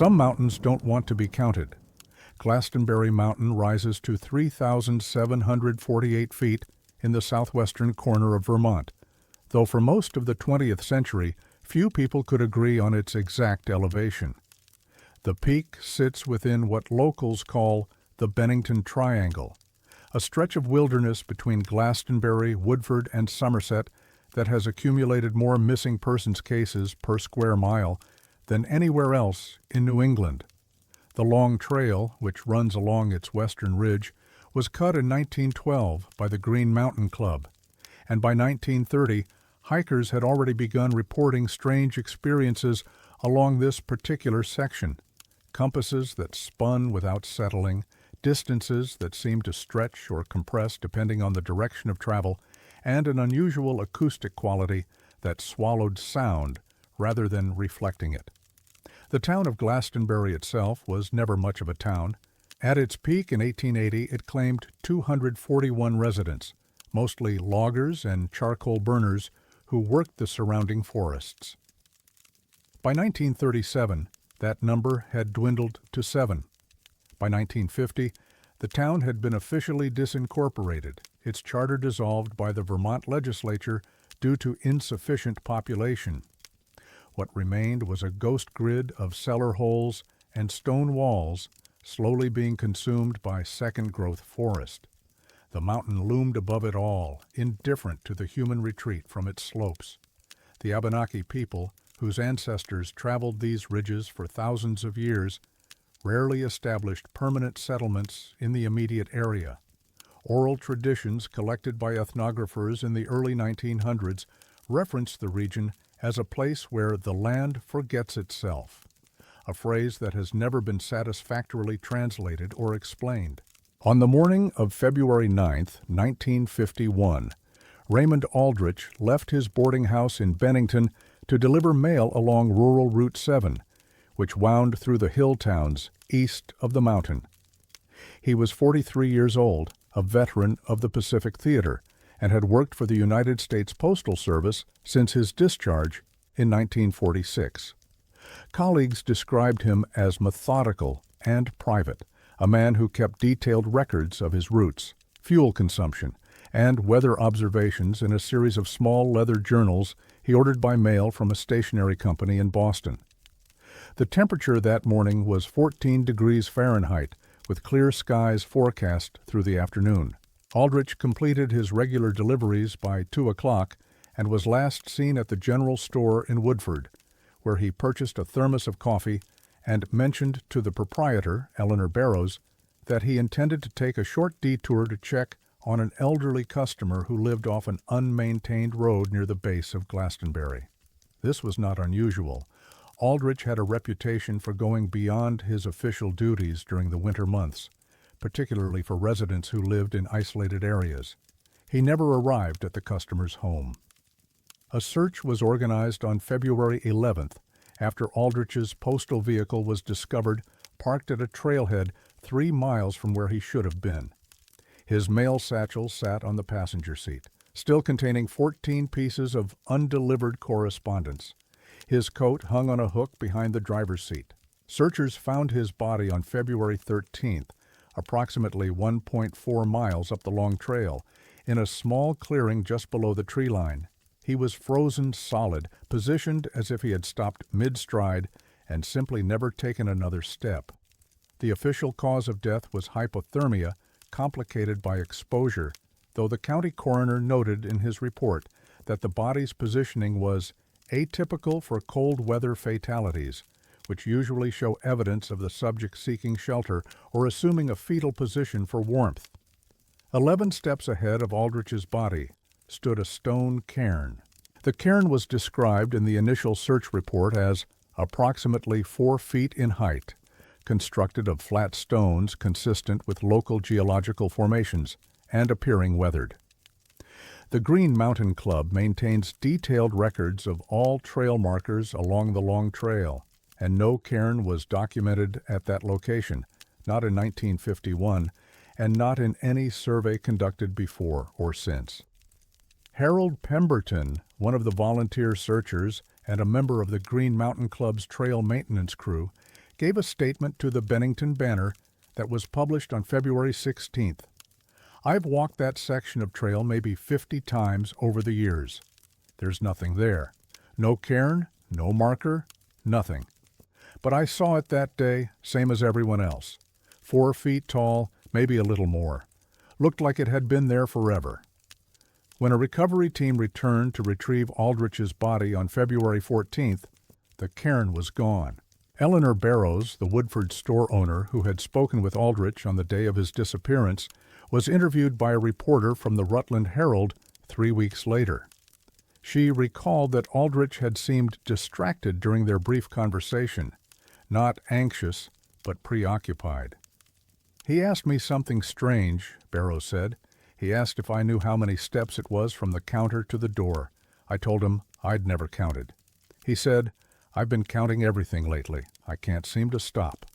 Some mountains don't want to be counted. Glastonbury Mountain rises to 3,748 feet in the southwestern corner of Vermont, though for most of the 20th century, few people could agree on its exact elevation. The peak sits within what locals call the Bennington Triangle, a stretch of wilderness between Glastonbury, Woodford, and Somerset that has accumulated more missing persons cases per square mile than anywhere else in New England. The Long Trail, which runs along its western ridge, was cut in 1912 by the Green Mountain Club, and by 1930, hikers had already begun reporting strange experiences along this particular section. Compasses that spun without settling, distances that seemed to stretch or compress depending on the direction of travel, and an unusual acoustic quality that swallowed sound rather than reflecting it. The town of Glastonbury itself was never much of a town. At its peak in 1880, it claimed 241 residents, mostly loggers and charcoal burners who worked the surrounding forests. By 1937, that number had dwindled to 7. By 1950, the town had been officially disincorporated, its charter dissolved by the Vermont legislature due to insufficient population. What remained was a ghost grid of cellar holes and stone walls slowly being consumed by second-growth forest. The mountain loomed above it all, indifferent to the human retreat from its slopes. The Abenaki people, whose ancestors traveled these ridges for thousands of years, rarely established permanent settlements in the immediate area. Oral traditions collected by ethnographers in the early 1900s referenced the region as a place where the land forgets itself, a phrase that has never been satisfactorily translated or explained. On the morning of February 9, 1951, Raymond Aldrich left his boarding house in Bennington to deliver mail along rural Route 7, which wound through the hill towns east of the mountain. He was 43 years old, a veteran of the Pacific Theater, and had worked for the United States Postal Service since his discharge in 1946. Colleagues described him as methodical and private, a man who kept detailed records of his routes, fuel consumption, and weather observations in a series of small leather journals he ordered by mail from a stationery company in Boston. The temperature that morning was 14 degrees Fahrenheit, with clear skies forecast through the afternoon. Aldrich completed his regular deliveries by 2 o'clock and was last seen at the general store in Woodford, where he purchased a thermos of coffee and mentioned to the proprietor, Eleanor Barrows, that he intended to take a short detour to check on an elderly customer who lived off an unmaintained road near the base of Glastonbury. This was not unusual. Aldrich had a reputation for going beyond his official duties during the winter months, particularly for residents who lived in isolated areas. He never arrived at the customer's home. A search was organized on February 11th after Aldrich's postal vehicle was discovered parked at a trailhead 3 miles from where he should have been. His mail satchel sat on the passenger seat, still containing 14 pieces of undelivered correspondence. His coat hung on a hook behind the driver's seat. Searchers found his body on February 13th, approximately 1.4 miles up the Long Trail, in a small clearing just below the tree line. He was frozen solid, positioned as if he had stopped mid-stride and simply never taken another step. The official cause of death was hypothermia, complicated by exposure, though the county coroner noted in his report that the body's positioning was atypical for cold weather fatalities, which usually show evidence of the subject seeking shelter or assuming a fetal position for warmth. 11 steps ahead of Aldrich's body stood a stone cairn. The cairn was described in the initial search report as approximately 4 feet in height, constructed of flat stones consistent with local geological formations and appearing weathered. The Green Mountain Club maintains detailed records of all trail markers along the Long Trail, and no cairn was documented at that location, not in 1951, and not in any survey conducted before or since. Harold Pemberton, one of the volunteer searchers and a member of the Green Mountain Club's trail maintenance crew, gave a statement to the Bennington Banner that was published on February 16th. I've walked that section of trail maybe 50 times over the years. There's nothing there. No cairn, no marker, nothing. But I saw it that day, same as everyone else. 4 feet tall, maybe a little more. Looked like it had been there forever. When a recovery team returned to retrieve Aldrich's body on February 14th, the cairn was gone. Eleanor Barrows, the Woodford store owner who had spoken with Aldrich on the day of his disappearance, was interviewed by a reporter from the Rutland Herald 3 weeks later. She recalled that Aldrich had seemed distracted during their brief conversation, not anxious, but preoccupied. "He asked me something strange," Barrows said. "He asked if I knew how many steps it was from the counter to the door. I told him I'd never counted. He said, 'I've been counting everything lately. I can't seem to stop.'"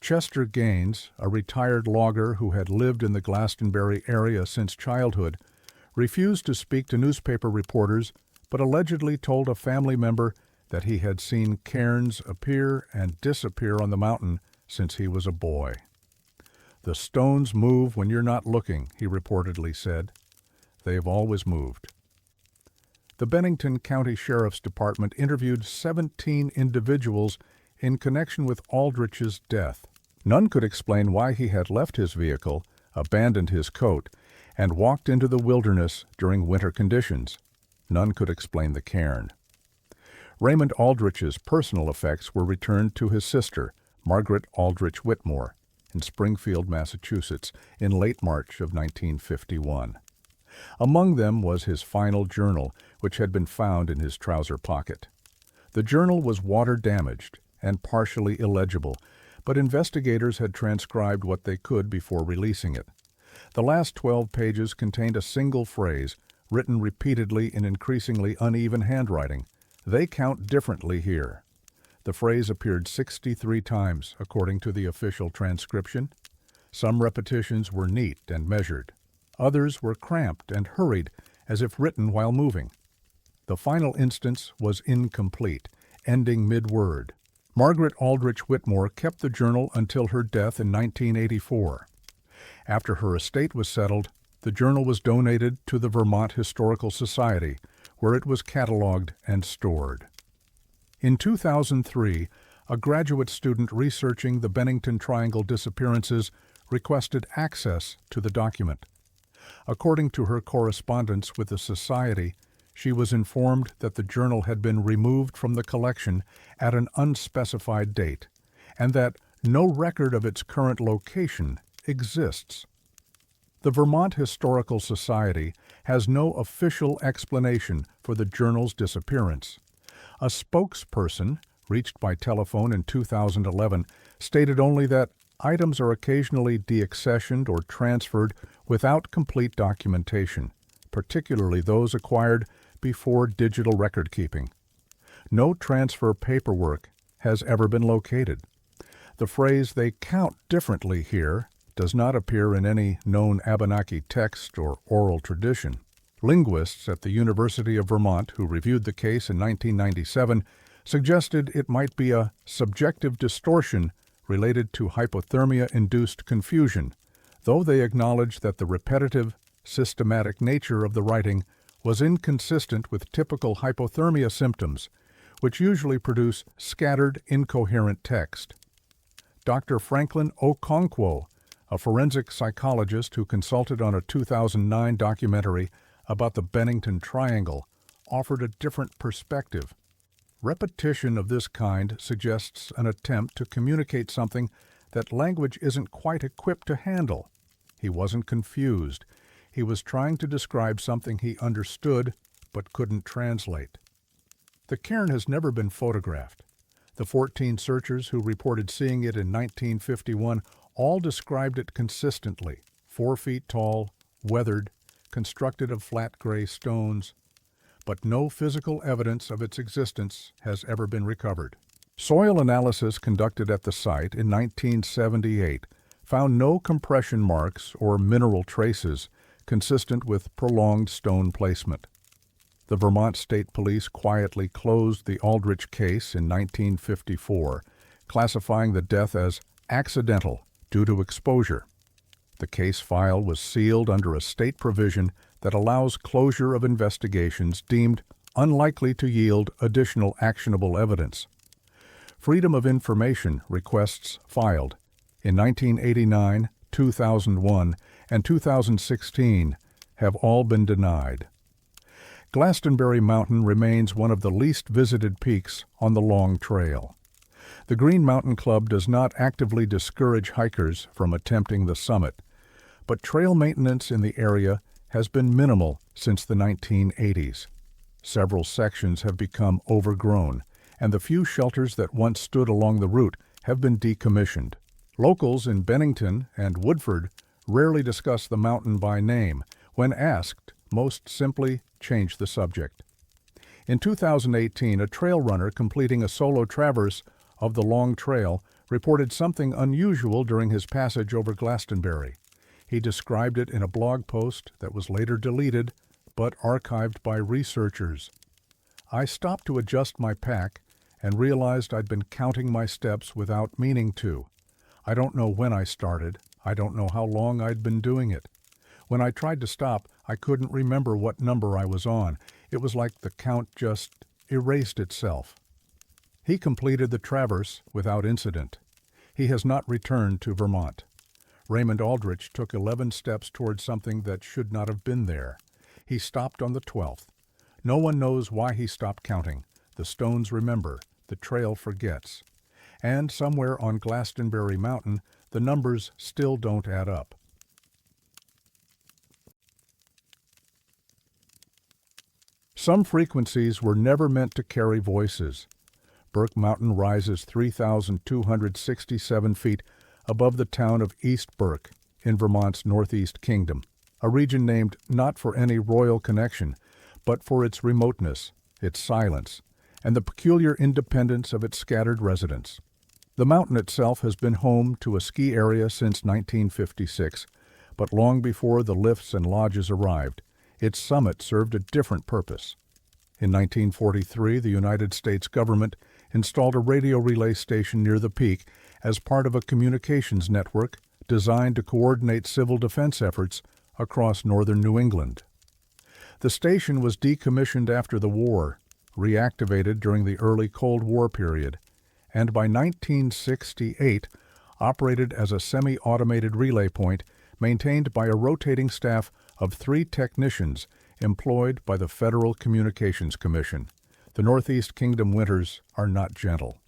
Chester Gaines, a retired logger who had lived in the Glastonbury area since childhood, refused to speak to newspaper reporters, but allegedly told a family member that he had seen cairns appear and disappear on the mountain since he was a boy. "The stones move when you're not looking," he reportedly said. "They've always moved." The Bennington County Sheriff's Department interviewed 17 individuals in connection with Aldrich's death. None could explain why he had left his vehicle, abandoned his coat, and walked into the wilderness during winter conditions. None could explain the cairn. Raymond Aldrich's personal effects were returned to his sister, Margaret Aldrich Whitmore, in Springfield, Massachusetts, in late March of 1951. Among them was his final journal, which had been found in his trouser pocket. The journal was water-damaged and partially illegible, but investigators had transcribed what they could before releasing it. The last 12 pages contained a single phrase, written repeatedly in increasingly uneven handwriting. "They count differently here." The phrase appeared 63 times, according to the official transcription. Some repetitions were neat and measured. Others were cramped and hurried, as if written while moving. The final instance was incomplete, ending mid-word. Margaret Aldrich Whitmore kept the journal until her death in 1984. After her estate was settled, the journal was donated to the Vermont Historical Society, where it was cataloged and stored. In 2003, a graduate student researching the Bennington Triangle disappearances requested access to the document. According to her correspondence with the Society, she was informed that the journal had been removed from the collection at an unspecified date, and that no record of its current location exists. The Vermont Historical Society has no official explanation for the journal's disappearance. A spokesperson, reached by telephone in 2011, stated only that items are occasionally deaccessioned or transferred without complete documentation, particularly those acquired before digital record-keeping. No transfer paperwork has ever been located. The phrase "they count differently here" does not appear in any known Abenaki text or oral tradition. Linguists at the University of Vermont who reviewed the case in 1997 suggested it might be a subjective distortion related to hypothermia-induced confusion, though they acknowledged that the repetitive, systematic nature of the writing was inconsistent with typical hypothermia symptoms, which usually produce scattered, incoherent text. Dr. Franklin Okonkwo, a forensic psychologist who consulted on a 2009 documentary about the Bennington Triangle, offered a different perspective. Repetition of this kind suggests an attempt to communicate something that language isn't quite equipped to handle. He wasn't confused. He was trying to describe something he understood but couldn't translate. The cairn has never been photographed. The 14 searchers who reported seeing it in 1951 all described it consistently: 4 feet tall, weathered, constructed of flat gray stones, but no physical evidence of its existence has ever been recovered. Soil analysis conducted at the site in 1978 found no compression marks or mineral traces consistent with prolonged stone placement. The Vermont State Police quietly closed the Aldrich case in 1954, classifying the death as accidental due to exposure. The case file was sealed under a state provision that allows closure of investigations deemed unlikely to yield additional actionable evidence. Freedom of Information requests filed in 1989, 2001, and 2016 have all been denied. Glastonbury Mountain remains one of the least visited peaks on the Long Trail. The Green Mountain Club does not actively discourage hikers from attempting the summit, but trail maintenance in the area has been minimal since the 1980s. Several sections have become overgrown, and the few shelters that once stood along the route have been decommissioned. Locals in Bennington and Woodford rarely discuss the mountain by name. When asked, most simply change the subject. In 2018, a trail runner completing a solo traverse of the Long Trail reported something unusual during his passage over Glastonbury. He described it in a blog post that was later deleted but archived by researchers. I stopped to adjust my pack and realized I'd been counting my steps without meaning to. I don't know when I started. I don't know how long I'd been doing it. When I tried to stop, I couldn't remember what number I was on. It was like the count just erased itself. He completed the traverse without incident. He has not returned to Vermont. Raymond Aldrich took 11 steps towards something that should not have been there. He stopped on the 12th. No one knows why he stopped counting. The stones remember, the trail forgets. And somewhere on Glastonbury Mountain, the numbers still don't add up. Some frequencies were never meant to carry voices. Burke Mountain rises 3,267 feet above the town of East Burke in Vermont's Northeast Kingdom, a region named not for any royal connection, but for its remoteness, its silence, and the peculiar independence of its scattered residents. The mountain itself has been home to a ski area since 1956, but long before the lifts and lodges arrived, its summit served a different purpose. In 1943, the United States government installed a radio relay station near the peak as part of a communications network designed to coordinate civil defense efforts across northern New England. The station was decommissioned after the war, reactivated during the early Cold War period, and by 1968 operated as a semi-automated relay point maintained by a rotating staff of 3 technicians employed by the Federal Communications Commission. The Northeast Kingdom winters are not gentle.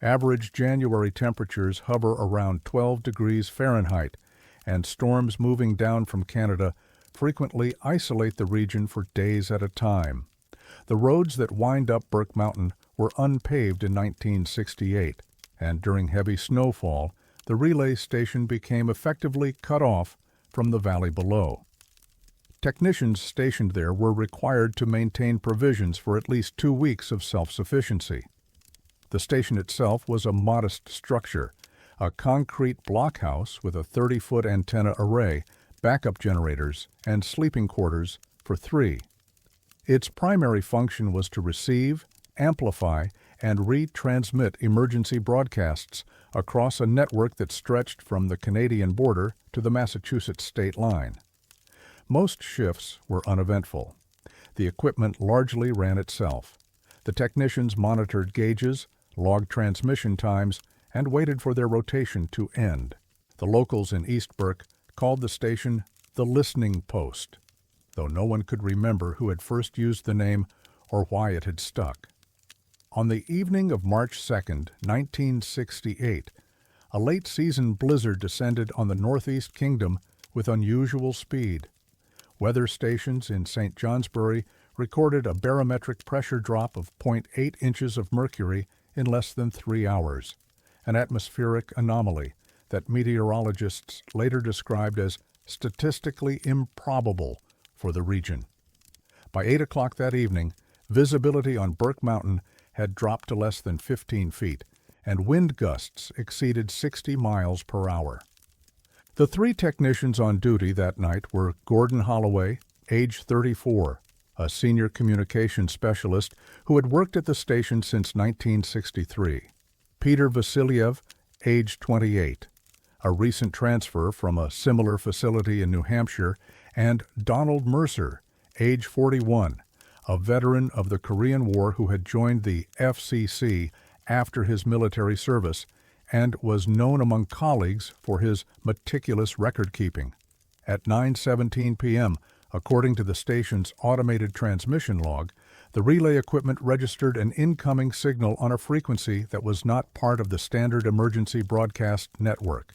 Average January temperatures hover around 12 degrees Fahrenheit, and storms moving down from Canada frequently isolate the region for days at a time. The roads that wind up Burke Mountain were unpaved in 1968, and during heavy snowfall, the relay station became effectively cut off from the valley below. Technicians stationed there were required to maintain provisions for at least 2 weeks of self-sufficiency. The station itself was a modest structure, a concrete blockhouse with a 30-foot antenna array, backup generators, and sleeping quarters for 3. Its primary function was to receive, amplify, and retransmit emergency broadcasts across a network that stretched from the Canadian border to the Massachusetts state line. Most shifts were uneventful. The equipment largely ran itself. The technicians monitored gauges, logged transmission times, and waited for their rotation to end. The locals in East Burke called the station the Listening Post, though no one could remember who had first used the name or why it had stuck. On the evening of March 2, 1968, a late-season blizzard descended on the Northeast Kingdom with unusual speed. Weather stations in St. Johnsbury recorded a barometric pressure drop of 0.8 inches of mercury in less than 3 hours, an atmospheric anomaly that meteorologists later described as statistically improbable for the region. By 8 o'clock that evening, visibility on Burke Mountain had dropped to less than 15 feet, and wind gusts exceeded 60 miles per hour. The 3 technicians on duty that night were Gordon Holloway, age 34, a senior communications specialist who had worked at the station since 1963. Peter Vasiliev, age 28, a recent transfer from a similar facility in New Hampshire, and Donald Mercer, age 41, a veteran of the Korean War who had joined the FCC after his military service and was known among colleagues for his meticulous record-keeping. At 9:17 p.m., according to the station's automated transmission log, the relay equipment registered an incoming signal on a frequency that was not part of the standard emergency broadcast network.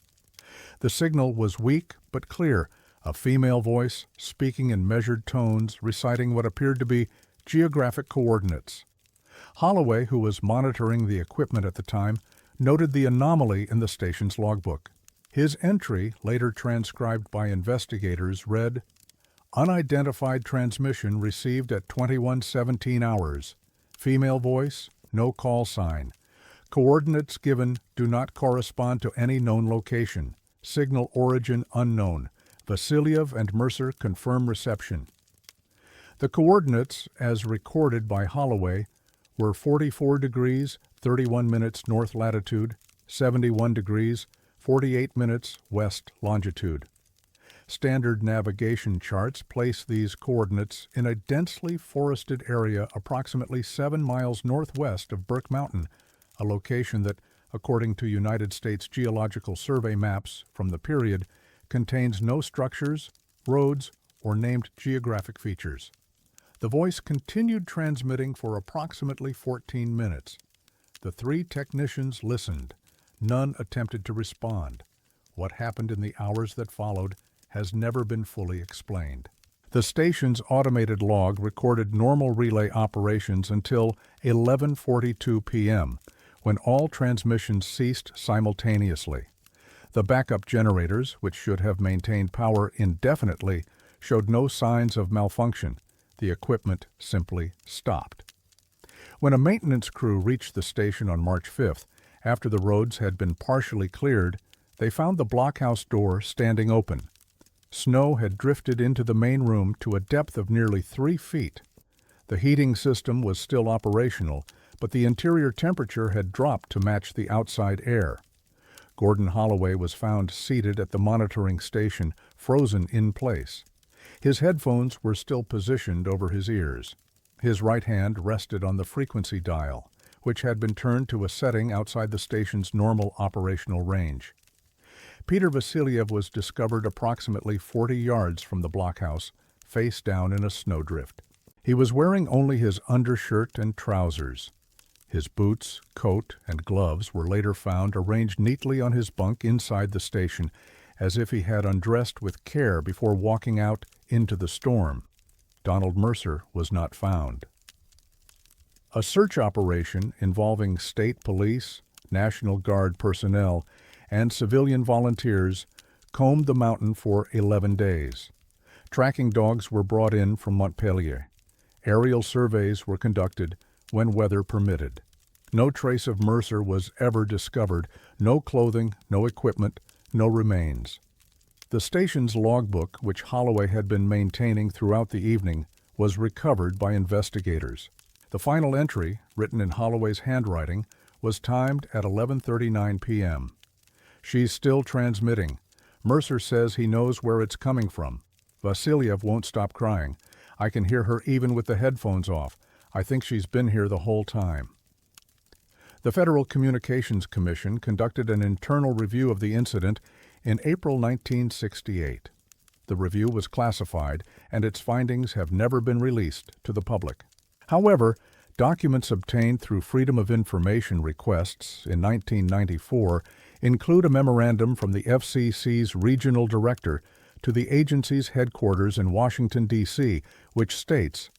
The signal was weak but clear, a female voice speaking in measured tones reciting what appeared to be geographic coordinates. Holloway, who was monitoring the equipment at the time, noted the anomaly in the station's logbook. His entry, later transcribed by investigators, read, "Unidentified transmission received at 21:17 hours. Female voice, no call sign. Coordinates given do not correspond to any known location. Signal origin unknown. Vasiliev and Mercer confirm reception." The coordinates, as recorded by Holloway, were 44 degrees, 31 minutes north latitude, 71 degrees, 48 minutes west longitude. Standard navigation charts place these coordinates in a densely forested area approximately 7 miles northwest of Burke Mountain, a location that, according to United States Geological Survey maps from the period, contains no structures, roads, or named geographic features. The voice continued transmitting for approximately 14 minutes. The three technicians listened. None attempted to respond. What happened in the hours that followed has never been fully explained. The station's automated log recorded normal relay operations until 11:42 p.m., when all transmissions ceased simultaneously. The backup generators, which should have maintained power indefinitely, showed no signs of malfunction. The equipment simply stopped. When a maintenance crew reached the station on March 5th, after the roads had been partially cleared, they found the blockhouse door standing open. Snow had drifted into the main room to a depth of nearly 3 feet. The heating system was still operational, but the interior temperature had dropped to match the outside air. Gordon Holloway was found seated at the monitoring station, frozen in place. His headphones were still positioned over his ears. His right hand rested on the frequency dial, which had been turned to a setting outside the station's normal operational range. Peter Vasiliev was discovered approximately 40 yards from the blockhouse, face down in a snowdrift. He was wearing only his undershirt and trousers. His boots, coat, and gloves were later found arranged neatly on his bunk inside the station, as if he had undressed with care before walking out into the storm. Donald Mercer was not found. A search operation involving state police, National Guard personnel, and civilian volunteers combed the mountain for 11 days. Tracking dogs were brought in from Montpelier. Aerial surveys were conducted when weather permitted. No trace of Mercer was ever discovered, no clothing, no equipment, no remains. The station's logbook, which Holloway had been maintaining throughout the evening, was recovered by investigators. The final entry, written in Holloway's handwriting, was timed at 11:39 p.m. "She's still transmitting. Mercer says he knows where it's coming from. Vasiliev won't stop crying. I can hear her even with the headphones off. I think she's been here the whole time." The Federal Communications Commission conducted an internal review of the incident in April 1968. The review was classified, and its findings have never been released to the public. However, documents obtained through Freedom of Information requests in 1994 include a memorandum from the FCC's regional director to the agency's headquarters in Washington, D.C., which states,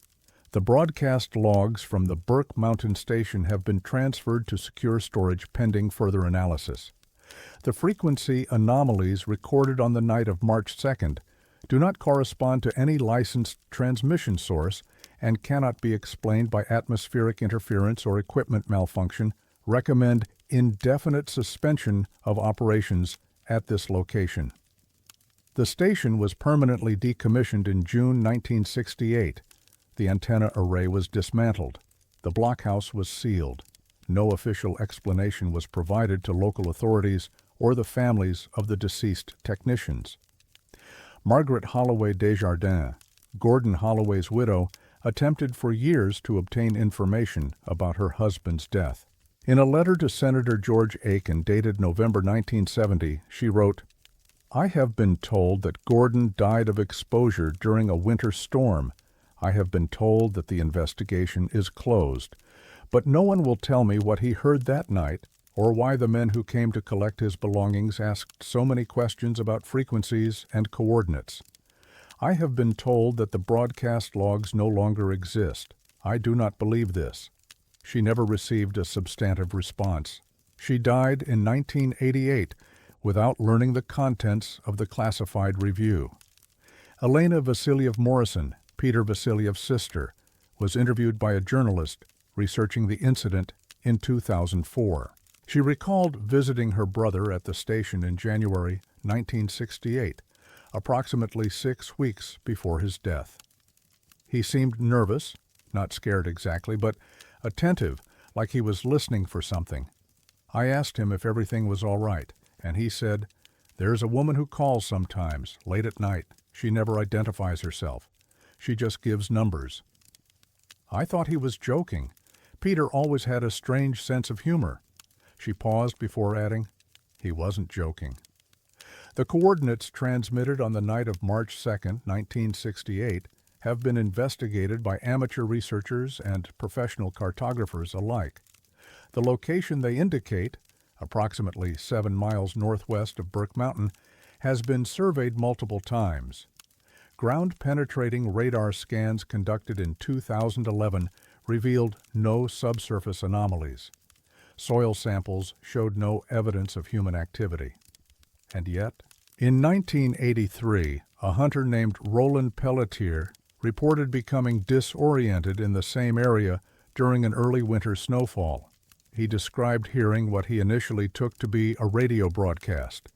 "The broadcast logs from the Burke Mountain Station have been transferred to secure storage pending further analysis. The frequency anomalies recorded on the night of March 2nd do not correspond to any licensed transmission source and cannot be explained by atmospheric interference or equipment malfunction. Recommend indefinite suspension of operations at this location." The station was permanently decommissioned in June 1968. The antenna array was dismantled. The blockhouse was sealed. No official explanation was provided to local authorities or the families of the deceased technicians. Margaret Holloway Desjardins, Gordon Holloway's widow, attempted for years to obtain information about her husband's death. In a letter to Senator George Aiken dated November 1970, she wrote, "I have been told that Gordon died of exposure during a winter storm. I have been told that the investigation is closed, but no one will tell me what he heard that night or why the men who came to collect his belongings asked so many questions about frequencies and coordinates. I have been told that the broadcast logs no longer exist. I do not believe this." She never received a substantive response. She died in 1988 without learning the contents of the classified review. Elena Vasilyev Morrison, Peter Vasilyev's sister, was interviewed by a journalist researching the incident in 2004. She recalled visiting her brother at the station in January 1968, approximately 6 weeks before his death. He seemed nervous, not scared exactly, but attentive, like he was listening for something. I asked him if everything was all right, and he said, "There's a woman who calls sometimes, late at night. She never identifies herself. She just gives numbers." I thought he was joking. Peter always had a strange sense of humor. She paused before adding, "He wasn't joking." The coordinates transmitted on the night of March 2, 1968, have been investigated by amateur researchers and professional cartographers alike. The location they indicate, approximately 7 miles northwest of Burke Mountain, has been surveyed multiple times. Ground-penetrating radar scans conducted in 2011 revealed no subsurface anomalies. Soil samples showed no evidence of human activity. And yet, in 1983, a hunter named Roland Pelletier reported becoming disoriented in the same area during an early winter snowfall. He described hearing what he initially took to be a radio broadcast,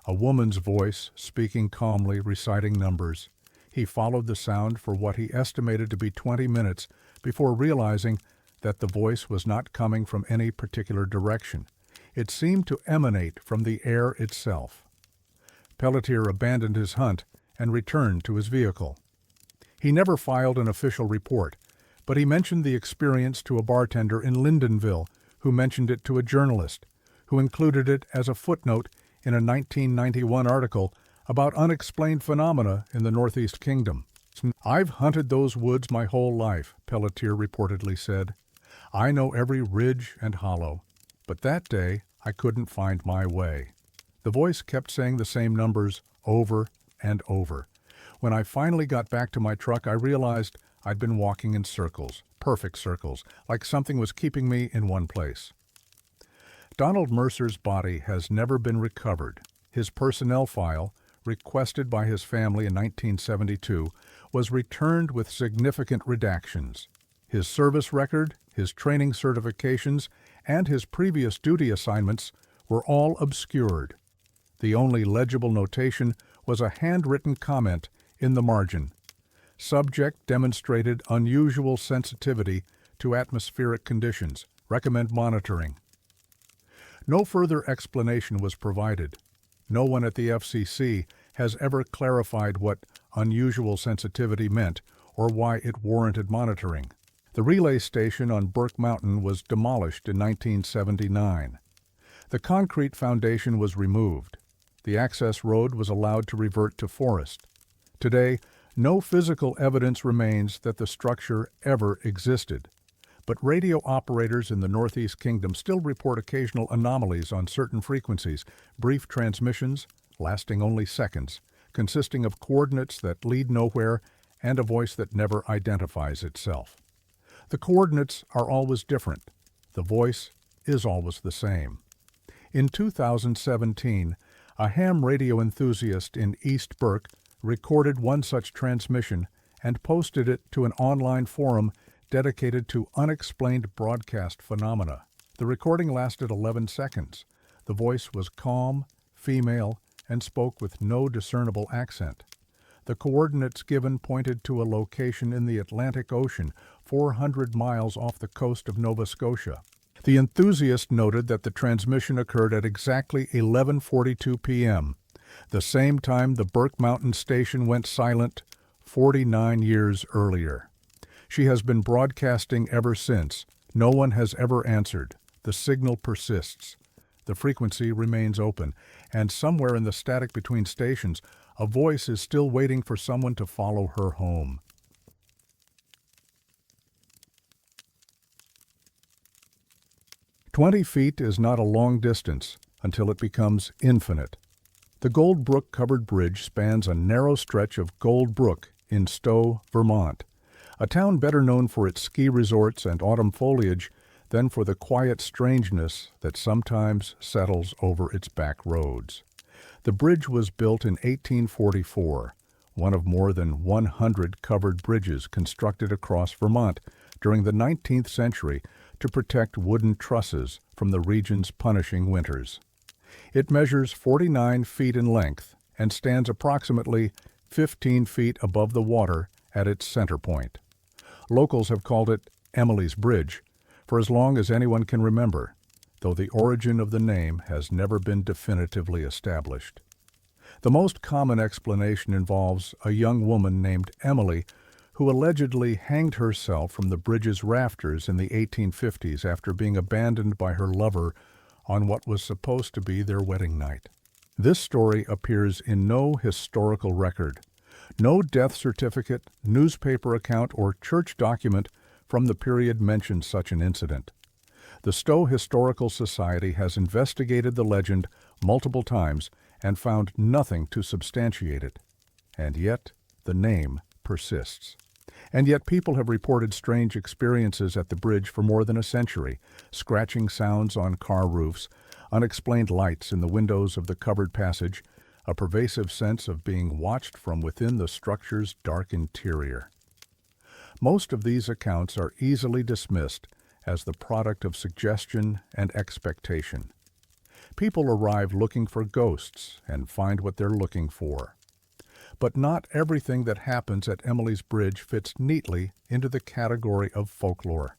a woman's voice speaking calmly, reciting numbers. He followed the sound for what he estimated to be 20 minutes before realizing that the voice was not coming from any particular direction. It seemed to emanate from the air itself. Pelletier abandoned his hunt and returned to his vehicle. He never filed an official report, but he mentioned the experience to a bartender in Lyndonville, who mentioned it to a journalist, who included it as a footnote in a 1991 article about unexplained phenomena in the Northeast Kingdom. "I've hunted those woods my whole life," Pelletier reportedly said. "I know every ridge and hollow, but that day I couldn't find my way." The voice kept saying the same numbers over and over. When I finally got back to my truck, I realized I'd been walking in circles, perfect circles, like something was keeping me in one place. Donald Mercer's body has never been recovered. His personnel file, requested by his family in 1972, was returned with significant redactions. His service record, his training certifications, and his previous duty assignments were all obscured. The only legible notation was a handwritten comment in the margin. Subject demonstrated unusual sensitivity to atmospheric conditions. Recommend monitoring. No further explanation was provided. No one at the FCC has ever clarified what unusual sensitivity meant or why it warranted monitoring. The relay station on Burke Mountain was demolished in 1979. The concrete foundation was removed. The access road was allowed to revert to forest. Today, no physical evidence remains that the structure ever existed. But radio operators in the Northeast Kingdom still report occasional anomalies on certain frequencies, brief transmissions lasting only seconds, consisting of coordinates that lead nowhere and a voice that never identifies itself. The coordinates are always different. The voice is always the same. In 2017, a ham radio enthusiast in East Burke recorded one such transmission and posted it to an online forum dedicated to unexplained broadcast phenomena. The recording lasted 11 seconds. The voice was calm, female, and spoke with no discernible accent. The coordinates given pointed to a location in the Atlantic Ocean, 400 miles off the coast of Nova Scotia. The enthusiast noted that the transmission occurred at exactly 11:42 p.m., the same time the Burke Mountain station went silent 49 years earlier. She has been broadcasting ever since. No one has ever answered. The signal persists. The frequency remains open, and somewhere in the static between stations, a voice is still waiting for someone to follow her home. "20 feet is not a long distance until it becomes infinite." The Gold Brook covered bridge spans a narrow stretch of Gold Brook in Stowe, Vermont, a town better known for its ski resorts and autumn foliage than for the quiet strangeness that sometimes settles over its back roads. The bridge was built in 1844, one of more than 100 covered bridges constructed across Vermont during the 19th century to protect wooden trusses from the region's punishing winters. It measures 49 feet in length and stands approximately 15 feet above the water at its center point. Locals have called it Emily's Bridge for as long as anyone can remember, though the origin of the name has never been definitively established. The most common explanation involves a young woman named Emily who allegedly hanged herself from the bridge's rafters in the 1850s after being abandoned by her lover on what was supposed to be their wedding night. This story appears in no historical record. No death certificate, newspaper account, or church document from the period mentions such an incident. The Stowe Historical Society has investigated the legend multiple times and found nothing to substantiate it. And yet, the name persists. And yet people have reported strange experiences at the bridge for more than a century: scratching sounds on car roofs, unexplained lights in the windows of the covered passage, a pervasive sense of being watched from within the structure's dark interior. Most of these accounts are easily dismissed as the product of suggestion and expectation. People arrive looking for ghosts and find what they're looking for. But not everything that happens at Emily's Bridge fits neatly into the category of folklore.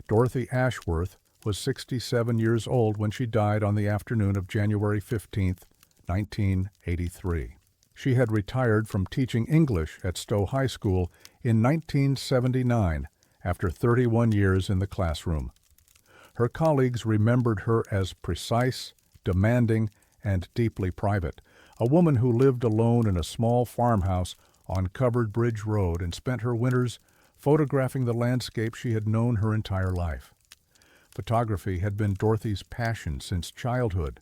Dorothy Ashworth was 67 years old when she died on the afternoon of January 15, 1983. She had retired from teaching English at Stowe High School in 1979 after 31 years in the classroom. Her colleagues remembered her as precise, demanding, and deeply private, a woman who lived alone in a small farmhouse on Covered Bridge Road and spent her winters photographing the landscape she had known her entire life. Photography had been Dorothy's passion since childhood.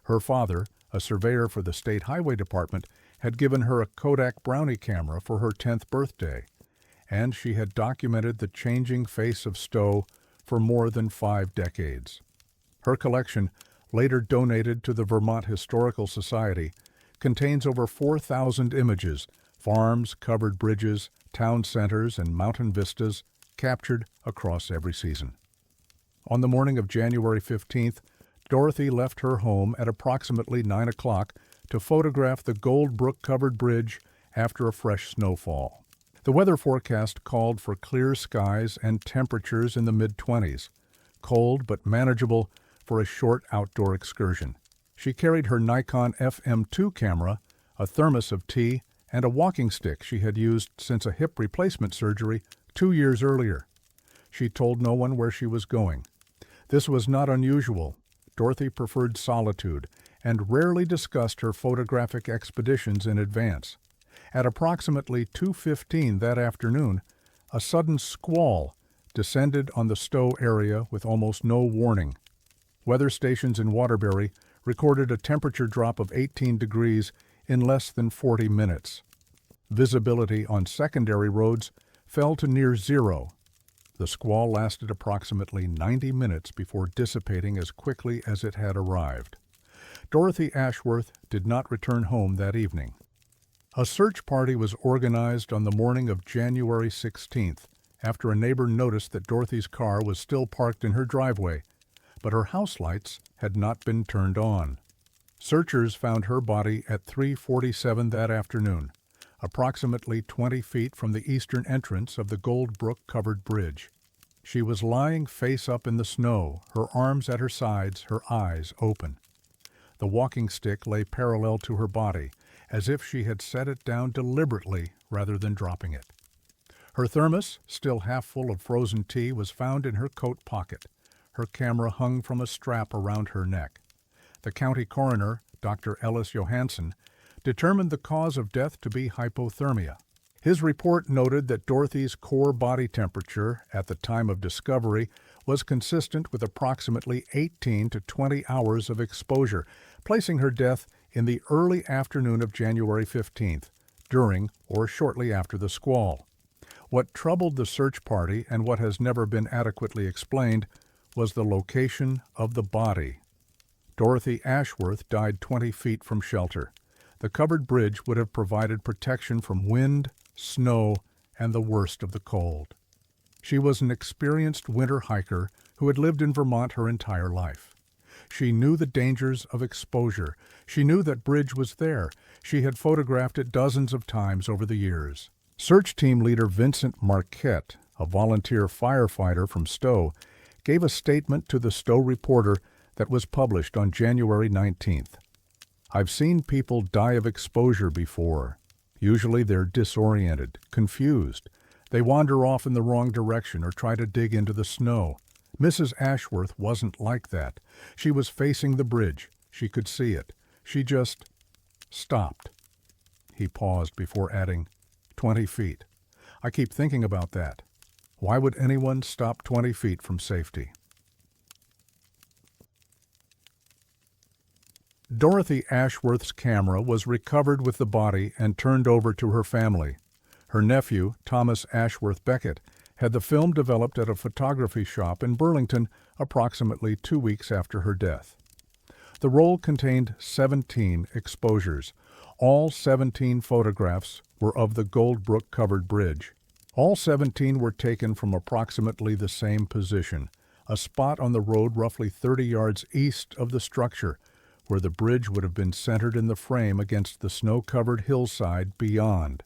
Her father, a surveyor for the State Highway Department, had given her a Kodak Brownie camera for her 10th birthday, and she had documented the changing face of Stowe for more than 5 decades. Her collection, later donated to the Vermont Historical Society, contains over 4,000 images, farms, covered bridges, town centers, and mountain vistas captured across every season. On the morning of January 15th, Dorothy left her home at approximately 9 o'clock to photograph the Gold Brook covered bridge after a fresh snowfall. The weather forecast called for clear skies and temperatures in the mid-20s, cold but manageable for a short outdoor excursion. She carried her Nikon FM2 camera, a thermos of tea, and a walking stick she had used since a hip replacement surgery 2 years earlier. She told no one where she was going. This was not unusual. Dorothy preferred solitude and rarely discussed her photographic expeditions in advance. At approximately 2:15 that afternoon, a sudden squall descended on the Stowe area with almost no warning. Weather stations in Waterbury recorded a temperature drop of 18 degrees in less than 40 minutes. Visibility on secondary roads fell to near zero. The squall lasted approximately 90 minutes before dissipating as quickly as it had arrived. Dorothy Ashworth did not return home that evening. A search party was organized on the morning of January 16th after a neighbor noticed that Dorothy's car was still parked in her driveway, but her house lights had not been turned on. Searchers found her body at 3:47 that afternoon, approximately 20 feet from the eastern entrance of the Gold Brook covered bridge. She was lying face up in the snow, her arms at her sides, her eyes open. The walking stick lay parallel to her body, as if she had set it down deliberately rather than dropping it. Her thermos, still half full of frozen tea, was found in her coat pocket. Her camera hung from a strap around her neck. The county coroner, Dr. Ellis Johansson, determined the cause of death to be hypothermia. His report noted that Dorothy's core body temperature at the time of discovery was consistent with approximately 18 to 20 hours of exposure, placing her death in the early afternoon of January 15th, during or shortly after the squall. What troubled the search party, and what has never been adequately explained, was the location of the body. Dorothy Ashworth died 20 feet from shelter. The covered bridge would have provided protection from wind, snow, and the worst of the cold. She was an experienced winter hiker who had lived in Vermont her entire life. She knew the dangers of exposure. She knew that bridge was there. She had photographed it dozens of times over the years. Search team leader Vincent Marquette, a volunteer firefighter from Stowe, gave a statement to the Stowe Reporter that was published on January 19th. "I've seen people die of exposure before. Usually they're disoriented, confused. They wander off in the wrong direction or try to dig into the snow. Mrs. Ashworth wasn't like that. She was facing the bridge. She could see it. She just stopped." He paused before adding, 20 feet. I keep thinking about that. Why would anyone stop 20 feet from safety? Dorothy Ashworth's camera was recovered with the body and turned over to her family. Her nephew, Thomas Ashworth Beckett, had the film developed at a photography shop in Burlington approximately 2 weeks after her death. The roll contained 17 exposures. All 17 photographs were of the Goldbrook covered bridge. All 17 were taken from approximately the same position, a spot on the road roughly 30 yards east of the structure, where the bridge would have been centered in the frame against the snow-covered hillside beyond.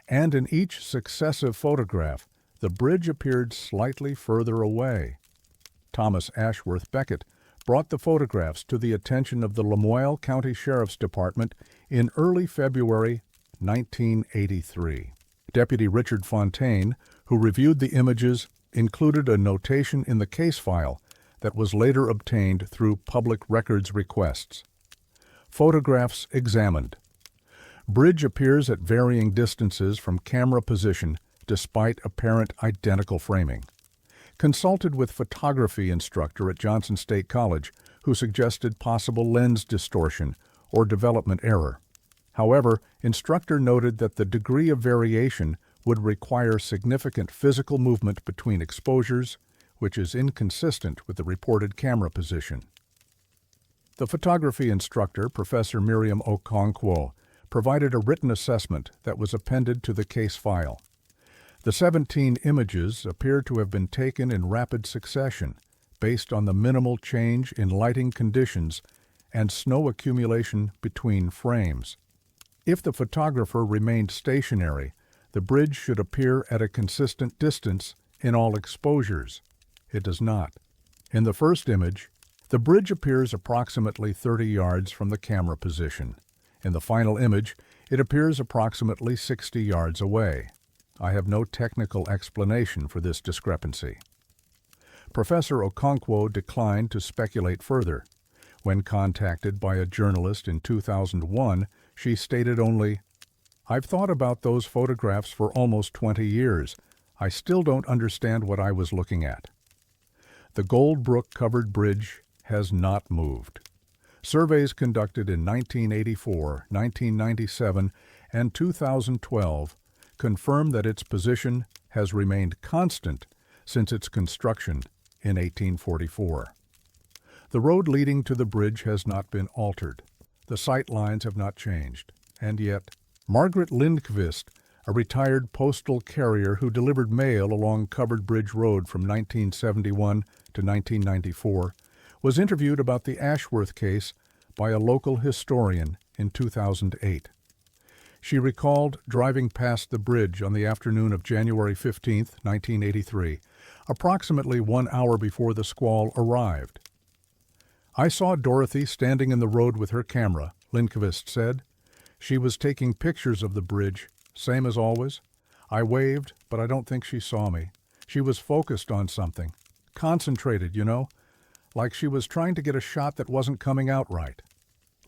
And in each successive photograph, the bridge appeared slightly further away. Thomas Ashworth Beckett brought the photographs to the attention of the Lamoille County Sheriff's Department in early February 1983. Deputy Richard Fontaine, who reviewed the images, included a notation in the case file that was later obtained through public records requests. Photographs examined. Bridge appears at varying distances from camera position despite apparent identical framing. Consulted with photography instructor at Johnson State College, who suggested possible lens distortion or development error. However, instructor noted that the degree of variation would require significant physical movement between exposures, which is inconsistent with the reported camera position. The photography instructor, Professor Miriam Okonkwo, provided a written assessment that was appended to the case file. The 17 images appear to have been taken in rapid succession, based on the minimal change in lighting conditions and snow accumulation between frames. If the photographer remained stationary, the bridge should appear at a consistent distance in all exposures. It does not. In the first image, the bridge appears approximately 30 yards from the camera position. In the final image, it appears approximately 60 yards away. I have no technical explanation for this discrepancy. Professor Okonkwo declined to speculate further. When contacted by a journalist in 2001, she stated only, "I've thought about those photographs for almost 20 years. I still don't understand what I was looking at." The Goldbrook covered bridge has not moved. Surveys conducted in 1984, 1997, and 2012 confirm that its position has remained constant since its construction in 1844. The road leading to the bridge has not been altered. The sight lines have not changed. And yet, Margaret Lindqvist, a retired postal carrier who delivered mail along Covered Bridge Road from 1971 to 1994, was interviewed about the Ashworth case by a local historian in 2008. She recalled driving past the bridge on the afternoon of January 15, 1983. approximately 1 hour before the squall arrived. "I saw Dorothy standing in the road with her camera," Lindqvist said. "She was taking pictures of the bridge, same as always. I waved, but I don't think she saw me. She was focused on something. Concentrated, you know, like she was trying to get a shot that wasn't coming out right."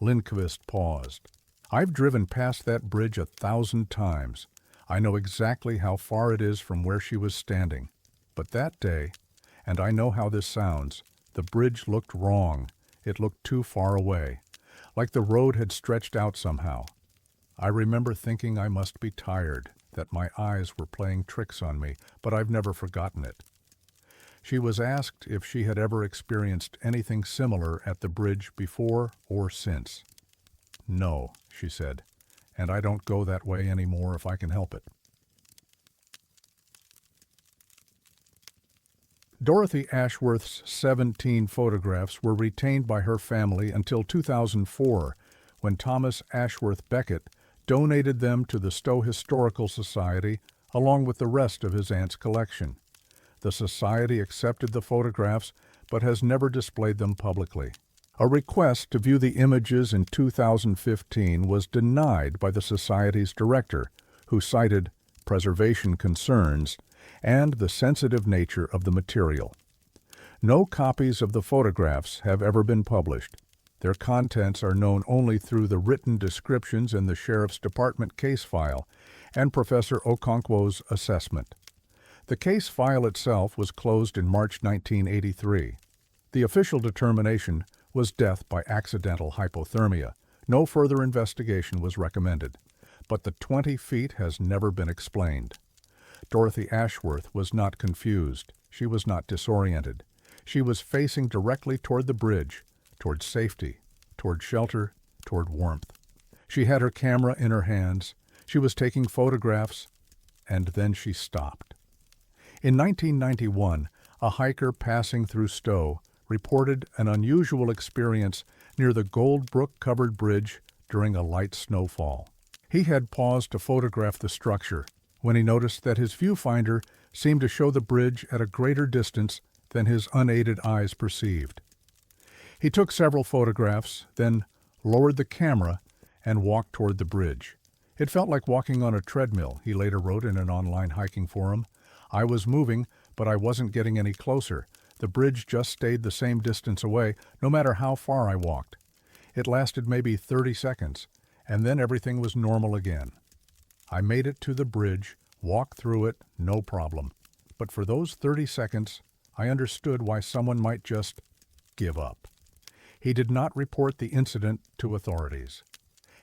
Lindqvist paused. "I've driven past that bridge 1,000 times. I know exactly how far it is from where she was standing. But that day, and I know how this sounds, the bridge looked wrong. It looked too far away, like the road had stretched out somehow. I remember thinking I must be tired, that my eyes were playing tricks on me, but I've never forgotten it." She was asked if she had ever experienced anything similar at the bridge before or since. "No," she said, "and I don't go that way anymore if I can help it." Dorothy Ashworth's 17 photographs were retained by her family until 2004, when Thomas Ashworth Beckett donated them to the Stowe Historical Society along with the rest of his aunt's collection. The Society accepted the photographs but has never displayed them publicly. A request to view the images in 2015 was denied by the Society's director, who cited preservation concerns and the sensitive nature of the material. No copies of the photographs have ever been published. Their contents are known only through the written descriptions in the Sheriff's Department case file and Professor Okonkwo's assessment. The case file itself was closed in March 1983. The official determination was death by accidental hypothermia. No further investigation was recommended, but the 20 feet has never been explained. Dorothy Ashworth was not confused. She was not disoriented. She was facing directly toward the bridge, toward safety, toward shelter, toward warmth. She had her camera in her hands. She was taking photographs, and then she stopped. In 1991, a hiker passing through Stowe reported an unusual experience near the Goldbrook-covered bridge during a light snowfall. He had paused to photograph the structure when he noticed that his viewfinder seemed to show the bridge at a greater distance than his unaided eyes perceived. He took several photographs, then lowered the camera and walked toward the bridge. "It felt like walking on a treadmill," he later wrote in an online hiking forum. "I was moving, but I wasn't getting any closer. The bridge just stayed the same distance away, no matter how far I walked. It lasted maybe 30 seconds, and then everything was normal again. I made it to the bridge, walked through it, no problem. But for those 30 seconds, I understood why someone might just give up." He did not report the incident to authorities.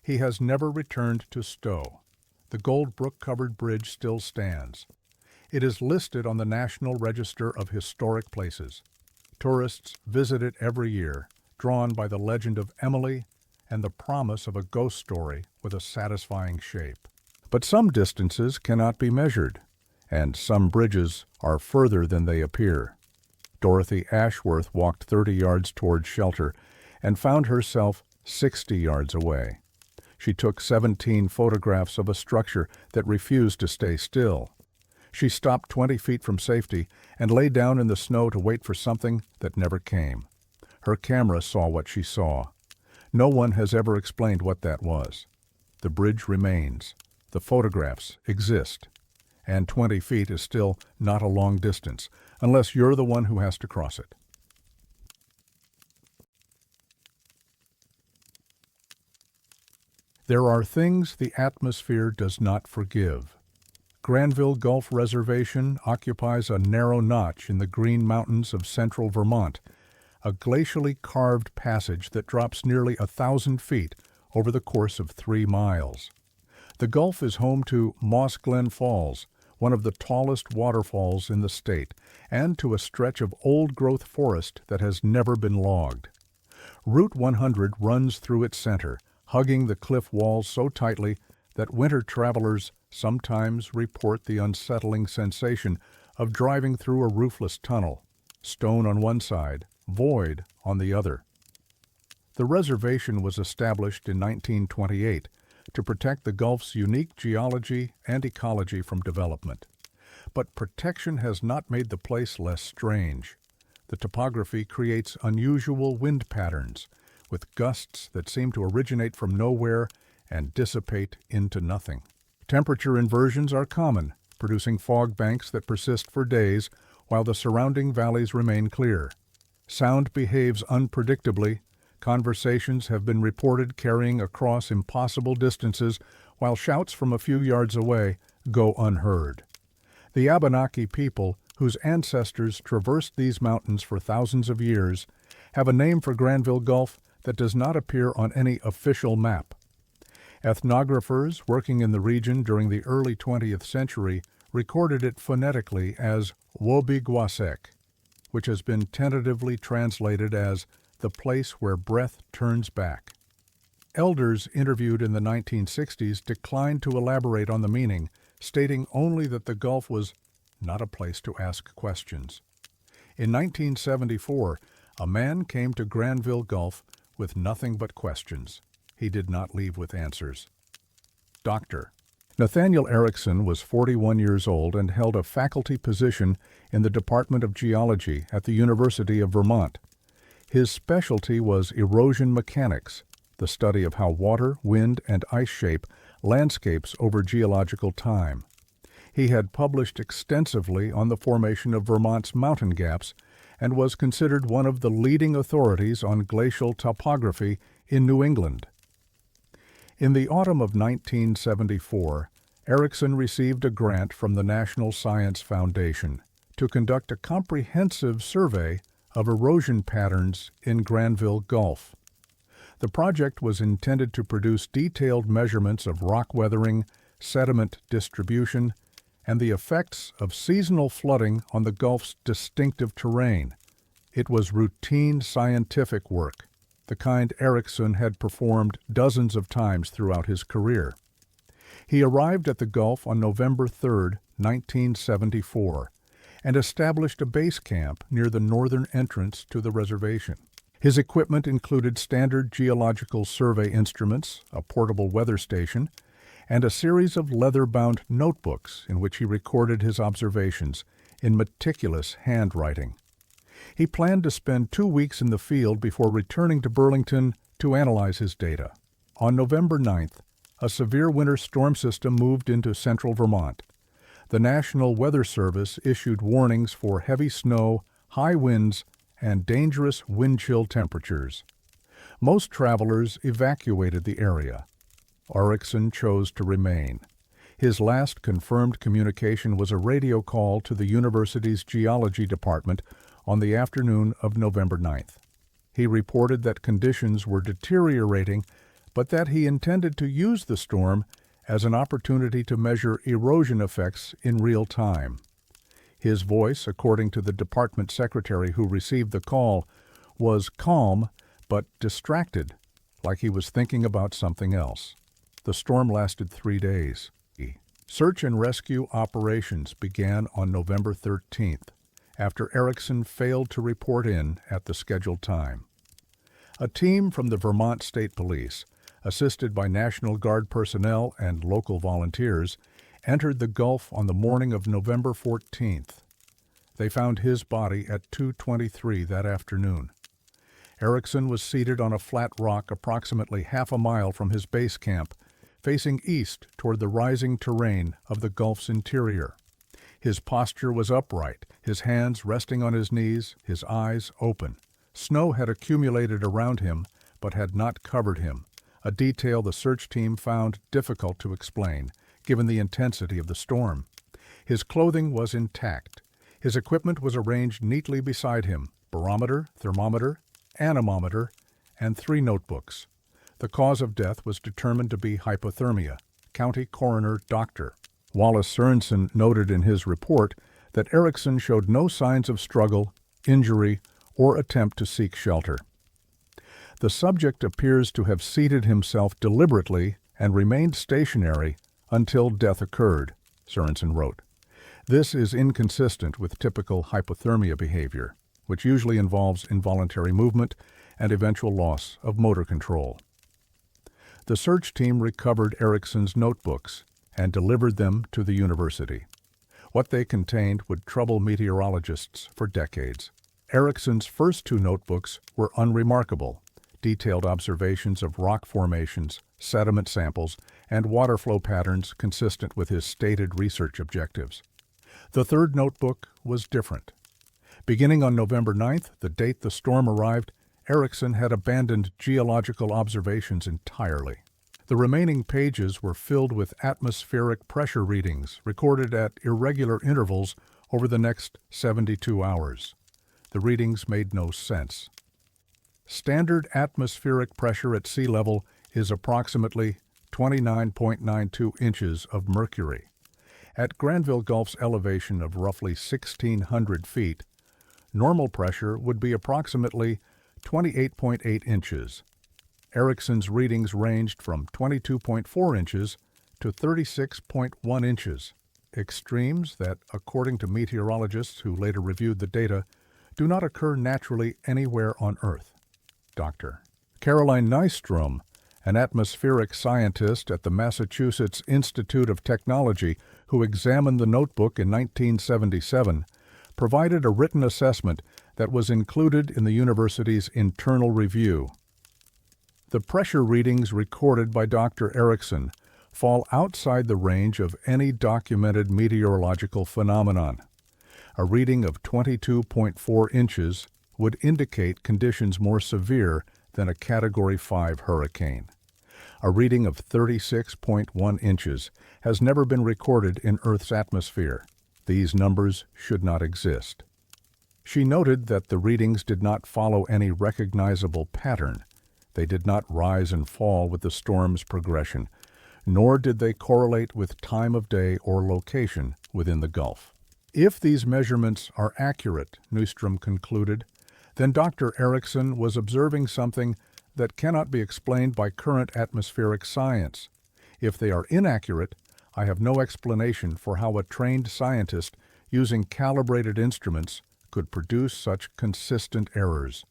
He has never returned to Stowe. The Goldbrook-covered bridge still stands. It is listed on the National Register of Historic Places. Tourists visit it every year, drawn by the legend of Emily and the promise of a ghost story with a satisfying shape. But some distances cannot be measured, and some bridges are further than they appear. Dorothy Ashworth walked 30 yards towards shelter and found herself 60 yards away. She took 17 photographs of a structure that refused to stay still. She stopped 20 feet from safety and lay down in the snow to wait for something that never came. Her camera saw what she saw. No one has ever explained what that was. The bridge remains. The photographs exist. And 20 feet is still not a long distance, unless you're the one who has to cross it. There are things the atmosphere does not forgive. Granville Gulf Reservation occupies a narrow notch in the Green Mountains of central Vermont, a glacially carved passage that drops nearly 1,000 feet over the course of 3 miles. The Gulf is home to Moss Glen Falls, one of the tallest waterfalls in the state, and to a stretch of old-growth forest that has never been logged. Route 100 runs through its center, hugging the cliff walls so tightly that winter travelers sometimes report the unsettling sensation of driving through a roofless tunnel, stone on one side, void on the other. The reservation was established in 1928 to protect the Gulf's unique geology and ecology from development. But protection has not made the place less strange. The topography creates unusual wind patterns, with gusts that seem to originate from nowhere and dissipate into nothing. Temperature inversions are common, producing fog banks that persist for days while the surrounding valleys remain clear. Sound behaves unpredictably. Conversations have been reported carrying across impossible distances, while shouts from a few yards away go unheard. The Abenaki people, whose ancestors traversed these mountains for thousands of years, have a name for Granville Gulf that does not appear on any official map. Ethnographers working in the region during the early 20th century recorded it phonetically as Wobigwasek, which has been tentatively translated as the place where breath turns back. Elders interviewed in the 1960s declined to elaborate on the meaning, stating only that the Gulf was not a place to ask questions. In 1974, a man came to Granville Gulf with nothing but questions. He did not leave with answers. Dr. Nathaniel Erickson was 41 years old and held a faculty position in the Department of Geology at the University of Vermont. His specialty was erosion mechanics, the study of how water, wind, and ice shape landscapes over geological time. He had published extensively on the formation of Vermont's mountain gaps and was considered one of the leading authorities on glacial topography in New England. In the autumn of 1974, Erickson received a grant from the National Science Foundation to conduct a comprehensive survey of erosion patterns in Granville Gulf. The project was intended to produce detailed measurements of rock weathering, sediment distribution, and the effects of seasonal flooding on the Gulf's distinctive terrain. It was routine scientific work, the kind Erickson had performed dozens of times throughout his career. He arrived at the Gulf on November 3, 1974, and established a base camp near the northern entrance to the reservation. His equipment included standard geological survey instruments, a portable weather station, and a series of leather-bound notebooks in which he recorded his observations in meticulous handwriting. He planned to spend 2 weeks in the field before returning to Burlington to analyze his data. On November 9th, a severe winter storm system moved into central Vermont. The National Weather Service issued warnings for heavy snow, high winds, and dangerous wind chill temperatures. Most travelers evacuated the area. Erickson chose to remain. His last confirmed communication was a radio call to the university's geology department on the afternoon of November 9th. He reported that conditions were deteriorating, but that he intended to use the storm as an opportunity to measure erosion effects in real time. His voice, according to the department secretary who received the call, was calm but distracted, like he was thinking about something else. The storm lasted 3 days. Search and rescue operations began on November 13th, after Erickson failed to report in at the scheduled time. A team from the Vermont State Police, assisted by National Guard personnel and local volunteers, entered the Gulf on the morning of November 14th. They found his body at 2:23 that afternoon. Erickson was seated on a flat rock approximately half a mile from his base camp, facing east toward the rising terrain of the Gulf's interior. His posture was upright, his hands resting on his knees, his eyes open. Snow had accumulated around him, but had not covered him, a detail the search team found difficult to explain, given the intensity of the storm. His clothing was intact. His equipment was arranged neatly beside him: barometer, thermometer, anemometer, and 3 notebooks. The cause of death was determined to be hypothermia. County Coroner Dr. Wallace Sorensen noted in his report that Erickson showed no signs of struggle, injury, or attempt to seek shelter. The subject appears to have seated himself deliberately and remained stationary until death occurred, Sorensen wrote. This is inconsistent with typical hypothermia behavior, which usually involves involuntary movement and eventual loss of motor control. The search team recovered Erickson's notebooks and delivered them to the university. What they contained would trouble meteorologists for decades. Ericsson's first two notebooks were unremarkable, detailed observations of rock formations, sediment samples, and water flow patterns consistent with his stated research objectives. The third notebook was different. Beginning on November 9th, the date the storm arrived, Ericsson had abandoned geological observations entirely. The remaining pages were filled with atmospheric pressure readings recorded at irregular intervals over the next 72 hours. The readings made no sense. Standard atmospheric pressure at sea level is approximately 29.92 inches of mercury. At Granville Gulf's elevation of roughly 1,600 feet, normal pressure would be approximately 28.8 inches. Ericsson's readings ranged from 22.4 inches to 36.1 inches, extremes that, according to meteorologists who later reviewed the data, do not occur naturally anywhere on Earth. Dr. Caroline Nystrom, an atmospheric scientist at the Massachusetts Institute of Technology who examined the notebook in 1977, provided a written assessment that was included in the university's internal review. The pressure readings recorded by Dr. Ericsson fall outside the range of any documented meteorological phenomenon. A reading of 22.4 inches would indicate conditions more severe than a Category 5 hurricane. A reading of 36.1 inches has never been recorded in Earth's atmosphere. These numbers should not exist. She noted that the readings did not follow any recognizable pattern. They did not rise and fall with the storm's progression, nor did they correlate with time of day or location within the Gulf. If these measurements are accurate, Nystrom concluded, then Dr. Ericsson was observing something that cannot be explained by current atmospheric science. If they are inaccurate, I have no explanation for how a trained scientist using calibrated instruments could produce such consistent errors.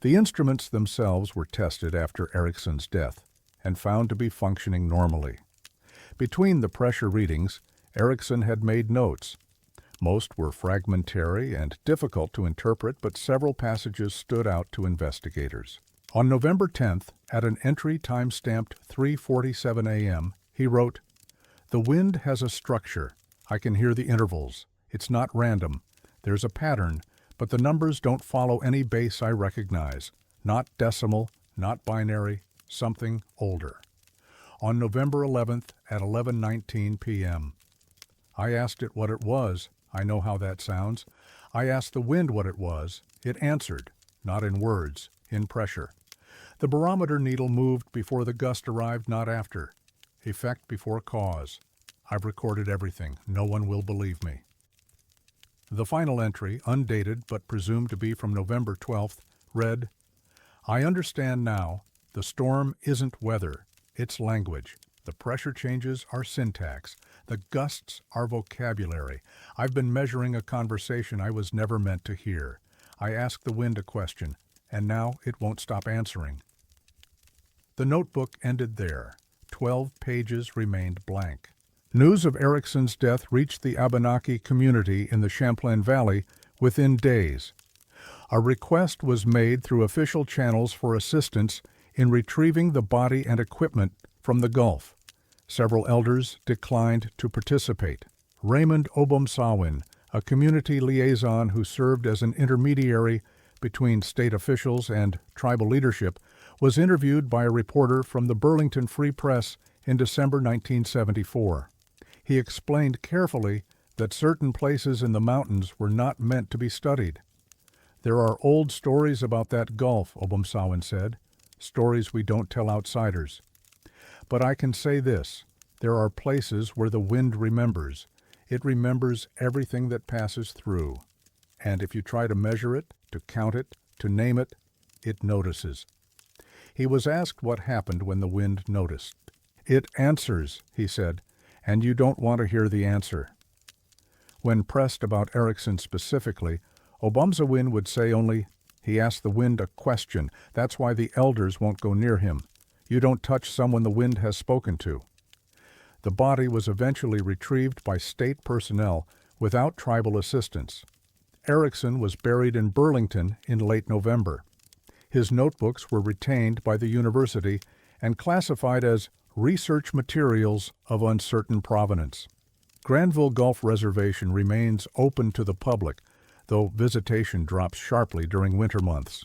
The instruments themselves were tested after Ericsson's death and found to be functioning normally. Between the pressure readings, Ericsson had made notes. Most were fragmentary and difficult to interpret, but several passages stood out to investigators. On November 10th, at an entry time-stamped 3:47 a.m., he wrote, "The wind has a structure. I can hear the intervals. It's not random. There's a pattern, but the numbers don't follow any base I recognize. Not decimal, not binary, something older." On November 11th at 11:19 p.m., I asked it what it was. I know how that sounds. I asked the wind what it was. It answered, not in words, in pressure. The barometer needle moved before the gust arrived, not after. Effect before cause. I've recorded everything. No one will believe me. The final entry, undated but presumed to be from November 12th, read, "I understand now. The storm isn't weather. It's language. The pressure changes are syntax. The gusts are vocabulary. I've been measuring a conversation I was never meant to hear. I asked the wind a question, and now it won't stop answering." The notebook ended there. 12 pages remained blank. News of Ericsson's death reached the Abenaki community in the Champlain Valley within days. A request was made through official channels for assistance in retrieving the body and equipment from the Gulf. Several elders declined to participate. Raymond Obomsawin, a community liaison who served as an intermediary between state officials and tribal leadership, was interviewed by a reporter from the Burlington Free Press in December 1974. He explained carefully that certain places in the mountains were not meant to be studied. "There are old stories about that Gulf," Obomsawin said, "stories we don't tell outsiders. But I can say this, there are places where the wind remembers. It remembers everything that passes through. And if you try to measure it, to count it, to name it, it notices." He was asked what happened when the wind noticed. "It answers," he said, "and you don't want to hear the answer." When pressed about Ericsson specifically, Obomsawin would say only, "He asked the wind a question. That's why the elders won't go near him. You don't touch someone the wind has spoken to." The body was eventually retrieved by state personnel without tribal assistance. Erickson was buried in Burlington in late November. His notebooks were retained by the university and classified as research materials of uncertain provenance. Granville Gulf Reservation remains open to the public, though visitation drops sharply during winter months.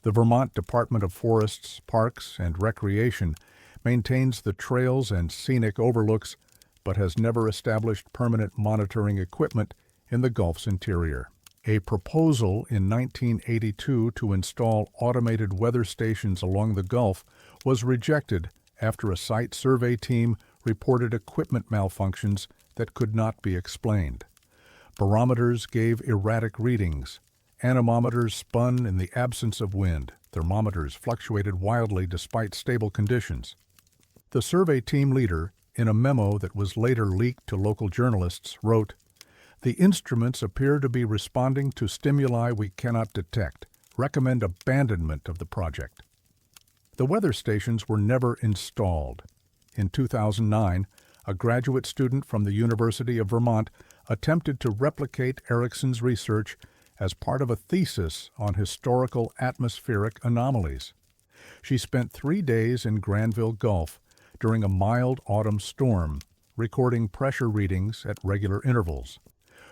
The Vermont Department of Forests, Parks, and Recreation maintains the trails and scenic overlooks, but has never established permanent monitoring equipment in the Gulf's interior. A proposal in 1982 to install automated weather stations along the Gulf was rejected after a site survey team reported equipment malfunctions that could not be explained. Barometers gave erratic readings. Anemometers spun in the absence of wind. Thermometers fluctuated wildly despite stable conditions. The survey team leader, in a memo that was later leaked to local journalists, wrote, "The instruments appear to be responding to stimuli we cannot detect. Recommend abandonment of the project." The weather stations were never installed. In 2009, a graduate student from the University of Vermont attempted to replicate Erickson's research as part of a thesis on historical atmospheric anomalies. She spent 3 days in Granville Gulf during a mild autumn storm, recording pressure readings at regular intervals.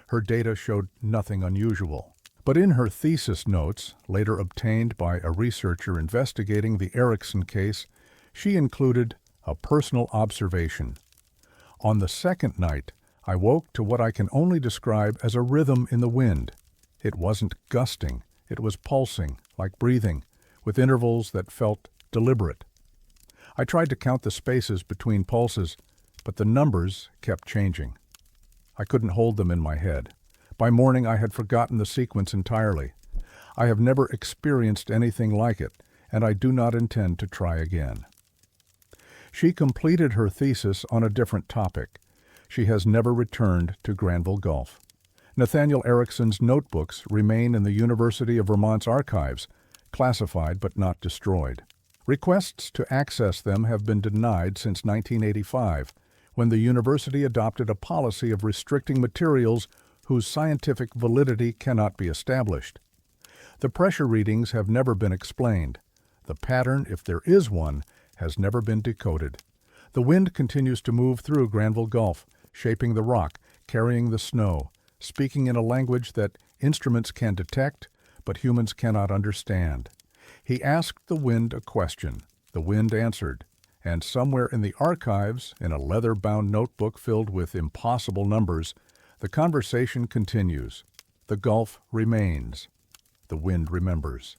Her data showed nothing unusual. But in her thesis notes, later obtained by a researcher investigating the Erickson case, she included a personal observation. "On the second night, I woke to what I can only describe as a rhythm in the wind. It wasn't gusting, it was pulsing, like breathing, with intervals that felt deliberate. I tried to count the spaces between pulses, but the numbers kept changing. I couldn't hold them in my head. By morning I had forgotten the sequence entirely. I have never experienced anything like it, and I do not intend to try again." She completed her thesis on a different topic. She has never returned to Granville Gulf. Nathaniel Erickson's notebooks remain in the University of Vermont's archives, classified but not destroyed. Requests to access them have been denied since 1985, when the university adopted a policy of restricting materials whose scientific validity cannot be established. The pressure readings have never been explained. The pattern, if there is one, has never been decoded. The wind continues to move through Granville Gulf, shaping the rock, carrying the snow, speaking in a language that instruments can detect, but humans cannot understand. He asked the wind a question. The wind answered. And somewhere in the archives, in a leather-bound notebook filled with impossible numbers, the conversation continues. The Gulf remains. The wind remembers.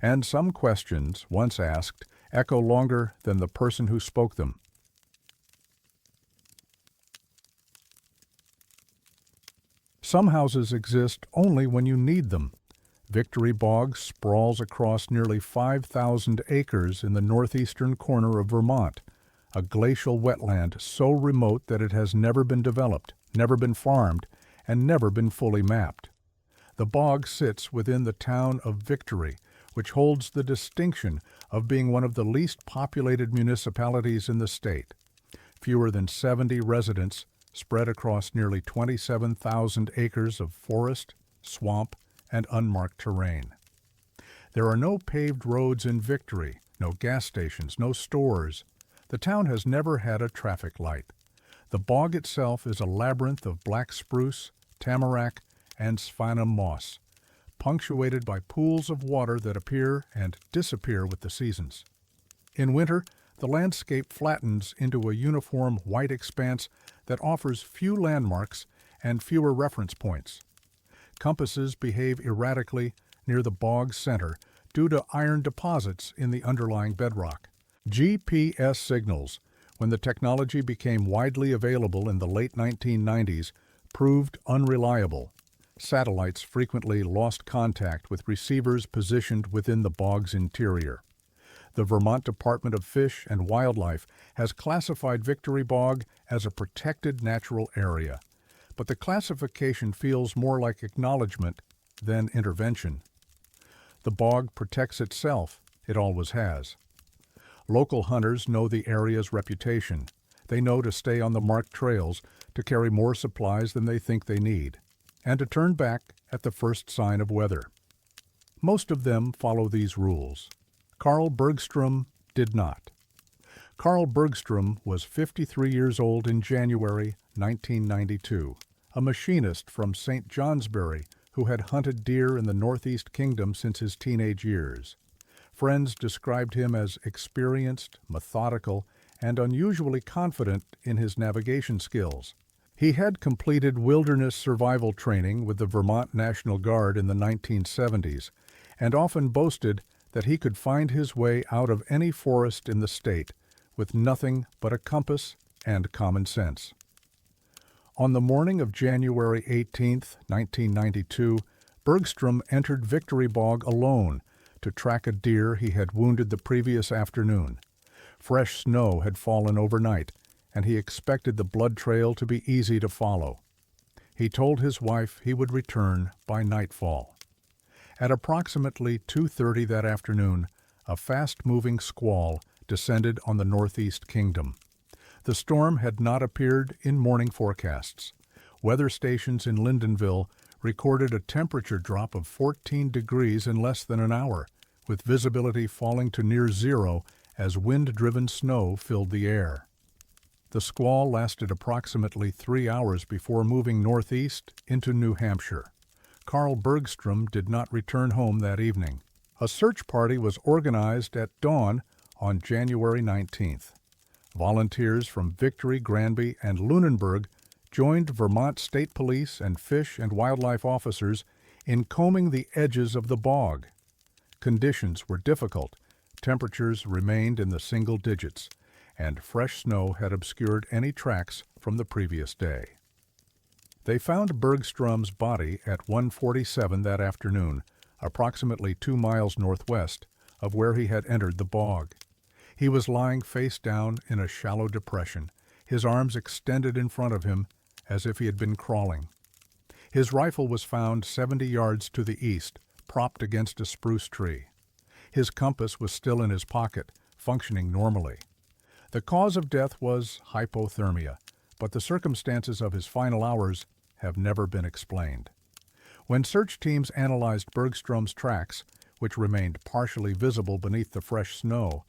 And some questions, once asked, echo longer than the person who spoke them. Some houses exist only when you need them. Victory Bog sprawls across nearly 5,000 acres in the northeastern corner of Vermont, a glacial wetland so remote that it has never been developed, never been farmed, and never been fully mapped. The bog sits within the town of Victory, which holds the distinction of being one of the least populated municipalities in the state. Fewer than 70 residents spread across nearly 27,000 acres of forest, swamp, and unmarked terrain. There are no paved roads in Victory, no gas stations, no stores. The town has never had a traffic light. The bog itself is a labyrinth of black spruce, tamarack, and sphagnum moss, punctuated by pools of water that appear and disappear with the seasons. In winter, the landscape flattens into a uniform white expanse that offers few landmarks and fewer reference points. Compasses behave erratically near the bog's center due to iron deposits in the underlying bedrock. GPS signals, when the technology became widely available in the late 1990s, proved unreliable. Satellites frequently lost contact with receivers positioned within the bog's interior. The Vermont Department of Fish and Wildlife has classified Victory Bog as a protected natural area, but the classification feels more like acknowledgement than intervention. The bog protects itself, it always has. Local hunters know the area's reputation. They know to stay on the marked trails, to carry more supplies than they think they need. and to turn back at the first sign of weather. Most of them follow these rules. Carl Bergstrom did not. Carl Bergstrom was 53 years old in January 1992, a machinist from St. Johnsbury who had hunted deer in the Northeast Kingdom since his teenage years. Friends described him as experienced, methodical, and unusually confident in his navigation skills. He had completed wilderness survival training with the Vermont National Guard in the 1970s and often boasted that he could find his way out of any forest in the state with nothing but a compass and common sense. On the morning of January 18, 1992, Bergstrom entered Victory Bog alone to track a deer he had wounded the previous afternoon. Fresh snow had fallen overnight, and he expected the blood trail to be easy to follow. He told his wife he would return by nightfall. At approximately 2:30 that afternoon, a fast-moving squall descended on the Northeast Kingdom. The storm had not appeared in morning forecasts. Weather stations in Lyndonville recorded a temperature drop of 14 degrees in less than an hour, with visibility falling to near zero as wind-driven snow filled the air. The squall lasted approximately 3 hours before moving northeast into New Hampshire. Carl Bergstrom did not return home that evening. A search party was organized at dawn on January 19th. Volunteers from Victory, Granby, and Lunenburg joined Vermont State Police and fish and wildlife officers in combing the edges of the bog. Conditions were difficult. Temperatures remained in the single digits, and fresh snow had obscured any tracks from the previous day. They found Bergstrom's body at 1:47 that afternoon, approximately 2 miles northwest of where he had entered the bog. He was lying face down in a shallow depression, his arms extended in front of him as if he had been crawling. His rifle was found 70 yards to the east, propped against a spruce tree. His compass was still in his pocket, functioning normally. The cause of death was hypothermia, but the circumstances of his final hours have never been explained. When search teams analyzed Bergstrom's tracks, which remained partially visible beneath the fresh snow,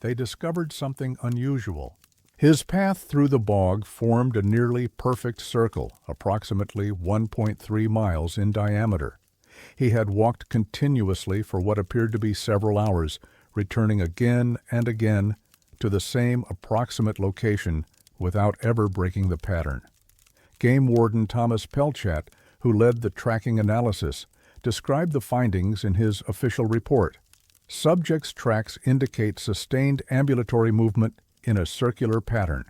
they discovered something unusual. His path through the bog formed a nearly perfect circle, approximately 1.3 miles in diameter. He had walked continuously for what appeared to be several hours, returning again and again to the same approximate location without ever breaking the pattern. Game Warden Thomas Pelchat, who led the tracking analysis, described the findings in his official report. Subject's tracks indicate sustained ambulatory movement in a circular pattern.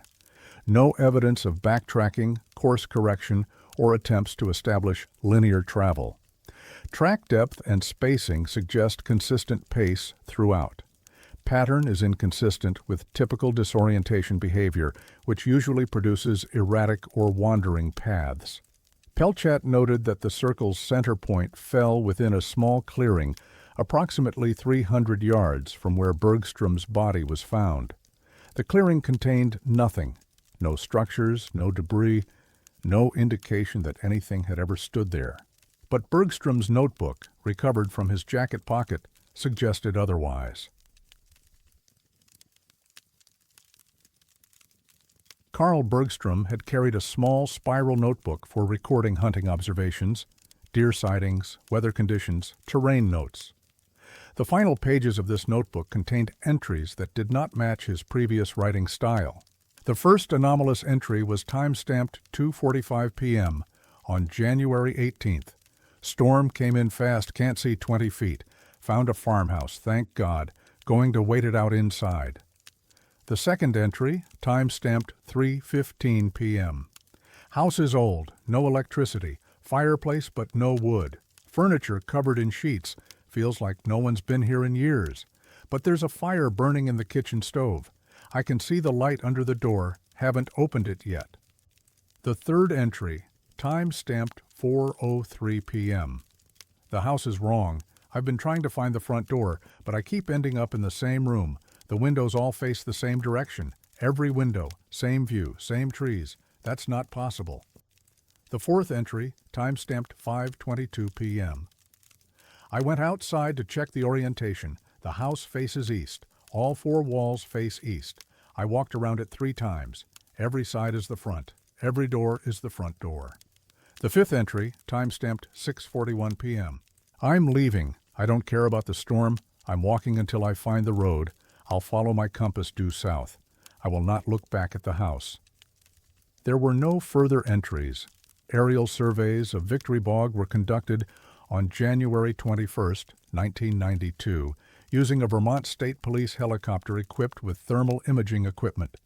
No evidence of backtracking, course correction, or attempts to establish linear travel. Track depth and spacing suggest consistent pace throughout. Pattern is inconsistent with typical disorientation behavior, which usually produces erratic or wandering paths. Pelchat noted that the circle's center point fell within a small clearing, approximately 300 yards from where Bergstrom's body was found. The clearing contained nothing, no structures, no debris, no indication that anything had ever stood there. But Bergstrom's notebook, recovered from his jacket pocket, suggested otherwise. Carl Bergstrom had carried a small spiral notebook for recording hunting observations, deer sightings, weather conditions, terrain notes. The final pages of this notebook contained entries that did not match his previous writing style. The first anomalous entry was time-stamped 2:45 p.m. on January 18th. Storm came in fast, can't see 20 feet. Found a farmhouse, thank God. Going to wait it out inside. The second entry, time-stamped 3:15 p.m. House is old, no electricity, fireplace but no wood. Furniture covered in sheets, feels like no one's been here in years. But there's a fire burning in the kitchen stove. I can see the light under the door, haven't opened it yet. The third entry, time-stamped 4:03 p.m. The house is wrong. I've been trying to find the front door, but I keep ending up in the same room. The windows all face the same direction. Every window, same view, same trees. That's not possible. The fourth entry, time-stamped 5:22 p.m. I went outside to check the orientation. The house faces east. All four walls face east. I walked around it 3 times. Every side is the front. Every door is the front door. The fifth entry, time-stamped 6:41 p.m. I'm leaving. I don't care about the storm. I'm walking until I find the road. I'll follow my compass due south. I will not look back at the house. There were no further entries. Aerial surveys of Victory Bog were conducted on January 21, 1992, using a Vermont State Police helicopter equipped with thermal imaging equipment.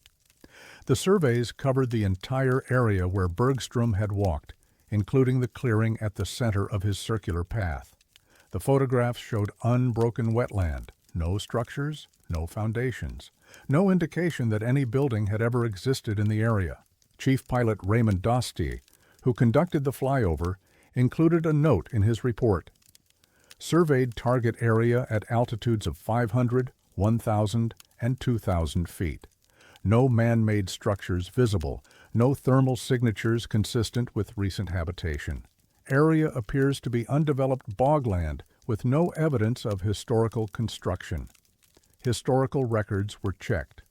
The surveys covered the entire area where Bergstrom had walked, including the clearing at the center of his circular path. The photographs showed unbroken wetland, no structures, no foundations, no indication that any building had ever existed in the area. Chief Pilot Raymond Dostie, who conducted the flyover, included a note in his report. Surveyed target area at altitudes of 500, 1,000, and 2,000 feet. No man-made structures visible, no thermal signatures consistent with recent habitation. Area appears to be undeveloped bogland with no evidence of historical construction. Historical records were checked.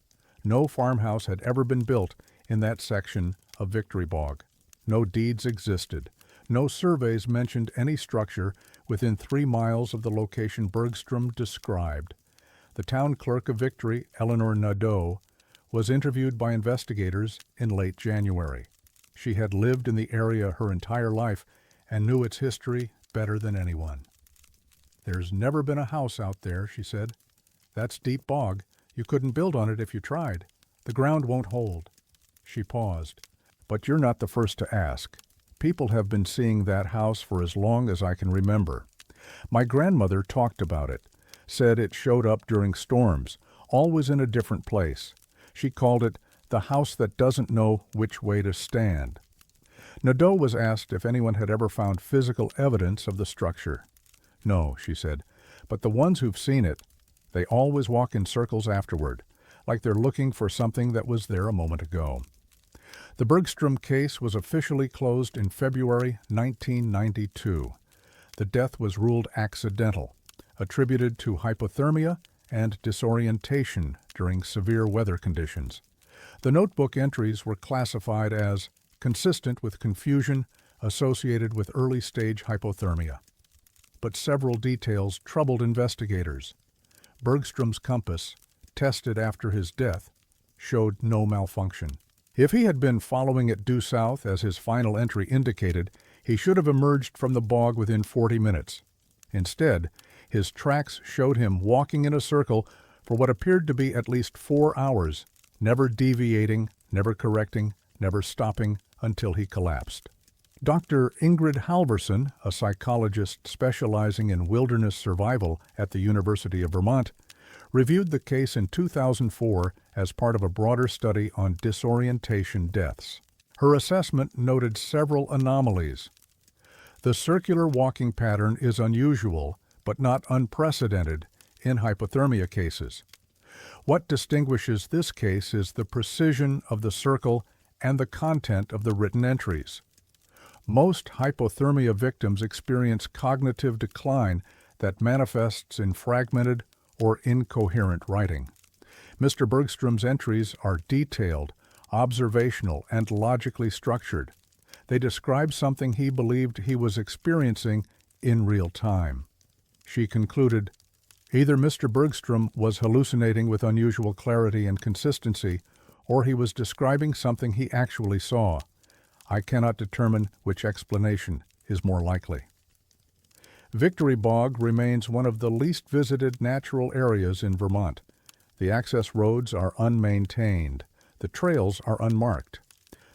No farmhouse had ever been built in that section of Victory Bog. No deeds existed. No surveys mentioned any structure within 3 miles of the location Bergstrom described. The town clerk of Victory, Eleanor Nadeau, was interviewed by investigators in late January. She had lived in the area her entire life and knew its history better than anyone. "There's never been a house out there," she said. "That's deep bog. You couldn't build on it if you tried. The ground won't hold." She paused. "But you're not the first to ask. People have been seeing that house for as long as I can remember. My grandmother talked about it, said it showed up during storms, always in a different place. She called it the house that doesn't know which way to stand." Nadeau was asked if anyone had ever found physical evidence of the structure. "No," she said, "but the ones who've seen it, they always walk in circles afterward, like they're looking for something that was there a moment ago." The Bergstrom case was officially closed in February 1992. The death was ruled accidental, attributed to hypothermia and disorientation during severe weather conditions. The notebook entries were classified as consistent with confusion associated with early-stage hypothermia. But several details troubled investigators. Bergstrom's compass, tested after his death, showed no malfunction. If he had been following it due south, as his final entry indicated, he should have emerged from the bog within 40 minutes. Instead, his tracks showed him walking in a circle for what appeared to be at least 4 hours, never deviating, never correcting, never stopping until he collapsed. Dr. Ingrid Halverson, a psychologist specializing in wilderness survival at the University of Vermont, reviewed the case in 2004 as part of a broader study on disorientation deaths. Her assessment noted several anomalies. The circular walking pattern is unusual, but not unprecedented, in hypothermia cases. What distinguishes this case is the precision of the circle and the content of the written entries. Most hypothermia victims experience cognitive decline that manifests in fragmented or incoherent writing. Mr. Bergstrom's entries are detailed, observational, and logically structured. They describe something he believed he was experiencing in real time. She concluded, "Either Mr. Bergstrom was hallucinating with unusual clarity and consistency, or he was describing something he actually saw. I cannot determine which explanation is more likely." Victory Bog remains one of the least visited natural areas in Vermont. The access roads are unmaintained. The trails are unmarked.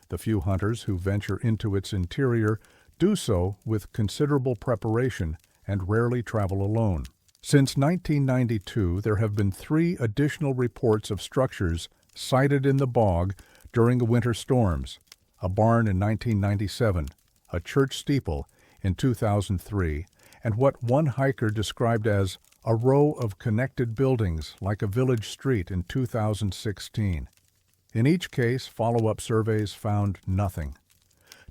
The few hunters who venture into its interior do so with considerable preparation and rarely travel alone. Since 1992, there have been 3 additional reports of structures sighted in the bog during winter storms: a barn in 1997, a church steeple in 2003, and what one hiker described as a row of connected buildings like a village street in 2016. In each case, follow-up surveys found nothing.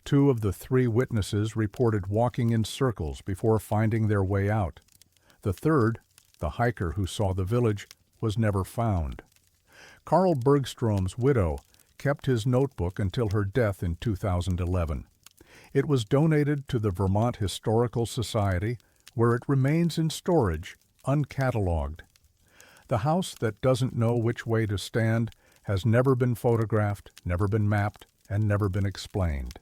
Two of the three witnesses reported walking in circles before finding their way out. The third, the hiker who saw the village, was never found. Carl Bergstrom's widow kept his notebook until her death in 2011. It was donated to the Vermont Historical Society, where it remains in storage, uncatalogued. The house that doesn't know which way to stand has never been photographed, never been mapped, and never been explained.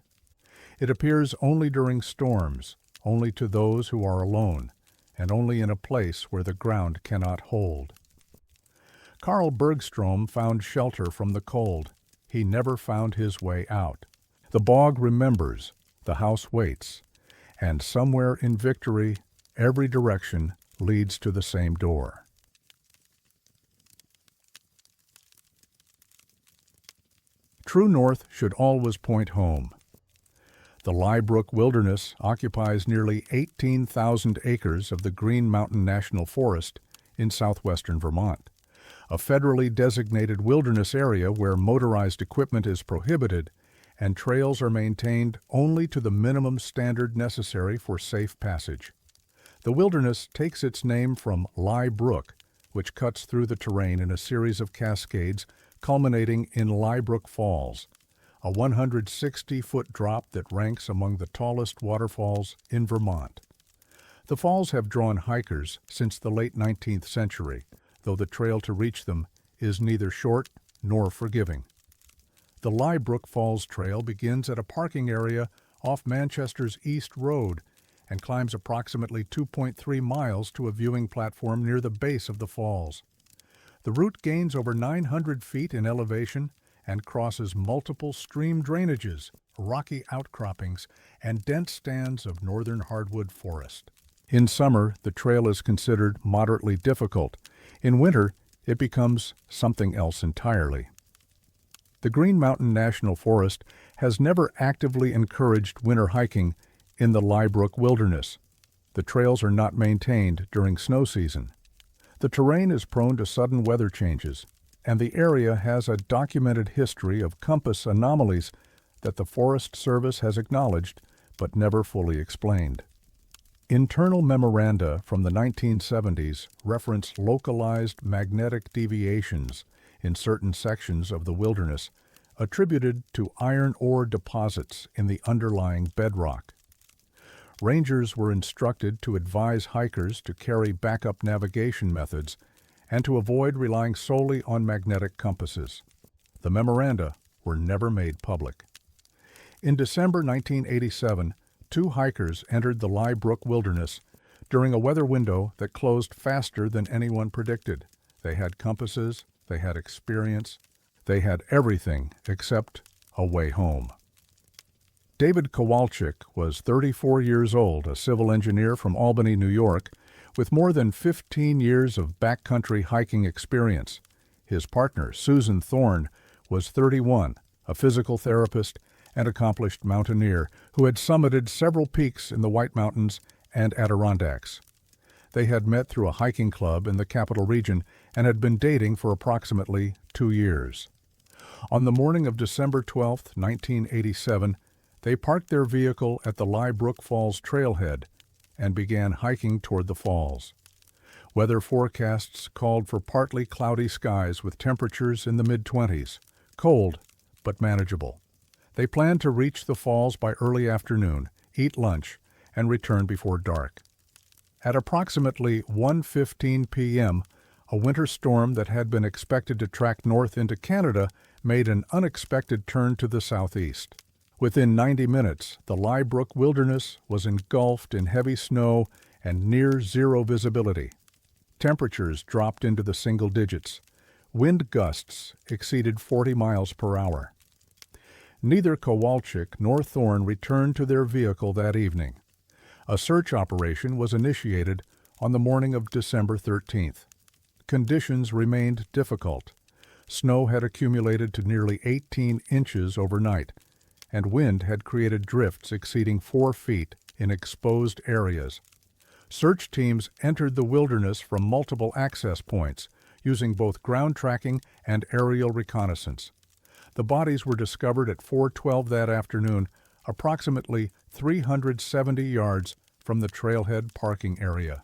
It appears only during storms, only to those who are alone, and only in a place where the ground cannot hold. Carl Bergstrom found shelter from the cold. He never found his way out. The bog remembers, the house waits, and somewhere in victory, every direction leads to the same door. True north should always point home. The Lye Brook Wilderness occupies nearly 18,000 acres of the Green Mountain National Forest in southwestern Vermont, a federally designated wilderness area where motorized equipment is prohibited and trails are maintained only to the minimum standard necessary for safe passage. The wilderness takes its name from Lye Brook, which cuts through the terrain in a series of cascades culminating in Lye Brook Falls, a 160-foot drop that ranks among the tallest waterfalls in Vermont. The falls have drawn hikers since the late 19th century, though the trail to reach them is neither short nor forgiving. The Lye Brook Falls Trail begins at a parking area off Manchester's East Road and climbs approximately 2.3 miles to a viewing platform near the base of the falls. The route gains over 900 feet in elevation and crosses multiple stream drainages, rocky outcroppings, and dense stands of northern hardwood forest. In summer, the trail is considered moderately difficult. In winter, it becomes something else entirely. The Green Mountain National Forest has never actively encouraged winter hiking in the Lye Brook Wilderness. The trails are not maintained during snow season. The terrain is prone to sudden weather changes, and the area has a documented history of compass anomalies that the Forest Service has acknowledged but never fully explained. Internal memoranda from the 1970s reference localized magnetic deviations in certain sections of the wilderness attributed to iron ore deposits in the underlying bedrock. Rangers were instructed to advise hikers to carry backup navigation methods and to avoid relying solely on magnetic compasses. The memoranda were never made public. In December 1987, two hikers entered the Lye Brook Wilderness during a weather window that closed faster than anyone predicted. They had compasses, they had experience, they had everything except a way home. David Kowalczyk was 34 years old, a civil engineer from Albany, New York, with more than 15 years of backcountry hiking experience. His partner, Susan Thorne, was 31, a physical therapist and accomplished mountaineer who had summited several peaks in the White Mountains and Adirondacks. They had met through a hiking club in the Capital Region and had been dating for approximately 2 years. On the morning of December 12, 1987, they parked their vehicle at the Lye Brook Falls trailhead and began hiking toward the falls. Weather forecasts called for partly cloudy skies with temperatures in the mid-20s, cold but manageable. They planned to reach the falls by early afternoon, eat lunch, and return before dark. At approximately 1:15 p.m., a winter storm that had been expected to track north into Canada made an unexpected turn to the southeast. Within 90 minutes, the Lye Brook Wilderness was engulfed in heavy snow and near zero visibility. Temperatures dropped into the single digits. Wind gusts exceeded 40 miles per hour. Neither Kowalczyk nor Thorne returned to their vehicle that evening. A search operation was initiated on the morning of December 13th. Conditions remained difficult. Snow had accumulated to nearly 18 inches overnight, and wind had created drifts exceeding 4 feet in exposed areas. Search teams entered the wilderness from multiple access points, using both ground tracking and aerial reconnaissance. The bodies were discovered at 4:12 that afternoon approximately 370 yards from the trailhead parking area.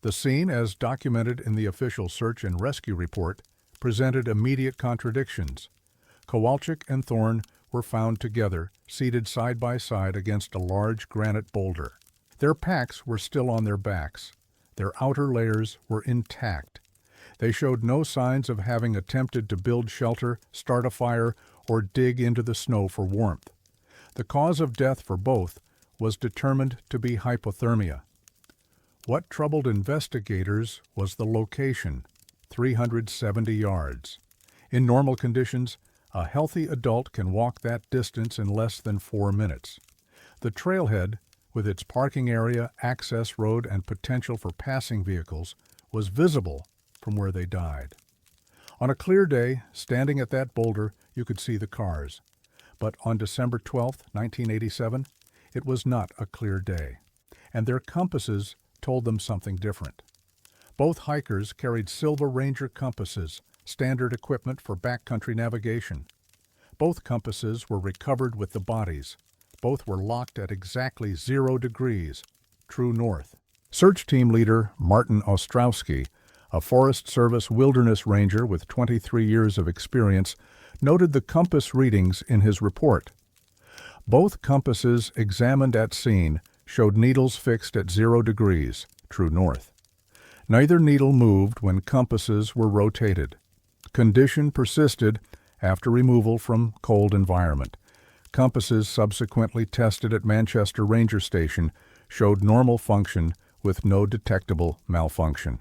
The scene, as documented in the official search and rescue report, presented immediate contradictions. Kowalczyk and Thorne were found together, seated side by side against a large granite boulder. Their packs were still on their backs. Their outer layers were intact. They showed no signs of having attempted to build shelter, start a fire, or dig into the snow for warmth. The cause of death for both was determined to be hypothermia. What troubled investigators was the location, 370 yards. In normal conditions, a healthy adult can walk that distance in less than 4 minutes. The trailhead, with its parking area, access road, and potential for passing vehicles, was visible from where they died. On a clear day, standing at that boulder, you could see the cars. But on December 12, 1987, it was not a clear day, and their compasses told them something different. Both hikers carried Silver Ranger compasses, standard equipment for backcountry navigation. Both compasses were recovered with the bodies. Both were locked at exactly 0 degrees, true north. Search team leader Martin Ostrowski, a Forest Service wilderness ranger with 23 years of experience, noted the compass readings in his report. Both compasses examined at scene showed needles fixed at 0 degrees, true north. Neither needle moved when compasses were rotated. Condition persisted after removal from cold environment. Compasses subsequently tested at Manchester Ranger Station showed normal function with no detectable malfunction.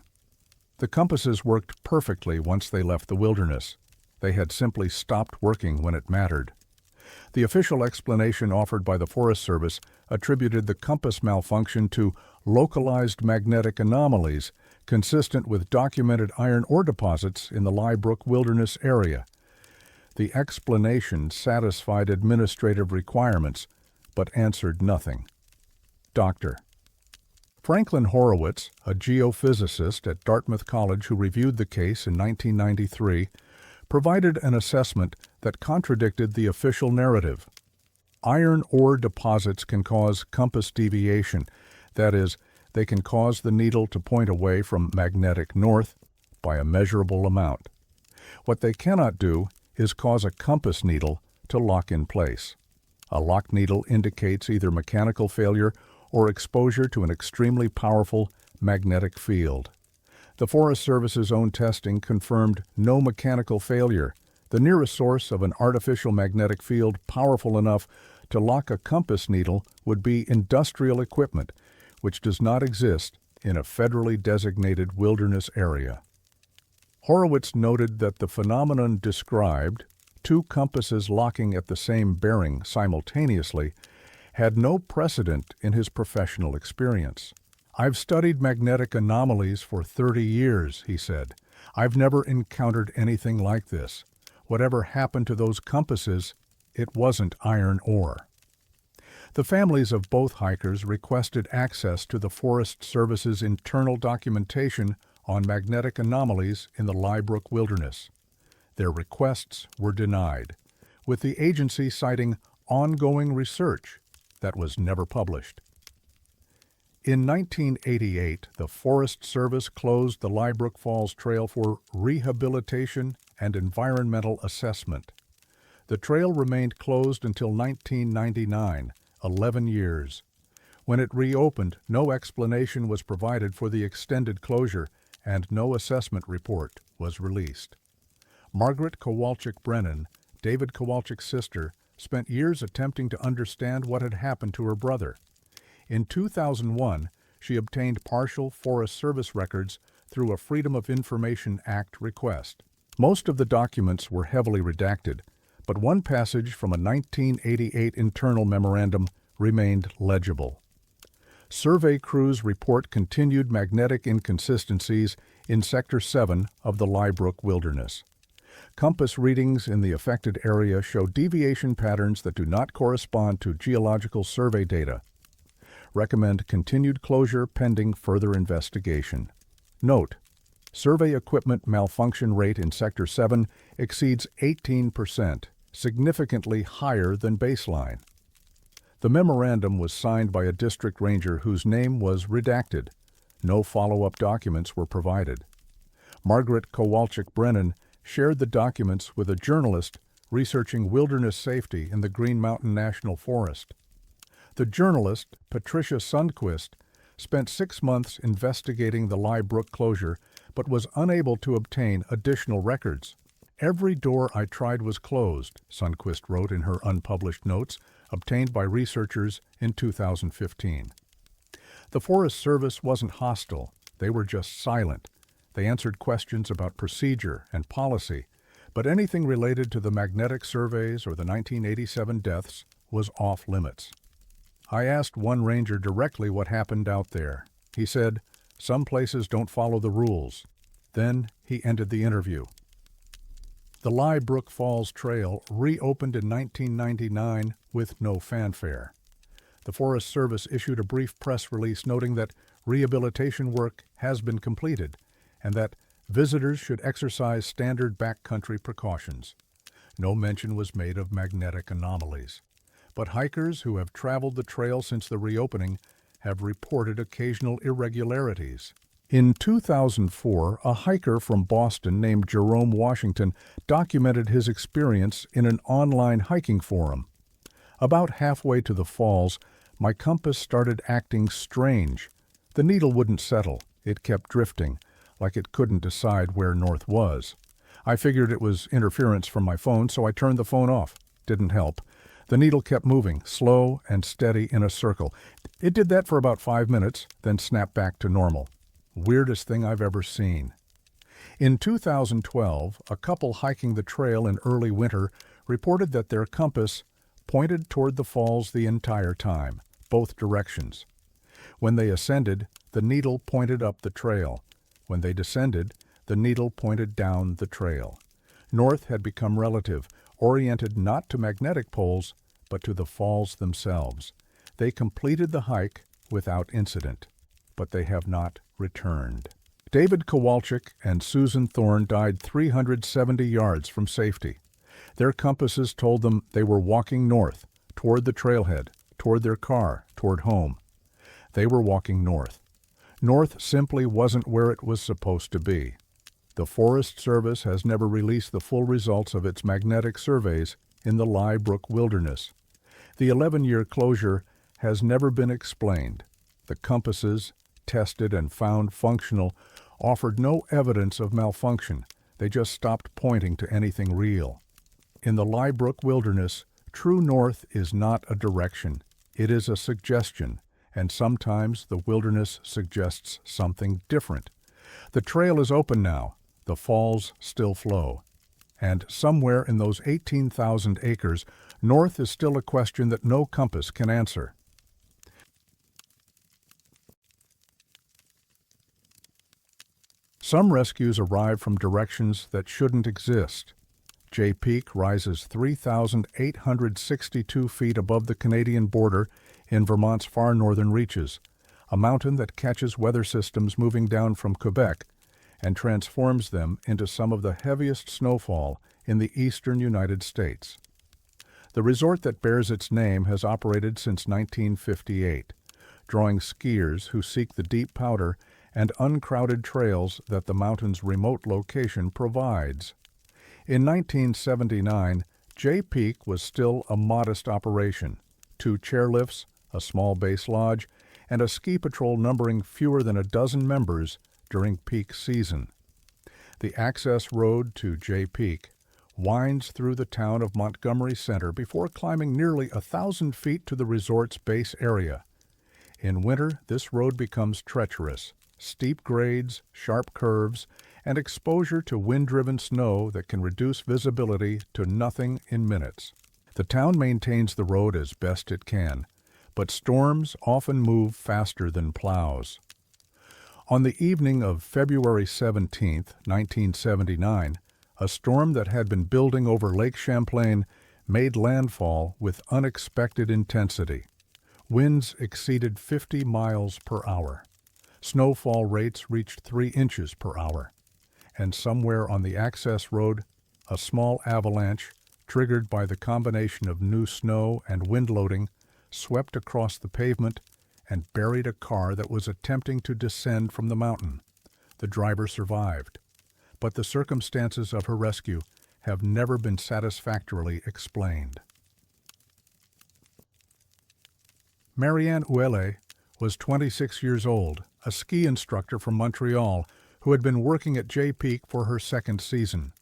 The compasses worked perfectly once they left the wilderness. They had simply stopped working when it mattered. The official explanation offered by the Forest Service attributed the compass malfunction to localized magnetic anomalies consistent with documented iron ore deposits in the Liebrook Wilderness area. The explanation satisfied administrative requirements, but answered nothing. Dr. Franklin Horowitz, a geophysicist at Dartmouth College who reviewed the case in 1993, provided an assessment that contradicted the official narrative. Iron ore deposits can cause compass deviation, that is, they can cause the needle to point away from magnetic north by a measurable amount. What they cannot do is cause a compass needle to lock in place. A locked needle indicates either mechanical failure or exposure to an extremely powerful magnetic field. The Forest Service's own testing confirmed no mechanical failure. The nearest source of an artificial magnetic field powerful enough to lock a compass needle would be industrial equipment, which does not exist in a federally designated wilderness area. Horowitz noted that the phenomenon described, 2 compasses locking at the same bearing simultaneously, had no precedent in his professional experience. "I've studied magnetic anomalies for 30 years, he said. "I've never encountered anything like this. Whatever happened to those compasses, it wasn't iron ore." The families of both hikers requested access to the Forest Service's internal documentation on magnetic anomalies in the Liebrook Wilderness. Their requests were denied, with the agency citing ongoing research that was never published. In 1988, the Forest Service closed the Liebrook Falls Trail for rehabilitation and environmental assessment. The trail remained closed until 1999, 11 years. When it reopened, no explanation was provided for the extended closure, and no assessment report was released. Margaret Kowalczyk Brennan, David Kowalczyk's sister, spent years attempting to understand what had happened to her brother. In 2001, she obtained partial Forest Service records through a Freedom of Information Act request. Most of the documents were heavily redacted, but one passage from a 1988 internal memorandum remained legible. Survey crews report continued magnetic inconsistencies in Sector 7 of the Liebrook Wilderness. Compass readings in the affected area show deviation patterns that do not correspond to geological survey data. Recommend continued closure pending further investigation. Note: survey equipment malfunction rate in Sector 7 exceeds 18%, significantly higher than baseline. The memorandum was signed by a district ranger whose name was redacted. No follow-up documents were provided. Margaret Kowalczyk-Brennan shared the documents with a journalist researching wilderness safety in the Green Mountain National Forest. The journalist, Patricia Sundquist, spent 6 months investigating the Lye Brook closure but was unable to obtain additional records. "Every door I tried was closed," Sundquist wrote in her unpublished notes, obtained by researchers in 2015. The Forest Service wasn't hostile, they were just silent. They answered questions about procedure and policy, but anything related to the magnetic surveys or the 1987 deaths was off limits. I asked one ranger directly what happened out there. He said, "Some places don't follow the rules." Then he ended the interview. The Lye Brook Falls Trail reopened in 1999 with no fanfare. The Forest Service issued a brief press release noting that rehabilitation work has been completed and that visitors should exercise standard backcountry precautions. No mention was made of magnetic anomalies. But hikers who have traveled the trail since the reopening have reported occasional irregularities. In 2004, a hiker from Boston named Jerome Washington documented his experience in an online hiking forum. "About halfway to the falls, my compass started acting strange. The needle wouldn't settle. It kept drifting, like it couldn't decide where north was. I figured it was interference from my phone, so I turned the phone off. Didn't help. The needle kept moving, slow and steady in a circle. It did that for about 5 minutes, then snapped back to normal. Weirdest thing I've ever seen." In 2012, a couple hiking the trail in early winter reported that their compass pointed toward the falls the entire time, both directions. When they ascended, the needle pointed up the trail. When they descended, the needle pointed down the trail. North had become relative, oriented not to magnetic poles, but to the falls themselves. They completed the hike without incident, but they have not returned. David Kowalczyk and Susan Thorne died 370 yards from safety. Their compasses told them they were walking north, toward the trailhead, toward their car, toward home. They were walking north. North simply wasn't where it was supposed to be. The Forest Service has never released the full results of its magnetic surveys in the Lye Brook Wilderness. The 11-year closure has never been explained. The compasses, tested and found functional, offered no evidence of malfunction. They just stopped pointing to anything real. In the Lye Brook Wilderness, true north is not a direction. It is a suggestion, and sometimes the wilderness suggests something different. The trail is open now. The falls still flow. And somewhere in those 18,000 acres, north is still a question that no compass can answer. Some rescues arrive from directions that shouldn't exist. Jay Peak rises 3,862 feet above the Canadian border in Vermont's far northern reaches, a mountain that catches weather systems moving down from Quebec and transforms them into some of the heaviest snowfall in the eastern United States. The resort that bears its name has operated since 1958, drawing skiers who seek the deep powder and uncrowded trails that the mountain's remote location provides. In 1979, Jay Peak was still a modest operation, 2 chairlifts, a small base lodge, and a ski patrol numbering fewer than a dozen members during peak season. The access road to Jay Peak winds through the town of Montgomery Center before climbing nearly 1,000 feet to the resort's base area. In winter, this road becomes treacherous. Steep grades, sharp curves, and exposure to wind-driven snow that can reduce visibility to nothing in minutes. The town maintains the road as best it can, but storms often move faster than plows. On the evening of February 17, 1979, a storm that had been building over Lake Champlain made landfall with unexpected intensity. Winds exceeded 50 miles per hour. Snowfall rates reached 3 inches per hour. And somewhere on the access road, a small avalanche, triggered by the combination of new snow and wind loading, swept across the pavement and buried a car that was attempting to descend from the mountain. The driver survived, but the circumstances of her rescue have never been satisfactorily explained. Marianne Ouellet was 26 years old, a ski instructor from Montreal who had been working at Jay Peak for her second season.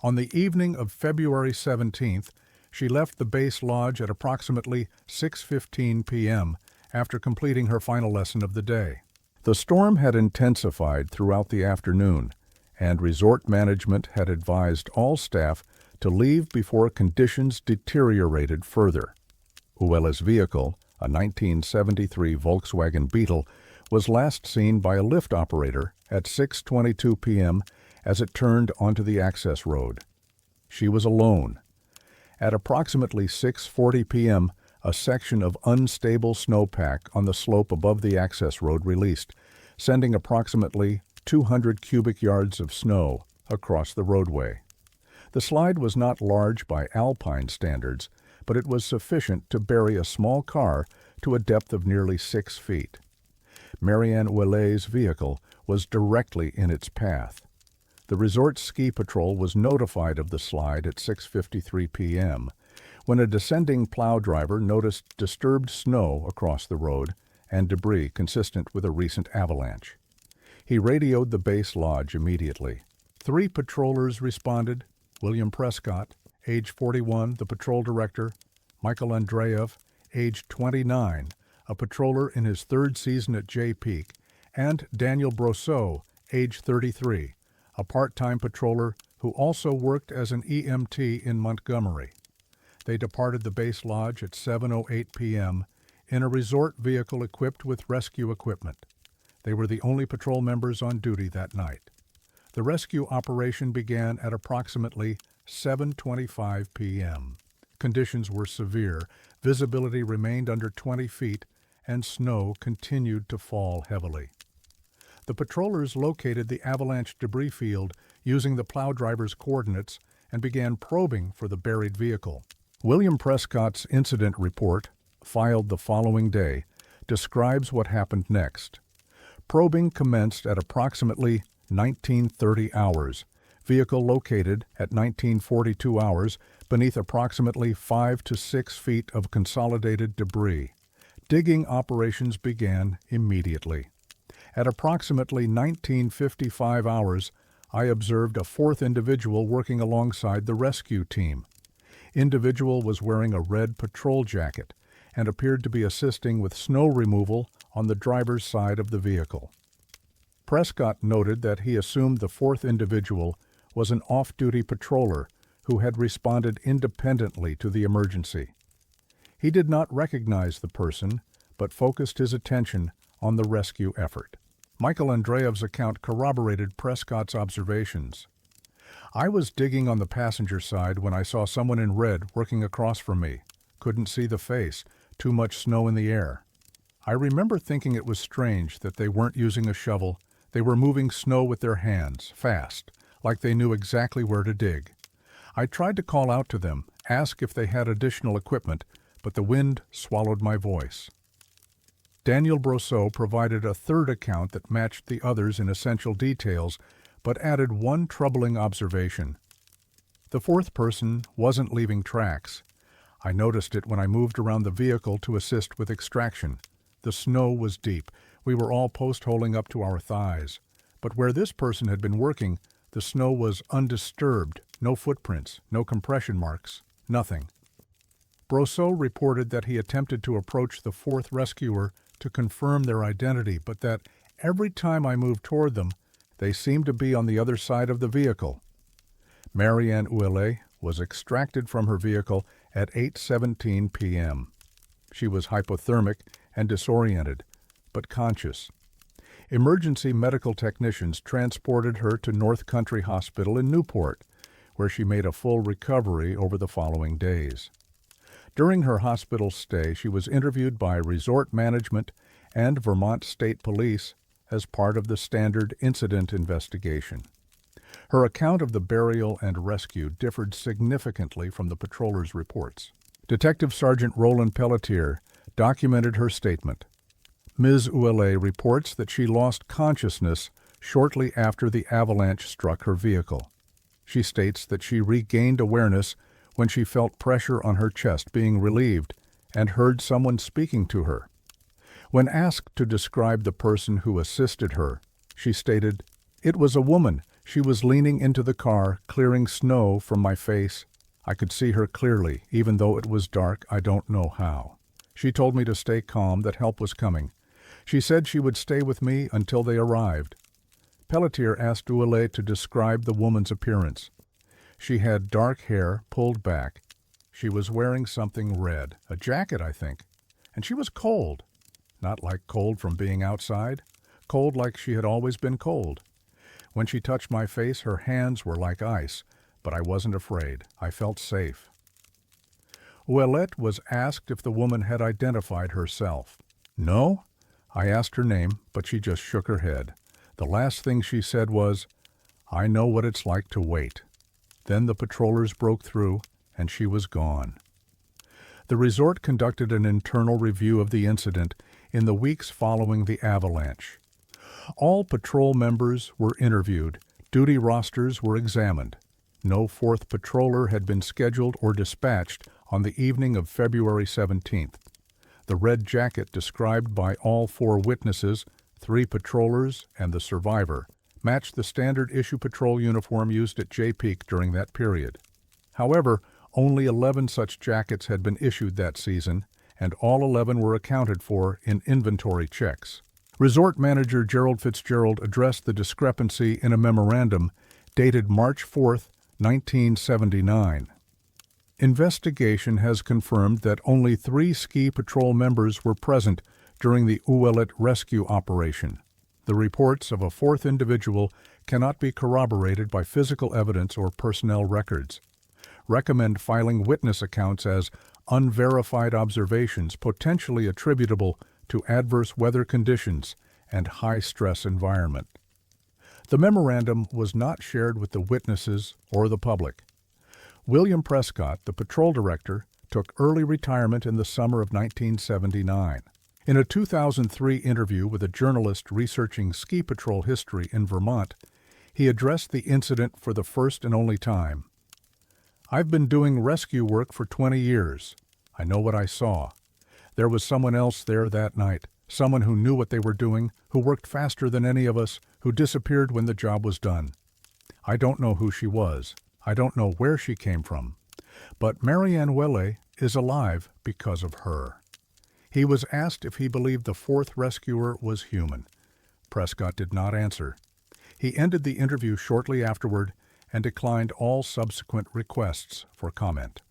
On the evening of February 17th, she left the base lodge at approximately 6:15 p.m. after completing her final lesson of the day. The storm had intensified throughout the afternoon, and resort management had advised all staff to leave before conditions deteriorated further. Ouellet's vehicle, a 1973 Volkswagen Beetle, was last seen by a lift operator at 6:22 p.m. as it turned onto the access road. She was alone. At approximately 6:40 p.m., a section of unstable snowpack on the slope above the access road released, sending approximately 200 cubic yards of snow across the roadway. The slide was not large by alpine standards, but it was sufficient to bury a small car to a depth of nearly 6 feet. Marianne Ouellet's vehicle was directly in its path. The resort ski patrol was notified of the slide at 6:53 p.m. when a descending plow driver noticed disturbed snow across the road and debris consistent with a recent avalanche. He radioed the base lodge immediately. 3 patrollers responded: William Prescott, age 41, the patrol director; Michael Andreev, age 29, a patroller in his 3rd season at Jay Peak; and Daniel Brosseau, age 33, a part-time patroller who also worked as an EMT in Montgomery. They departed the base lodge at 7:08 p.m. in a resort vehicle equipped with rescue equipment. They were the only patrol members on duty that night. The rescue operation began at approximately 7:25 p.m. Conditions were severe, visibility remained under 20 feet, and snow continued to fall heavily. The patrollers located the avalanche debris field using the plow driver's coordinates and began probing for the buried vehicle. William Prescott's incident report, filed the following day, describes what happened next. Probing commenced at approximately 1930 hours. Vehicle located at 1942 hours beneath approximately 5 to 6 feet of consolidated debris. Digging operations began immediately. At approximately 1955 hours, I observed a 4th individual working alongside the rescue team. Individual was wearing a red patrol jacket and appeared to be assisting with snow removal on the driver's side of the vehicle. Prescott noted that he assumed the 4th individual was an off-duty patroller who had responded independently to the emergency. He did not recognize the person, but focused his attention on the rescue effort. Michael Andreev's account corroborated Prescott's observations. I was digging on the passenger side when I saw someone in red working across from me. Couldn't see the face, too much snow in the air. I remember thinking it was strange that they weren't using a shovel. They were moving snow with their hands, fast, like they knew exactly where to dig. I tried to call out to them, ask if they had additional equipment, but the wind swallowed my voice. Daniel Brosseau provided a 3rd account that matched the others in essential details, but added one troubling observation. The 4th person wasn't leaving tracks. I noticed it when I moved around the vehicle to assist with extraction. The snow was deep. We were all post-holing up to our thighs. But where this person had been working, the snow was undisturbed, no footprints, no compression marks, nothing. Brosseau reported that he attempted to approach the 4th rescuer to confirm their identity, but that every time I moved toward them, they seemed to be on the other side of the vehicle. Marianne Ouellet was extracted from her vehicle at 8:17 p.m. She was hypothermic and disoriented, but conscious. Emergency medical technicians transported her to North Country Hospital in Newport, where she made a full recovery over the following days. During her hospital stay, she was interviewed by resort management and Vermont State Police as part of the standard incident investigation. Her account of the burial and rescue differed significantly from the patrollers' reports. Detective Sergeant Roland Pelletier documented her statement. Ms. Ouellet reports that she lost consciousness shortly after the avalanche struck her vehicle. She states that she regained awareness when she felt pressure on her chest being relieved and heard someone speaking to her. When asked to describe the person who assisted her, she stated, "It was a woman. She was leaning into the car, clearing snow from my face. I could see her clearly, even though it was dark. I don't know how. She told me to stay calm, that help was coming. She said she would stay with me until they arrived." Pelletier asked Ouellet to describe the woman's appearance. She had dark hair pulled back. She was wearing something red, a jacket, I think, and she was cold. Not like cold from being outside, cold like she had always been cold. When she touched my face, her hands were like ice, but I wasn't afraid. I felt safe. Ouellet was asked if the woman had identified herself. No, I asked her name, but she just shook her head. The last thing she said was, "I know what it's like to wait." Then the patrollers broke through, and she was gone. The resort conducted an internal review of the incident in the weeks following the avalanche. All patrol members were interviewed. Duty rosters were examined. No fourth patroller had been scheduled or dispatched on the evening of February 17th. The red jacket described by all four witnesses, 3 patrollers and the survivor, matched the standard issue patrol uniform used at Jay Peak during that period. However, only 11 such jackets had been issued that season, and all 11 were accounted for in inventory checks. Resort manager Gerald Fitzgerald addressed the discrepancy in a memorandum dated March 4, 1979. Investigation has confirmed that only 3 ski patrol members were present during the Ouellet rescue operation. The reports of a 4th individual cannot be corroborated by physical evidence or personnel records. Recommend filing witness accounts as unverified observations potentially attributable to adverse weather conditions and high-stress environment. The memorandum was not shared with the witnesses or the public. William Prescott, the patrol director, took early retirement in the summer of 1979. In a 2003 interview with a journalist researching ski patrol history in Vermont, he addressed the incident for the first and only time. "I've been doing rescue work for 20 years. I know what I saw. There was someone else there that night, someone who knew what they were doing, who worked faster than any of us, who disappeared when the job was done. I don't know who she was. I don't know where she came from. But Marianne Ouellet is alive because of her." He was asked if he believed the 4th rescuer was human. Prescott did not answer. He ended the interview shortly afterward and declined all subsequent requests for comment.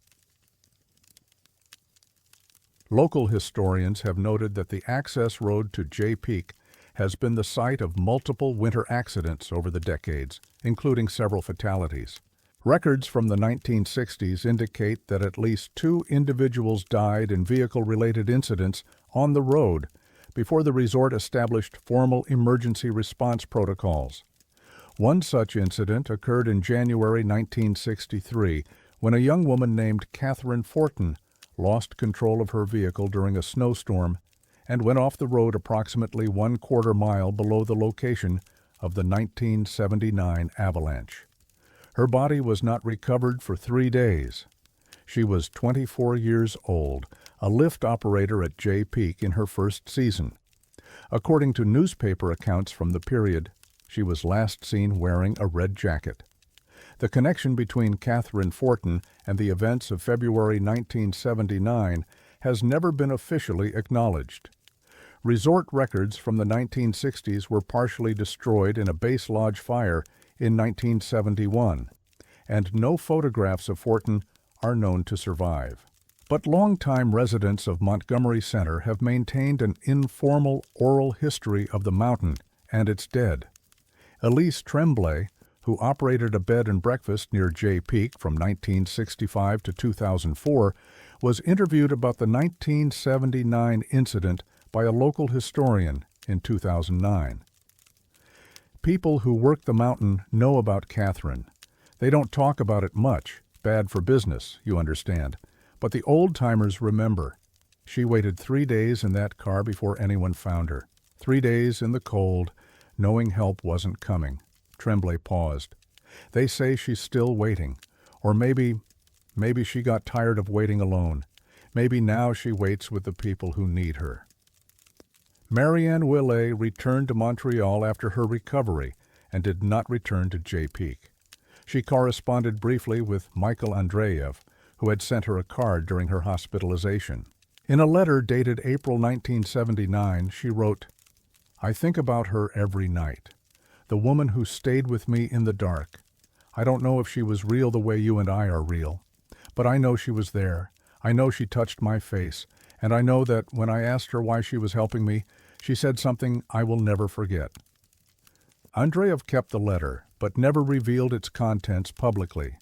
Local historians have noted that the access road to Jay Peak has been the site of multiple winter accidents over the decades, including several fatalities. Records from the 1960s indicate that at least 2 individuals died in vehicle-related incidents on the road before the resort established formal emergency response protocols. One such incident occurred in January 1963 when a young woman named Catherine Fortin lost control of her vehicle during a snowstorm and went off the road approximately 1/4 mile below the location of the 1979 avalanche. Her body was not recovered for 3 days. She was 24 years old, a lift operator at Jay Peak in her first season. According to newspaper accounts from the period, she was last seen wearing a red jacket. The connection between Catherine Fortin and the events of February 1979 has never been officially acknowledged. Resort records from the 1960s were partially destroyed in a base lodge fire in 1971, and no photographs of Fortin are known to survive. But longtime residents of Montgomery Center have maintained an informal oral history of the mountain and its dead. Elise Tremblay, who operated a bed and breakfast near Jay Peak from 1965 to 2004, was interviewed about the 1979 incident by a local historian in 2009. People who work the mountain know about Catherine. They don't talk about it much, bad for business, you understand, but the old-timers remember. She waited 3 days in that car before anyone found her. 3 days in the cold, knowing help wasn't coming. Tremblay paused. They say she's still waiting. Or maybe she got tired of waiting alone. Maybe now she waits with the people who need her. Marianne Willet returned to Montreal after her recovery and did not return to Jay Peak. She corresponded briefly with Michael Andreev, who had sent her a card during her hospitalization. In a letter dated April 1979, she wrote, "I think about her every night. The woman who stayed with me in the dark. I don't know if she was real the way you and I are real, but I know she was there. I know she touched my face, and I know that when I asked her why she was helping me, she said something I will never forget." Andreev kept the letter, but never revealed its contents publicly.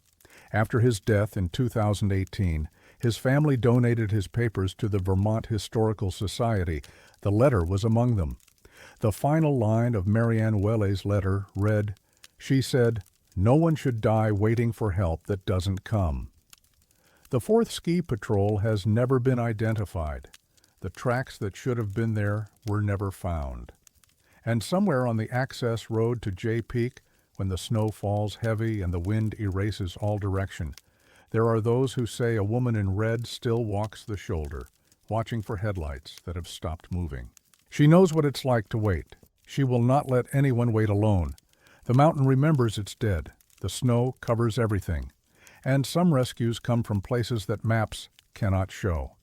After his death in 2018, his family donated his papers to the Vermont Historical Society. The letter was among them. The final line of Marianne Willet's letter read, she said, "No one should die waiting for help that doesn't come." The 4th Ski Patrol has never been identified. The tracks that should have been there were never found. And somewhere on the access road to Jay Peak, when the snow falls heavy and the wind erases all direction, there are those who say a woman in red still walks the shoulder, watching for headlights that have stopped moving. She knows what it's like to wait. She will not let anyone wait alone. The mountain remembers its dead. The snow covers everything. And some rescues come from places that maps cannot show.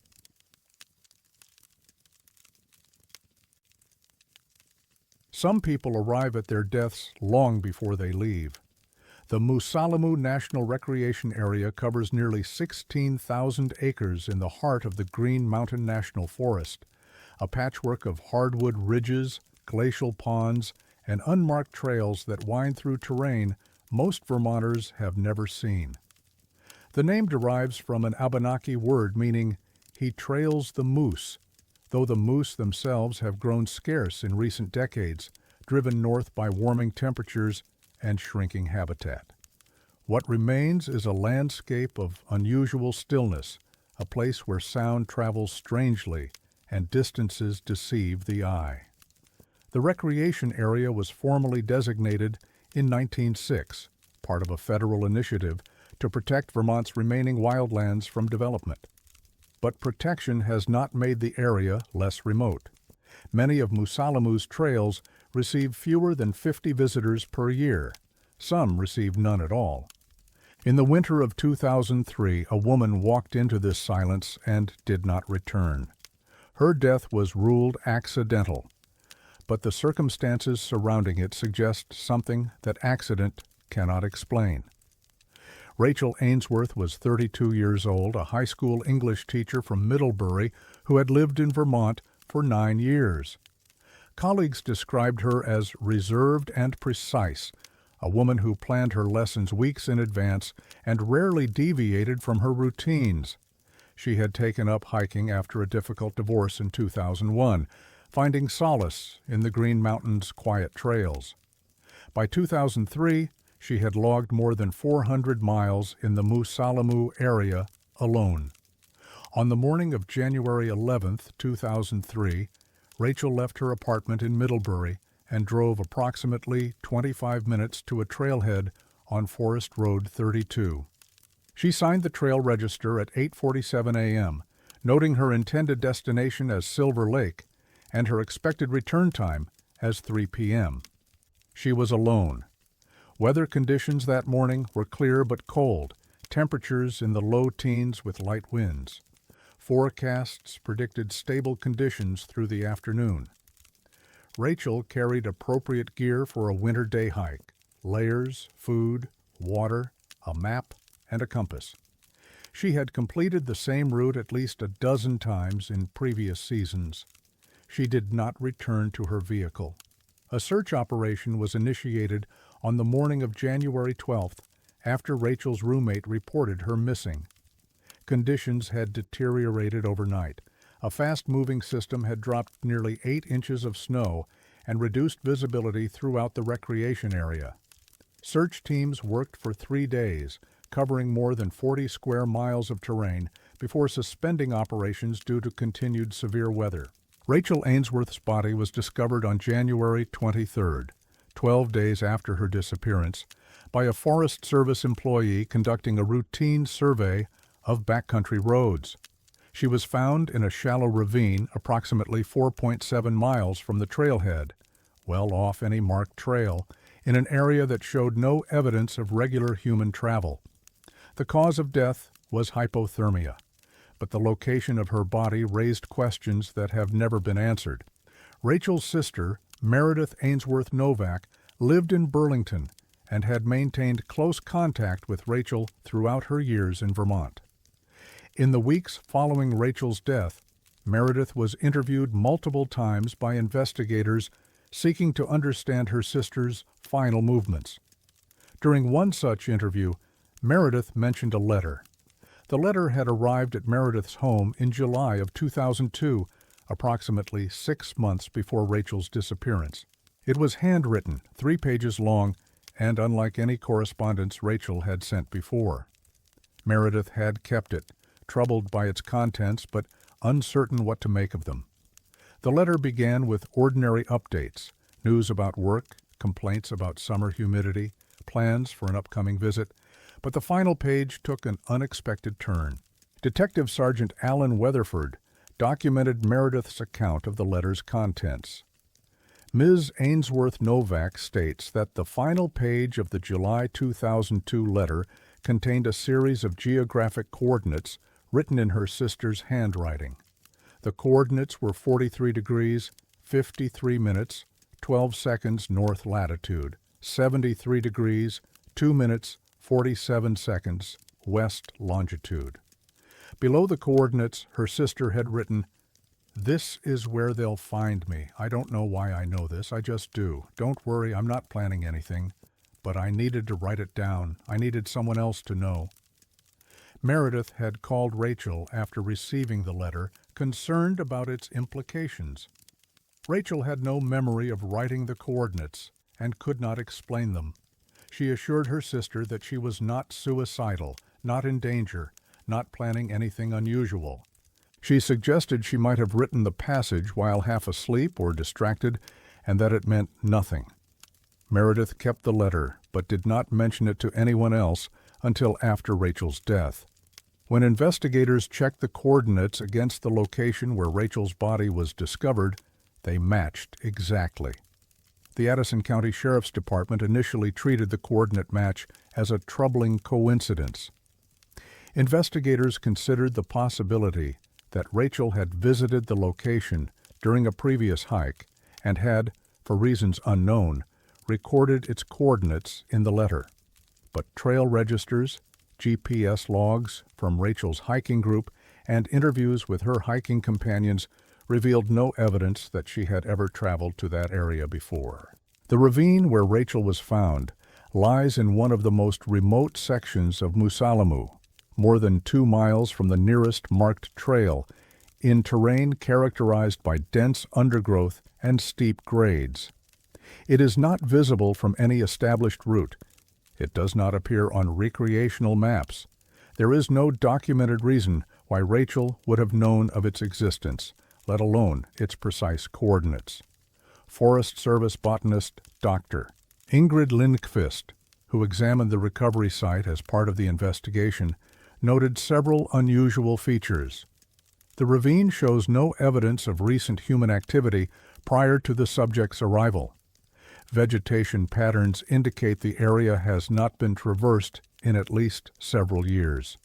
Some people arrive at their deaths long before they leave. The Musalamu National Recreation Area covers nearly 16,000 acres in the heart of the Green Mountain National Forest, a patchwork of hardwood ridges, glacial ponds, and unmarked trails that wind through terrain most Vermonters have never seen. The name derives from an Abenaki word meaning, "he trails the moose," though the moose themselves have grown scarce in recent decades, driven north by warming temperatures and shrinking habitat. What remains is a landscape of unusual stillness, a place where sound travels strangely and distances deceive the eye. The recreation area was formally designated in 1906, part of a federal initiative to protect Vermont's remaining wildlands from development. But protection has not made the area less remote. Many of Musalamu's trails receive fewer than 50 visitors per year. Some receive none at all. In the winter of 2003, a woman walked into this silence and did not return. Her death was ruled accidental, but the circumstances surrounding it suggest something that accident cannot explain. Rachel Ainsworth was 32 years old, a high school English teacher from Middlebury who had lived in Vermont for 9 years. Colleagues described her as reserved and precise, a woman who planned her lessons weeks in advance and rarely deviated from her routines. She had taken up hiking after a difficult divorce in 2001, finding solace in the Green Mountains' quiet trails. By 2003, she had logged more than 400 miles in the Musalamu area alone. On the morning of January 11, 2003, Rachel left her apartment in Middlebury and drove approximately 25 minutes to a trailhead on Forest Road 32. She signed the trail register at 8:47 a.m., noting her intended destination as Silver Lake and her expected return time as 3 p.m. She was alone. Weather conditions that morning were clear but cold, temperatures in the low teens with light winds. Forecasts predicted stable conditions through the afternoon. Rachel carried appropriate gear for a winter day hike: layers, food, water, a map, and a compass. She had completed the same route at least a dozen times in previous seasons. She did not return to her vehicle. A search operation was initiated on the morning of January 12th after Rachel's roommate reported her missing. Conditions had deteriorated overnight. A fast-moving system had dropped nearly 8 inches of snow and reduced visibility throughout the recreation area. Search teams worked for 3 days, covering more than 40 square miles of terrain, before suspending operations due to continued severe weather. Rachel Ainsworth's body was discovered on January 23rd, 12 days after her disappearance, by a Forest Service employee conducting a routine survey of backcountry roads. She was found in a shallow ravine approximately 4.7 miles from the trailhead, well off any marked trail, in an area that showed no evidence of regular human travel. The cause of death was hypothermia, but the location of her body raised questions that have never been answered. Rachel's sister, Meredith Ainsworth Novak, lived in Burlington and had maintained close contact with Rachel throughout her years in Vermont. In the weeks following Rachel's death, Meredith was interviewed multiple times by investigators seeking to understand her sister's final movements. During one such interview, Meredith mentioned a letter. The letter had arrived at Meredith's home in July of 2002, approximately 6 months before Rachel's disappearance. It was handwritten, 3 pages long, and unlike any correspondence Rachel had sent before. Meredith had kept it, troubled by its contents but uncertain what to make of them. The letter began with ordinary updates, news about work, complaints about summer humidity, plans for an upcoming visit, but the final page took an unexpected turn. Detective Sergeant Alan Weatherford documented Meredith's account of the letter's contents. Ms. Ainsworth Novak states that the final page of the July 2002 letter contained a series of geographic coordinates written in her sister's handwriting. The coordinates were 43 degrees, 53 minutes, 12 seconds north latitude, 73 degrees, 2 minutes, 47 seconds west longitude. Below the coordinates, her sister had written, "This is where they'll find me. I don't know why I know this, I just do. Don't worry, I'm not planning anything. But I needed to write it down. I needed someone else to know." Meredith had called Rachel after receiving the letter, concerned about its implications. Rachel had no memory of writing the coordinates and could not explain them. She assured her sister that she was not suicidal, not in danger, not planning anything unusual. She suggested she might have written the passage while half asleep or distracted, and that it meant nothing. Meredith kept the letter, but did not mention it to anyone else until after Rachel's death. When investigators checked the coordinates against the location where Rachel's body was discovered, they matched exactly. The Addison County Sheriff's Department initially treated the coordinate match as a troubling coincidence. Investigators considered the possibility that Rachel had visited the location during a previous hike and had, for reasons unknown, recorded its coordinates in the letter. But trail registers, GPS logs from Rachel's hiking group, and interviews with her hiking companions revealed no evidence that she had ever traveled to that area before. The ravine where Rachel was found lies in one of the most remote sections of Musalamu, more than 2 miles from the nearest marked trail, in terrain characterized by dense undergrowth and steep grades. It is not visible from any established route. It does not appear on recreational maps. There is no documented reason why Rachel would have known of its existence, let alone its precise coordinates. Forest Service botanist Dr. Ingrid Lindqvist, who examined the recovery site as part of the investigation, noted several unusual features. The ravine shows no evidence of recent human activity prior to the subject's arrival. Vegetation patterns indicate the area has not been traversed in at least several years.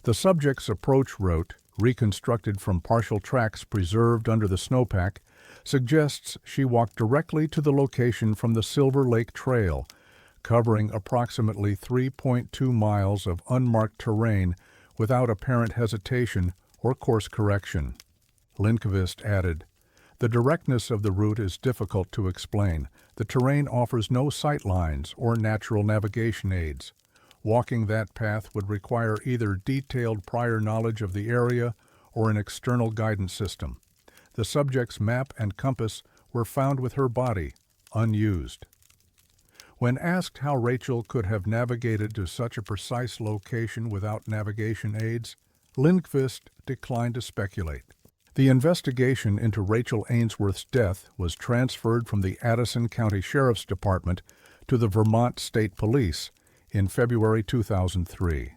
The subject's approach route, reconstructed from partial tracks preserved under the snowpack, suggests she walked directly to the location from the Silver Lake Trail, covering approximately 3.2 miles of unmarked terrain without apparent hesitation or course correction. Lindqvist added, "The directness of the route is difficult to explain. The terrain offers no sight lines or natural navigation aids. Walking that path would require either detailed prior knowledge of the area or an external guidance system. The subject's map and compass were found with her body, unused." When asked how Rachel could have navigated to such a precise location without navigation aids, Lindqvist declined to speculate. The investigation into Rachel Ainsworth's death was transferred from the Addison County Sheriff's Department to the Vermont State Police in February 2003.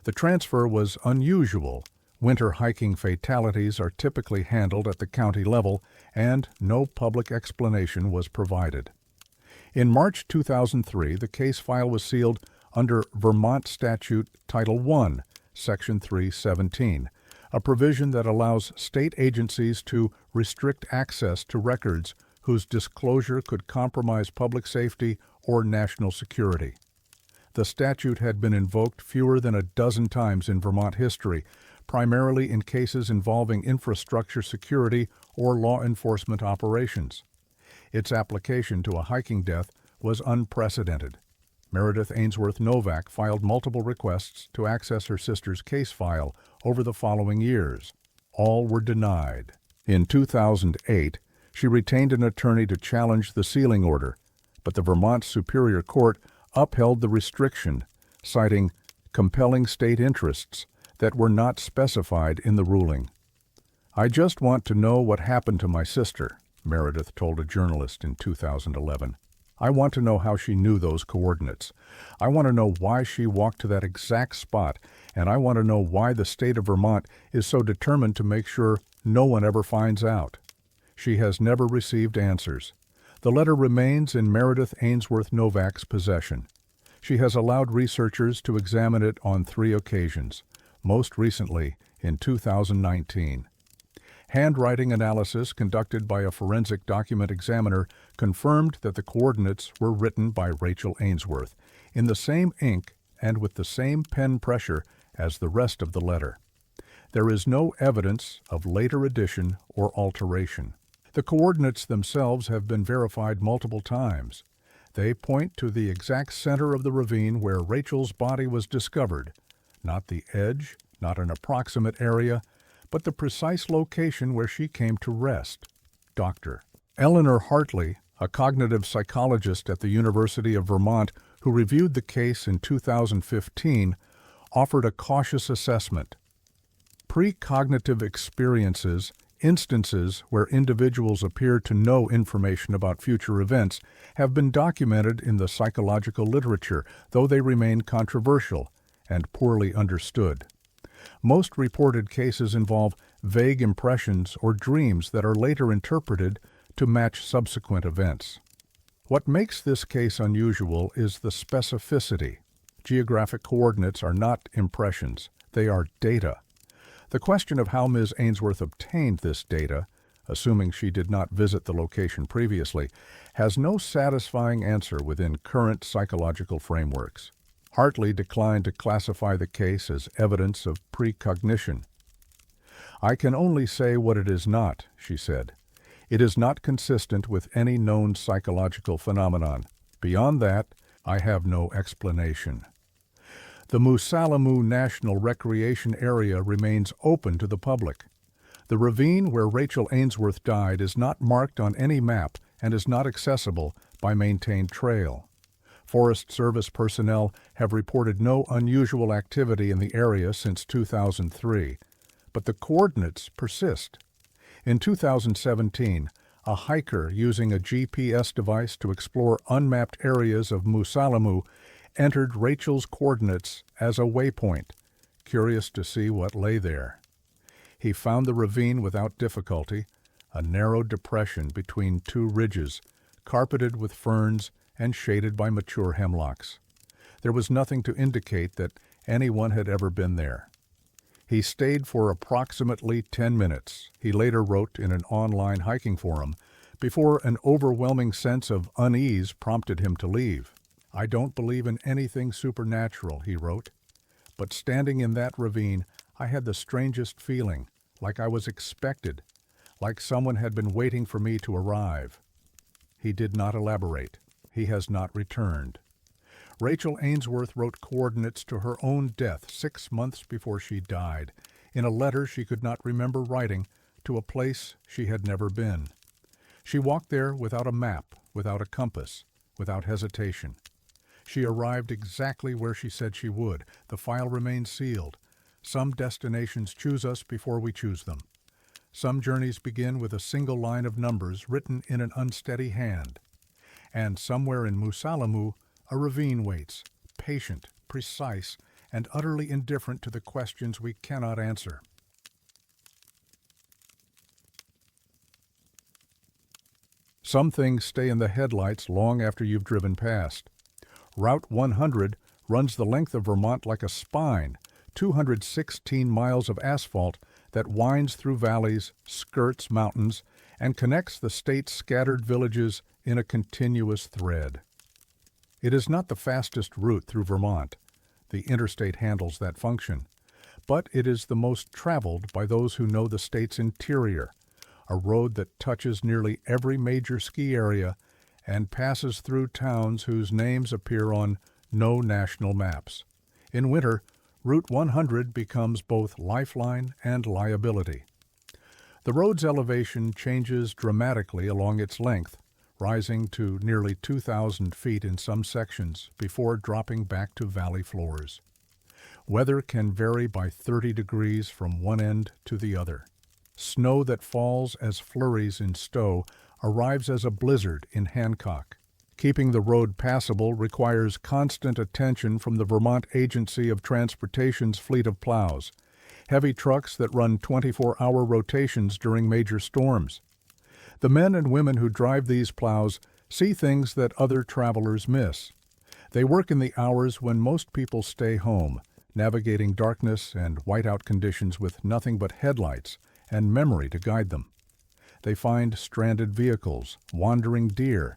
The transfer was unusual. Winter hiking fatalities are typically handled at the county level, and no public explanation was provided. In March 2003, the case file was sealed under Vermont Statute Title I, Section 317, a provision that allows state agencies to restrict access to records whose disclosure could compromise public safety or national security. The statute had been invoked fewer than a dozen times in Vermont history, primarily in cases involving infrastructure security or law enforcement operations. Its application to a hiking death was unprecedented. Meredith Ainsworth Novak filed multiple requests to access her sister's case file over the following years. All were denied. In 2008, she retained an attorney to challenge the sealing order, but the Vermont Superior Court upheld the restriction, citing compelling state interests that were not specified in the ruling. "I just want to know what happened to my sister," Meredith told a journalist in 2011. "I want to know how she knew those coordinates. I want to know why she walked to that exact spot, and I want to know why the state of Vermont is so determined to make sure no one ever finds out." She has never received answers. The letter remains in Meredith Ainsworth Novak's possession. She has allowed researchers to examine it on 3 occasions, most recently in 2019. Handwriting analysis conducted by a forensic document examiner confirmed that the coordinates were written by Rachel Ainsworth, in the same ink and with the same pen pressure as the rest of the letter. There is no evidence of later addition or alteration. The coordinates themselves have been verified multiple times. They point to the exact center of the ravine where Rachel's body was discovered, not the edge, not an approximate area, but the precise location where she came to rest. Dr. Eleanor Hartley, a cognitive psychologist at the University of Vermont who reviewed the case in 2015, offered a cautious assessment. Precognitive experiences, instances where individuals appear to know information about future events, have been documented in the psychological literature, though they remain controversial and poorly understood. Most reported cases involve vague impressions or dreams that are later interpreted to match subsequent events. What makes this case unusual is the specificity. Geographic coordinates are not impressions, they are data. The question of how Ms. Ainsworth obtained this data, assuming she did not visit the location previously, has no satisfying answer within current psychological frameworks. Hartley declined to classify the case as evidence of precognition. "I can only say what it is not," she said. "It is not consistent with any known psychological phenomenon. Beyond that, I have no explanation." The Moosalamoo National Recreation Area remains open to the public. The ravine where Rachel Ainsworth died is not marked on any map and is not accessible by maintained trail. Forest Service personnel have reported no unusual activity in the area since 2003, but the coordinates persist. In 2017, a hiker using a GPS device to explore unmapped areas of Moosalamoo entered Rachel's coordinates as a waypoint, curious to see what lay there. He found the ravine without difficulty, a narrow depression between 2 ridges, carpeted with ferns and shaded by mature hemlocks. There was nothing to indicate that anyone had ever been there. He stayed for approximately 10 minutes, he later wrote in an online hiking forum, before an overwhelming sense of unease prompted him to leave. "I don't believe in anything supernatural," he wrote, "but standing in that ravine, I had the strangest feeling, like I was expected, like someone had been waiting for me to arrive." He did not elaborate. He has not returned. Rachel Ainsworth wrote coordinates to her own death 6 months before she died, in a letter she could not remember writing to a place she had never been. She walked there without a map, without a compass, without hesitation. She arrived exactly where she said she would. The file remains sealed. Some destinations choose us before we choose them. Some journeys begin with a single line of numbers written in an unsteady hand. And somewhere in Musalamu, a ravine waits, patient, precise, and utterly indifferent to the questions we cannot answer. Some things stay in the headlights long after you've driven past. Route 100 runs the length of Vermont like a spine, 216 miles of asphalt that winds through valleys, skirts mountains, and connects the state's scattered villages in a continuous thread. It is not the fastest route through Vermont. The interstate handles that function. But it is the most traveled by those who know the state's interior, a road that touches nearly every major ski area and passes through towns whose names appear on no national maps. In winter, Route 100 becomes both lifeline and liability. The road's elevation changes dramatically along its length, rising to nearly 2,000 feet in some sections before dropping back to valley floors. Weather can vary by 30 degrees from one end to the other. Snow that falls as flurries in Stowe arrives as a blizzard in Hancock. Keeping the road passable requires constant attention from the Vermont Agency of Transportation's fleet of plows, heavy trucks that run 24-hour rotations during major storms. The men and women who drive these plows see things that other travelers miss. They work in the hours when most people stay home, navigating darkness and whiteout conditions with nothing but headlights and memory to guide them. They find stranded vehicles, wandering deer,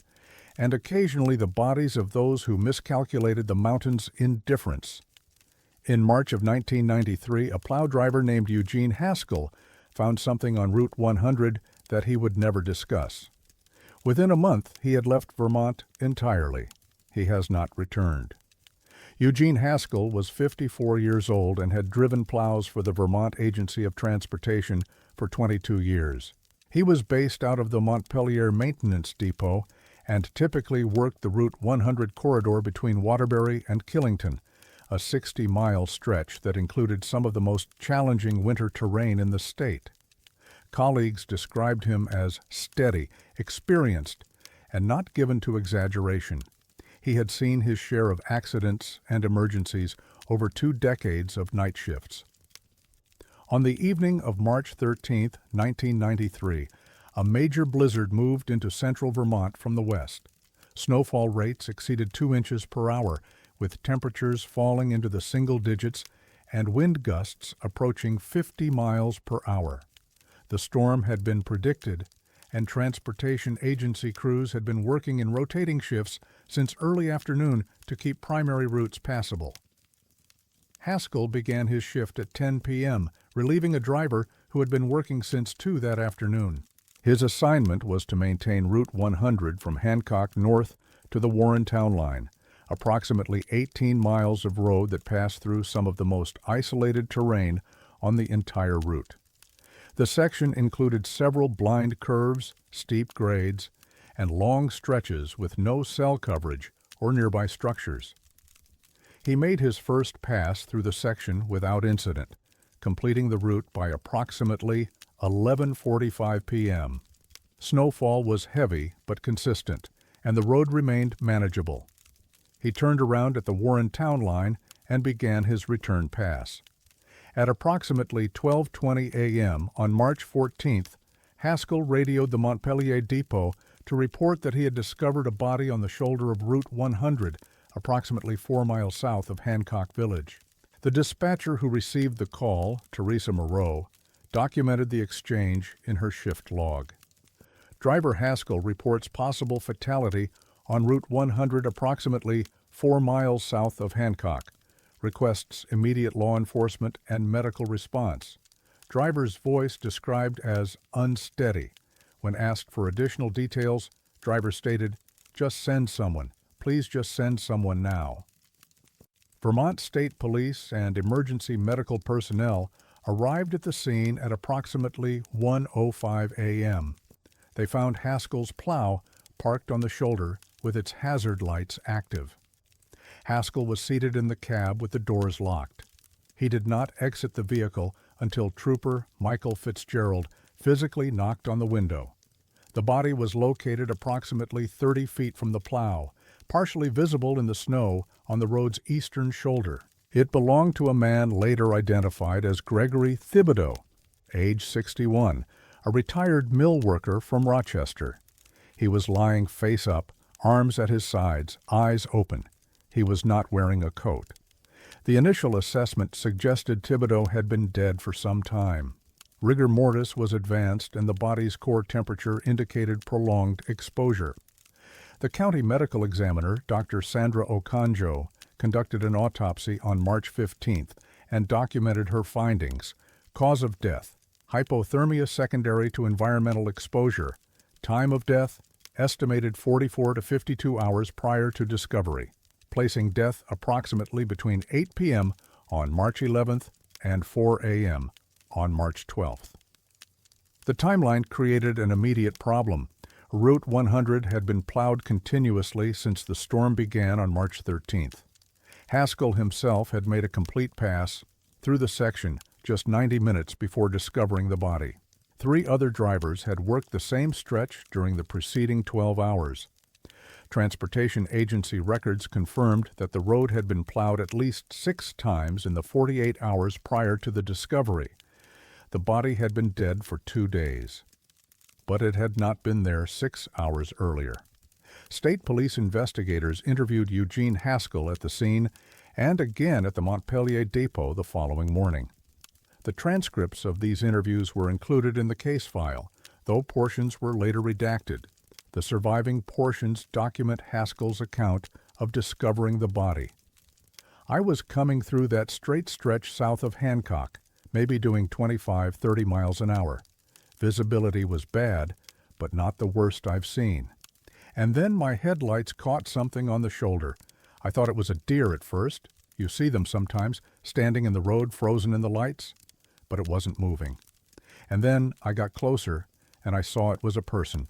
and occasionally the bodies of those who miscalculated the mountain's indifference. In March of 1993, a plow driver named Eugene Haskell found something on Route 100 that he would never discuss. Within a month, he had left Vermont entirely. He has not returned. Eugene Haskell was 54 years old and had driven plows for the Vermont Agency of Transportation for 22 years. He was based out of the Montpelier Maintenance Depot and typically worked the Route 100 corridor between Waterbury and Killington, a 60-mile stretch that included some of the most challenging winter terrain in the state. Colleagues described him as steady, experienced, and not given to exaggeration. He had seen his share of accidents and emergencies over 2 decades of night shifts. On the evening of March 13, 1993, a major blizzard moved into central Vermont from the west. Snowfall rates exceeded 2 inches per hour, with temperatures falling into the single digits and wind gusts approaching 50 miles per hour. The storm had been predicted, and transportation agency crews had been working in rotating shifts since early afternoon to keep primary routes passable. Haskell began his shift at 10 p.m., relieving a driver who had been working since 2 that afternoon. His assignment was to maintain Route 100 from Hancock north to the Warren Town Line, approximately 18 miles of road that passed through some of the most isolated terrain on the entire route. The section included several blind curves, steep grades, and long stretches with no cell coverage or nearby structures. He made his first pass through the section without incident, completing the route by approximately 11:45 p.m. Snowfall was heavy but consistent, and the road remained manageable. He turned around at the Warren Town Line and began his return pass. At approximately 12:20 a.m. on March 14th, Haskell radioed the Montpelier Depot to report that he had discovered a body on the shoulder of Route 100, approximately 4 miles south of Hancock Village. The dispatcher who received the call, Teresa Moreau, documented the exchange in her shift log. Driver Haskell reports possible fatality on Route 100 approximately 4 miles south of Hancock, requests immediate law enforcement and medical response. Driver's voice described as unsteady. When asked for additional details, driver stated, "Just send someone. Please just send someone now." Vermont State Police and emergency medical personnel arrived at the scene at approximately 1:05 a.m. They found Haskell's plow parked on the shoulder with its hazard lights active. Haskell was seated in the cab with the doors locked. He did not exit the vehicle until Trooper Michael Fitzgerald physically knocked on the window. The body was located approximately 30 feet from the plow, partially visible in the snow on the road's eastern shoulder. It belonged to a man later identified as Gregory Thibodeau, age 61, a retired mill worker from Rochester. He was lying face up, arms at his sides, eyes open. He was not wearing a coat. The initial assessment suggested Thibodeau had been dead for some time. Rigor mortis was advanced and the body's core temperature indicated prolonged exposure. The county medical examiner, Dr. Sandra Okonjo, conducted an autopsy on March 15th and documented her findings. Cause of death: hypothermia secondary to environmental exposure. Time of death: estimated 44 to 52 hours prior to discovery, placing death approximately between 8 p.m. on March 11th and 4 a.m. on March 12th. The timeline created an immediate problem. Route 100 had been plowed continuously since the storm began on March 13th. Haskell himself had made a complete pass through the section just 90 minutes before discovering the body. 3 other drivers had worked the same stretch during the preceding 12 hours. Transportation agency records confirmed that the road had been plowed at least 6 times in the 48 hours prior to the discovery. The body had been dead for 2 days, but it had not been there 6 hours earlier. State police investigators interviewed Eugene Haskell at the scene and again at the Montpelier depot the following morning. The transcripts of these interviews were included in the case file, though portions were later redacted. The surviving portions document Haskell's account of discovering the body. I was coming through that straight stretch south of Hancock, maybe doing 25-30 miles an hour. Visibility was bad, but not the worst I've seen. And then my headlights caught something on the shoulder. I thought it was a deer at first. You see them sometimes, standing in the road frozen in the lights. But it wasn't moving. And then I got closer, and I saw it was a person.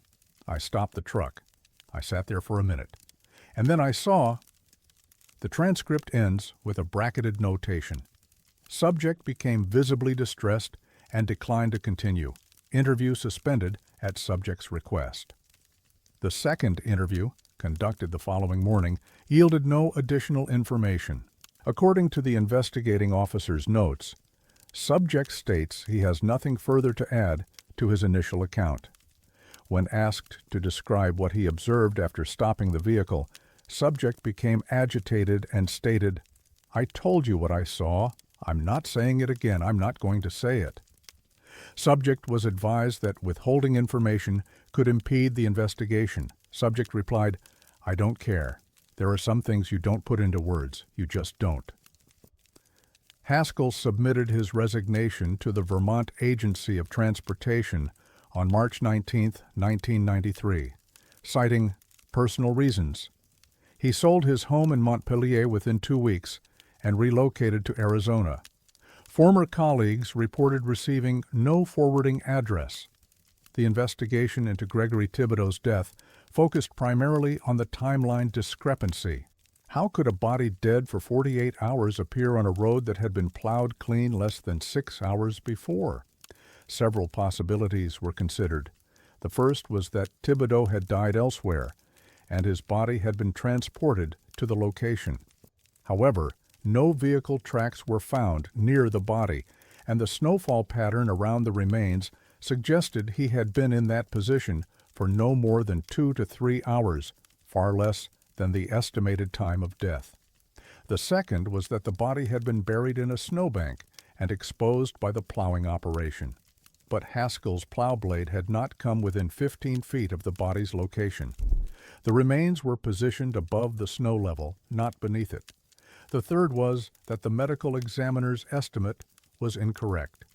I stopped the truck. I sat there for a minute. And then I saw... The transcript ends with a bracketed notation. Subject became visibly distressed and declined to continue. Interview suspended at subject's request. The second interview, conducted the following morning, yielded no additional information. According to the investigating officer's notes, subject states he has nothing further to add to his initial account. When asked to describe what he observed after stopping the vehicle, subject became agitated and stated, "I told you what I saw. I'm not saying it again. I'm not going to say it." Subject was advised that withholding information could impede the investigation. Subject replied, "I don't care. There are some things you don't put into words. You just don't." Haskell submitted his resignation to the Vermont Agency of Transportation on March 19, 1993, citing personal reasons. He sold his home in Montpelier within 2 weeks and relocated to Arizona. Former colleagues reported receiving no forwarding address. The investigation into Gregory Thibodeau's death focused primarily on the timeline discrepancy. How could a body dead for 48 hours appear on a road that had been plowed clean less than 6 hours before? Several possibilities were considered. The first was that Thibodeau had died elsewhere, and his body had been transported to the location. However, no vehicle tracks were found near the body, and the snowfall pattern around the remains suggested he had been in that position for no more than 2 to 3 hours, far less than the estimated time of death. The second was that the body had been buried in a snowbank and exposed by the plowing operation. But Haskell's plow blade had not come within 15 feet of the body's location. The remains were positioned above the snow level, not beneath it. The third was that the medical examiner's estimate was incorrect.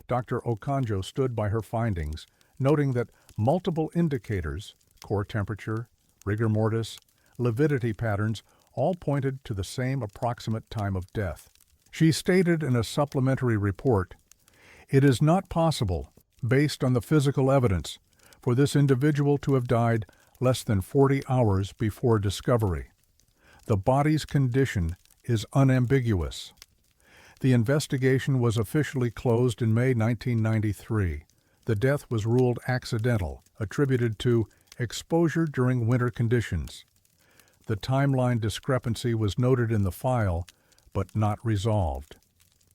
Dr. Okonjo stood by her findings, noting that multiple indicators, core temperature, rigor mortis, lividity patterns, all pointed to the same approximate time of death. She stated in a supplementary report, "It is not possible, based on the physical evidence, for this individual to have died less than 40 hours before discovery. The body's condition is unambiguous. The investigation was officially closed in May 1993. The death was ruled accidental, attributed to exposure during winter conditions. The timeline discrepancy was noted in the file, but not resolved.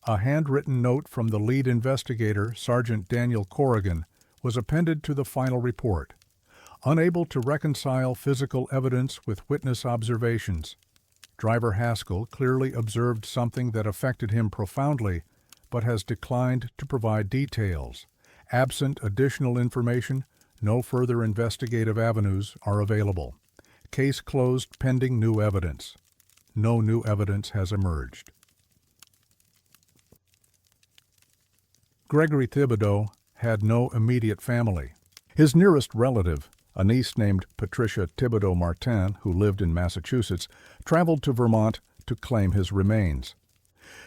A handwritten note from the lead investigator, Sergeant Daniel Corrigan, was appended to the final report. Unable to reconcile physical evidence with witness observations, driver Haskell clearly observed something that affected him profoundly, but has declined to provide details. Absent additional information, no further investigative avenues are available. Case closed pending new evidence. No new evidence has emerged. Gregory Thibodeau had no immediate family. His nearest relative, a niece named Patricia Thibodeau Martin, who lived in Massachusetts, traveled to Vermont to claim his remains.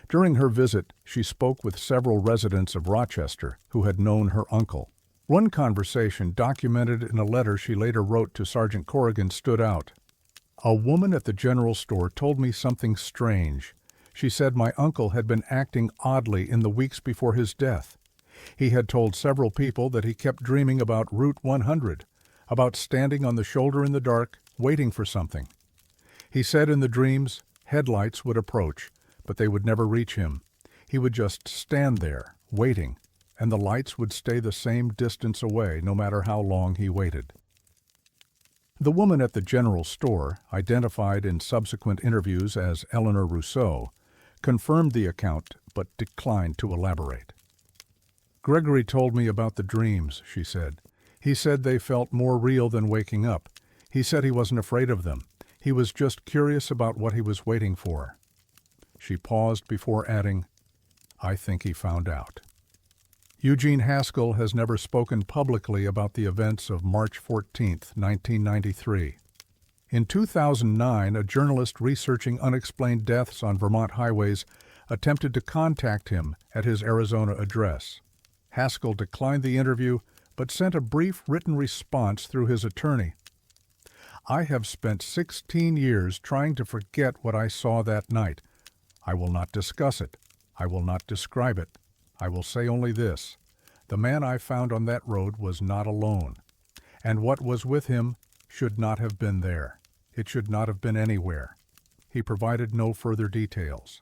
During her visit, she spoke with several residents of Rochester who had known her uncle. One conversation, documented in a letter she later wrote to Sergeant Corrigan, stood out. "A woman at the general store told me something strange. She said my uncle had been acting oddly in the weeks before his death. He had told several people that he kept dreaming about Route 100, about standing on the shoulder in the dark, waiting for something. He said in the dreams, headlights would approach, but they would never reach him. He would just stand there, waiting, and the lights would stay the same distance away no matter how long he waited." The woman at the general store, identified in subsequent interviews as Eleanor Rousseau, confirmed the account but declined to elaborate. "Gregory told me about the dreams," she said. "He said they felt more real than waking up. He said he wasn't afraid of them. He was just curious about what he was waiting for." She paused before adding, "I think he found out." Eugene Haskell has never spoken publicly about the events of March 14, 1993. In 2009, a journalist researching unexplained deaths on Vermont highways attempted to contact him at his Arizona address. Haskell declined the interview, but sent a brief written response through his attorney. "I have spent 16 years trying to forget what I saw that night. I will not discuss it. I will not describe it. I will say only this. The man I found on that road was not alone, and what was with him should not have been there. It should not have been anywhere." He provided no further details.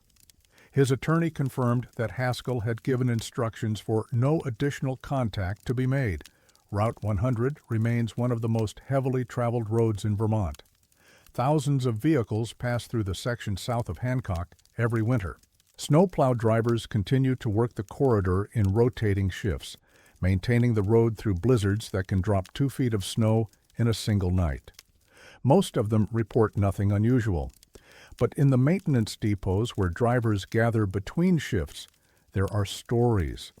His attorney confirmed that Haskell had given instructions for no additional contact to be made. Route 100 remains one of the most heavily traveled roads in Vermont. Thousands of vehicles pass through the section south of Hancock every winter. Snowplow drivers continue to work the corridor in rotating shifts, maintaining the road through blizzards that can drop 2 feet of snow in a single night. Most of them report nothing unusual. But in the maintenance depots where drivers gather between shifts, there are stories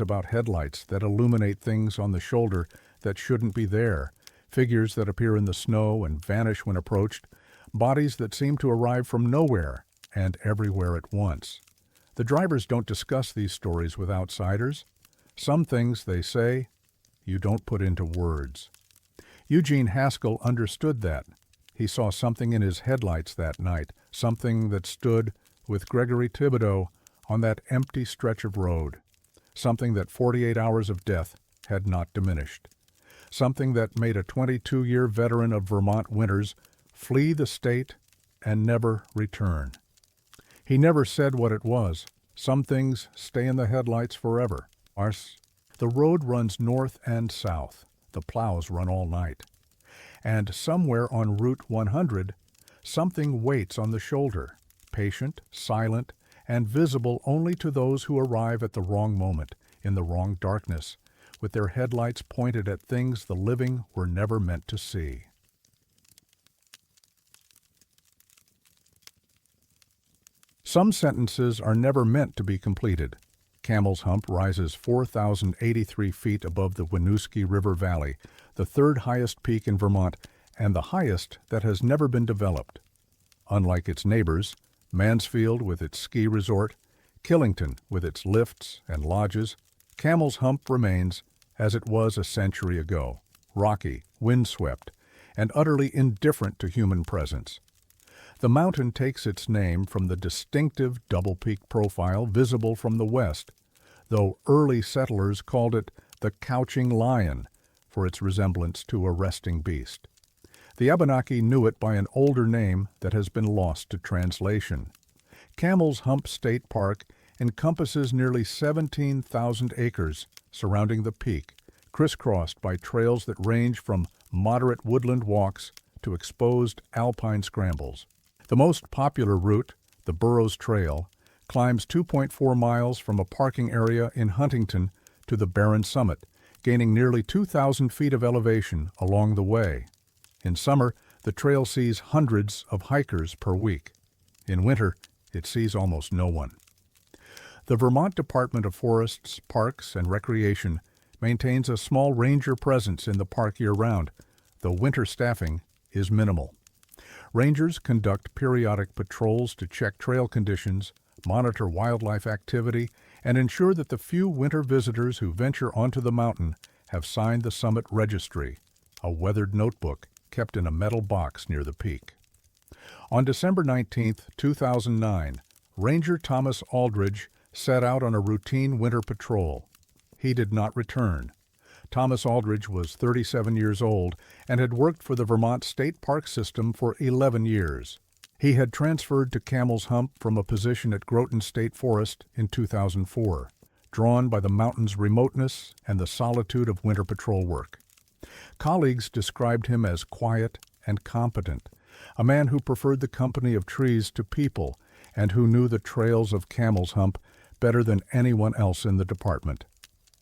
about headlights that illuminate things on the shoulder that shouldn't be there, figures that appear in the snow and vanish when approached, bodies that seem to arrive from nowhere and everywhere at once. The drivers don't discuss these stories with outsiders. Some things they say, you don't put into words. Eugene Haskell understood that. He saw something in his headlights that night, something that stood with Gregory Thibodeau on that empty stretch of road, something that 48 hours of death had not diminished, something that made a 22-year veteran of Vermont winters flee the state and never return. He never said what it was. Some things stay in the headlights forever. The road runs north and south. The plows run all night. And somewhere on Route 100, something waits on the shoulder, patient, silent, and visible only to those who arrive at the wrong moment, in the wrong darkness, with their headlights pointed at things the living were never meant to see. Some sentences are never meant to be completed. Camel's Hump rises 4,083 feet above the Winooski River Valley, the third highest peak in Vermont and the highest that has never been developed. Unlike its neighbors, Mansfield with its ski resort, Killington with its lifts and lodges, Camel's Hump remains as it was a century ago, rocky, windswept, and utterly indifferent to human presence. The mountain takes its name from the distinctive double-peak profile visible from the west, though early settlers called it the Couching Lion for its resemblance to a resting beast. The Abenaki knew it by an older name that has been lost to translation. Camel's Hump State Park encompasses nearly 17,000 acres surrounding the peak, crisscrossed by trails that range from moderate woodland walks to exposed alpine scrambles. The most popular route, the Burroughs Trail, climbs 2.4 miles from a parking area in Huntington to the barren summit, gaining nearly 2,000 feet of elevation along the way. In summer, the trail sees hundreds of hikers per week. In winter, it sees almost no one. The Vermont Department of Forests, Parks, and Recreation maintains a small ranger presence in the park year-round, though winter staffing is minimal. Rangers conduct periodic patrols to check trail conditions, monitor wildlife activity, and ensure that the few winter visitors who venture onto the mountain have signed the summit registry, a weathered notebook kept in a metal box near the peak. On December 19, 2009, Ranger Thomas Aldridge set out on a routine winter patrol. He did not return. Thomas Aldridge was 37 years old and had worked for the Vermont State Park System for 11 years. He had transferred to Camel's Hump from a position at Groton State Forest in 2004, drawn by the mountain's remoteness and the solitude of winter patrol work. Colleagues described him as quiet and competent, a man who preferred the company of trees to people and who knew the trails of Camel's Hump better than anyone else in the department.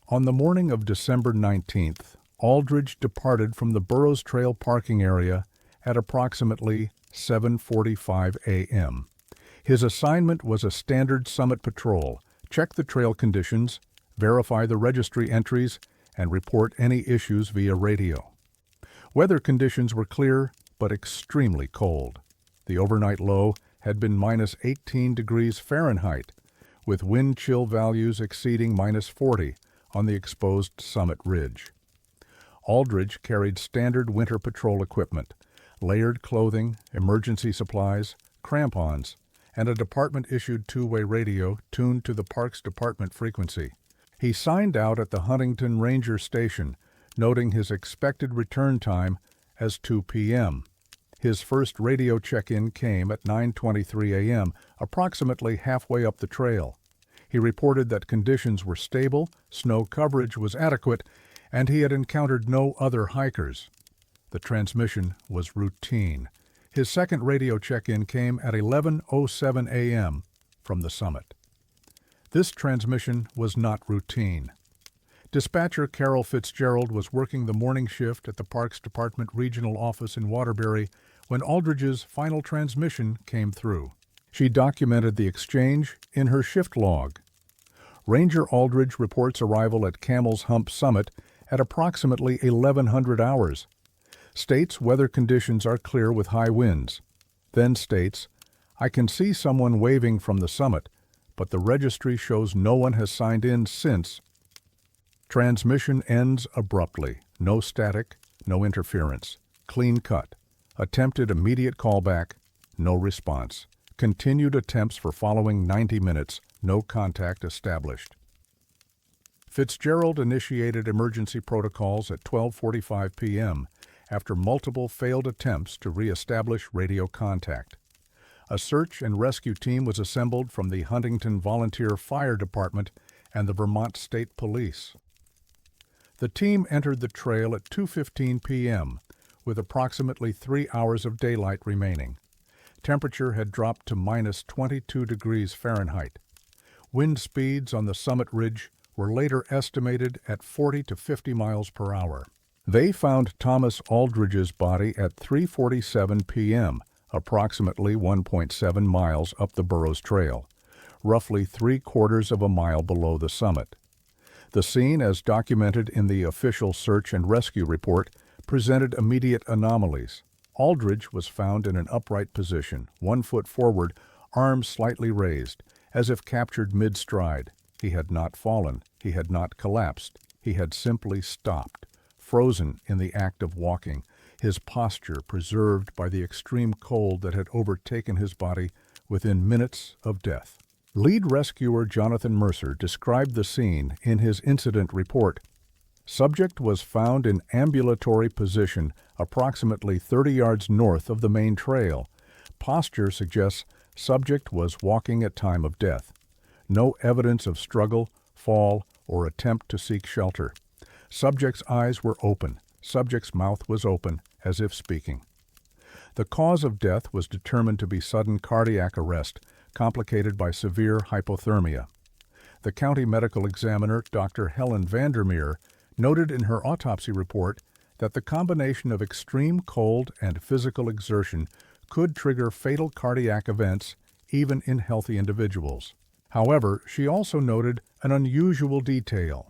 On the morning of December 19th, Aldridge departed from the Burroughs Trail parking area at approximately 7:45 a.m. His assignment was a standard summit patrol, check the trail conditions, verify the registry entries, and report any issues via radio. Weather conditions were clear but extremely cold. The overnight low had been minus 18 degrees Fahrenheit, with wind chill values exceeding minus 40 on the exposed summit ridge. Aldridge carried standard winter patrol equipment, layered clothing, emergency supplies, crampons, and a department-issued two-way radio tuned to the Parks Department frequency. He signed out at the Huntington Ranger Station, noting his expected return time as 2 p.m. His first radio check-in came at 9:23 a.m., approximately halfway up the trail. He reported that conditions were stable, snow coverage was adequate, and he had encountered no other hikers. The transmission was routine. His second radio check-in came at 11:07 a.m. from the summit. This transmission was not routine. Dispatcher Carol Fitzgerald was working the morning shift at the Parks Department Regional Office in Waterbury when Aldridge's final transmission came through. She documented the exchange in her shift log. Ranger Aldridge reports arrival at Camel's Hump Summit at approximately 1100 hours. States weather conditions are clear with high winds. Then states, I can see someone waving from the summit, but the registry shows no one has signed in since. Transmission ends abruptly. No static, no interference. Clean cut. Attempted immediate callback, no response. Continued attempts for following 90 minutes, no contact established. Fitzgerald initiated emergency protocols at 12:45 p.m. after multiple failed attempts to reestablish radio contact. A search and rescue team was assembled from the Huntington Volunteer Fire Department and the Vermont State Police. The team entered the trail at 2:15 p.m., with approximately 3 hours of daylight remaining. Temperature had dropped to minus 22 degrees Fahrenheit. Wind speeds on the summit ridge were later estimated at 40 to 50 miles per hour. They found Thomas Aldridge's body at 3:47 p.m., approximately 1.7 miles up the Burroughs Trail, roughly 3/4 of a mile below the summit. The scene, as documented in the official search and rescue report, presented immediate anomalies. Aldridge was found in an upright position, 1 foot forward, arms slightly raised, as if captured mid-stride. He had not fallen. He had not collapsed. He had simply stopped, frozen in the act of walking, his posture preserved by the extreme cold that had overtaken his body within minutes of death. Lead rescuer Jonathan Mercer described the scene in his incident report. Subject was found in ambulatory position approximately 30 yards north of the main trail. Posture suggests subject was walking at time of death. No evidence of struggle, fall, or attempt to seek shelter. Subject's eyes were open. Subject's mouth was open, as if speaking. The cause of death was determined to be sudden cardiac arrest, complicated by severe hypothermia. The county medical examiner, Dr. Helen Vandermeer, noted in her autopsy report that the combination of extreme cold and physical exertion could trigger fatal cardiac events even in healthy individuals. However, she also noted an unusual detail.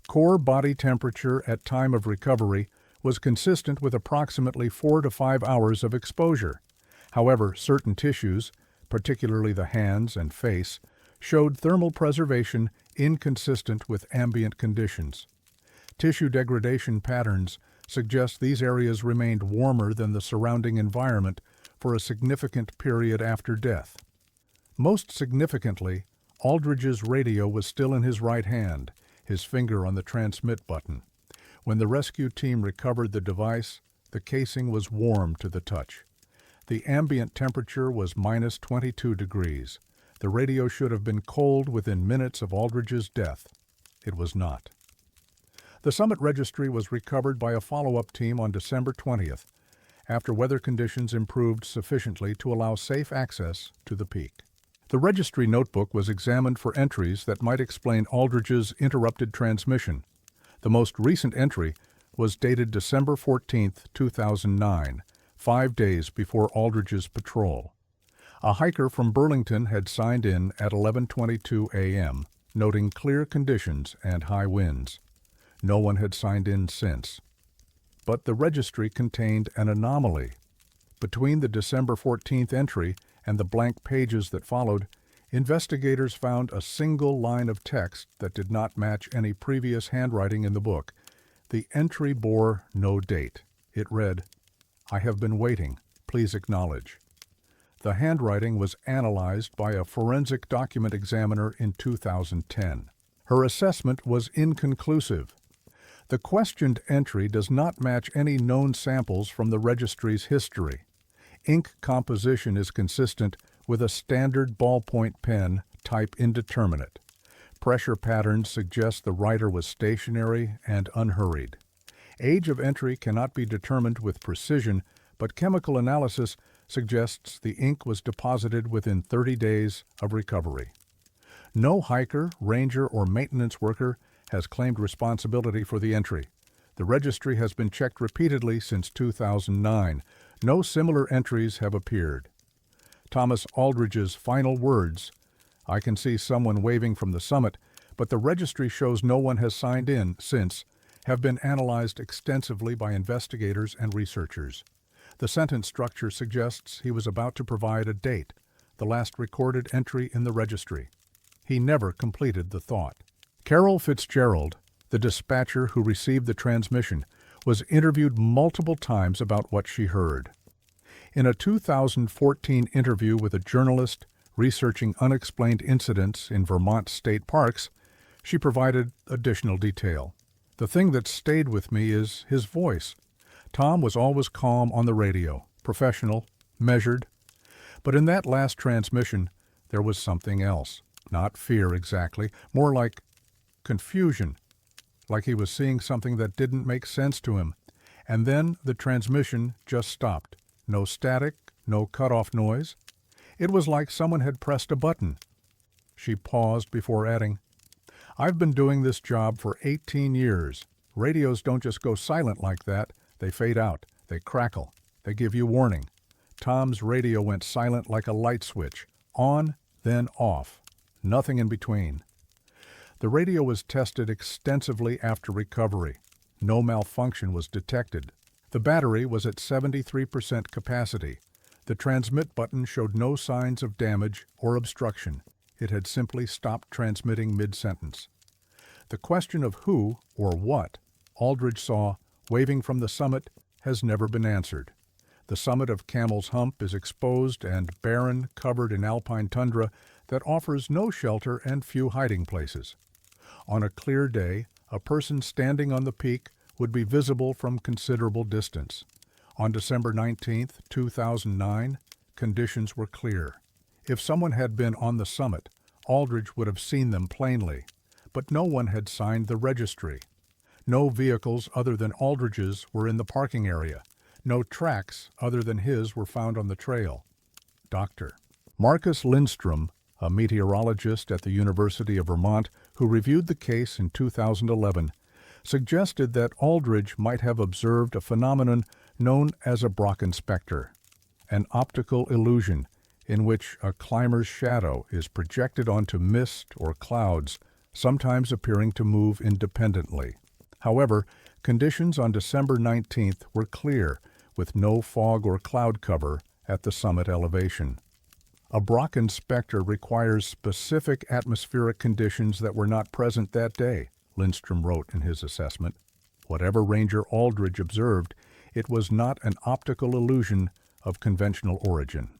Core body temperature at time of recovery was consistent with approximately 4 to 5 hours of exposure. However, certain tissues, particularly the hands and face, showed thermal preservation inconsistent with ambient conditions. Tissue degradation patterns suggest these areas remained warmer than the surrounding environment for a significant period after death. Most significantly, Aldridge's radio was still in his right hand, his finger on the transmit button. When the rescue team recovered the device, the casing was warm to the touch. The ambient temperature was minus 22 degrees. The radio should have been cold within minutes of Aldridge's death. It was not. The Summit Registry was recovered by a follow-up team on December 20th, after weather conditions improved sufficiently to allow safe access to the peak. The registry notebook was examined for entries that might explain Aldridge's interrupted transmission. The most recent entry was dated December 14, 2009, 5 days before Aldridge's patrol. A hiker from Burlington had signed in at 11:22 a.m., noting clear conditions and high winds. No one had signed in since. But the registry contained an anomaly. Between the December 14th entry and the blank pages that followed, investigators found a single line of text that did not match any previous handwriting in the book. The entry bore no date. It read, "I have been waiting. Please acknowledge." The handwriting was analyzed by a forensic document examiner in 2010. Her assessment was inconclusive. The questioned entry does not match any known samples from the registry's history. Ink composition is consistent with a standard ballpoint pen, type indeterminate. Pressure patterns suggest the writer was stationary and unhurried. Age of entry cannot be determined with precision, but chemical analysis suggests the ink was deposited within 30 days of recovery. No hiker, ranger, or maintenance worker has claimed responsibility for the entry. The registry has been checked repeatedly since 2009. No similar entries have appeared. Thomas Aldridge's final words, "I can see someone waving from the summit, but the registry shows no one has signed in since," have been analyzed extensively by investigators and researchers. The sentence structure suggests he was about to provide a date, the last recorded entry in the registry. He never completed the thought. Carol Fitzgerald, the dispatcher who received the transmission, was interviewed multiple times about what she heard. In a 2014 interview with a journalist researching unexplained incidents in Vermont state parks, she provided additional detail. "The thing that stayed with me is his voice. Tom was always calm on the radio, professional, measured. But in that last transmission, there was something else. Not fear exactly, more like confusion, like he was seeing something that didn't make sense to him. And then the transmission just stopped. No static, no cut-off noise. It was like someone had pressed a button." She paused before adding, "I've been doing this job for 18 years. Radios don't just go silent like that. They fade out. They crackle. They give you warning. Tom's radio went silent like a light switch. On, then off. Nothing in between." The radio was tested extensively after recovery. No malfunction was detected. The battery was at 73% capacity. The transmit button showed no signs of damage or obstruction. It had simply stopped transmitting mid-sentence. The question of who or what Aldridge saw waving from the summit has never been answered. The summit of Camel's Hump is exposed and barren, covered in alpine tundra that offers no shelter and few hiding places. On a clear day, a person standing on the peak would be visible from considerable distance. On December 19, 2009, conditions were clear. If someone had been on the summit, Aldridge would have seen them plainly, but no one had signed the registry. No vehicles other than Aldridge's were in the parking area. No tracks other than his were found on the trail. Dr. Marcus Lindstrom, a meteorologist at the University of Vermont who reviewed the case in 2011, suggested that Aldridge might have observed a phenomenon known as a Brocken specter, an optical illusion in which a climber's shadow is projected onto mist or clouds, sometimes appearing to move independently. However, conditions on December 19th were clear, with no fog or cloud cover at the summit elevation. A Brocken specter requires specific atmospheric conditions that were not present that day, Lindstrom wrote in his assessment. Whatever Ranger Aldridge observed, it was not an optical illusion of conventional origin.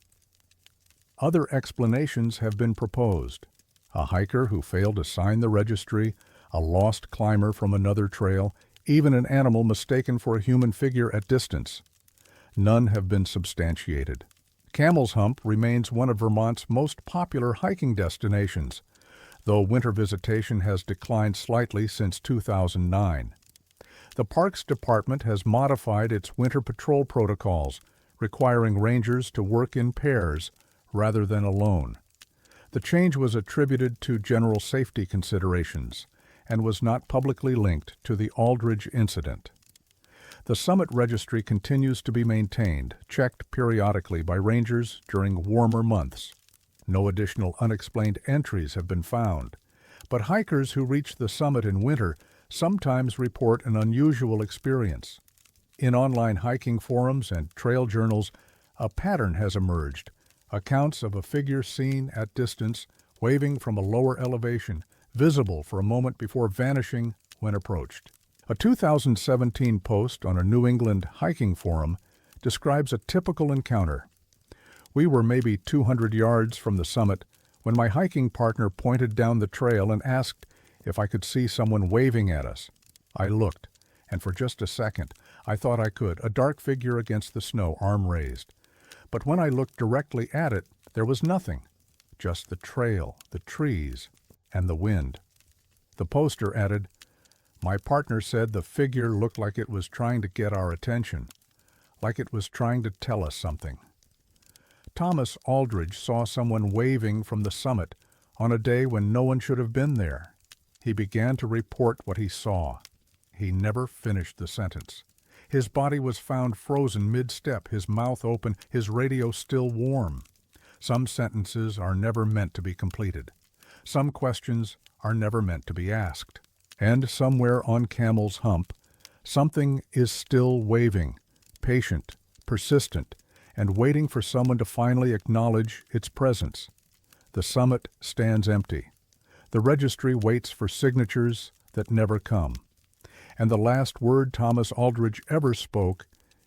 Other explanations have been proposed. A hiker who failed to sign the registry, a lost climber from another trail, even an animal mistaken for a human figure at distance. None have been substantiated. Camel's Hump remains one of Vermont's most popular hiking destinations, though winter visitation has declined slightly since 2009. The Parks Department has modified its winter patrol protocols, requiring rangers to work in pairs rather than alone. The change was attributed to general safety considerations and was not publicly linked to the Aldridge incident. The summit registry continues to be maintained, checked periodically by rangers during warmer months. No additional unexplained entries have been found, but hikers who reach the summit in winter sometimes report an unusual experience. In online hiking forums and trail journals, a pattern has emerged: accounts of a figure seen at distance, waving from a lower elevation, visible for a moment before vanishing when approached. A 2017 post on a New England hiking forum describes a typical encounter. We were maybe 200 yards from the summit when my hiking partner pointed down the trail and asked if I could see someone waving at us. I looked, and for just a second, I thought I could, a dark figure against the snow, arm raised. But when I looked directly at it, there was nothing, just the trail, the trees, and the wind. The poster added, "My partner said the figure looked like it was trying to get our attention, like it was trying to tell us something." Thomas Aldridge saw someone waving from the summit on a day when no one should have been there. He began to report what he saw. He never finished the sentence. His body was found frozen mid-step, his mouth open, his radio still warm. Some sentences are never meant to be completed. Some questions are never meant to be asked. And somewhere on Camel's Hump, something is still waving, patient, persistent, and waiting for someone to finally acknowledge its presence. The summit stands empty. The registry waits for signatures that never come. And the last word Thomas Aldridge ever spoke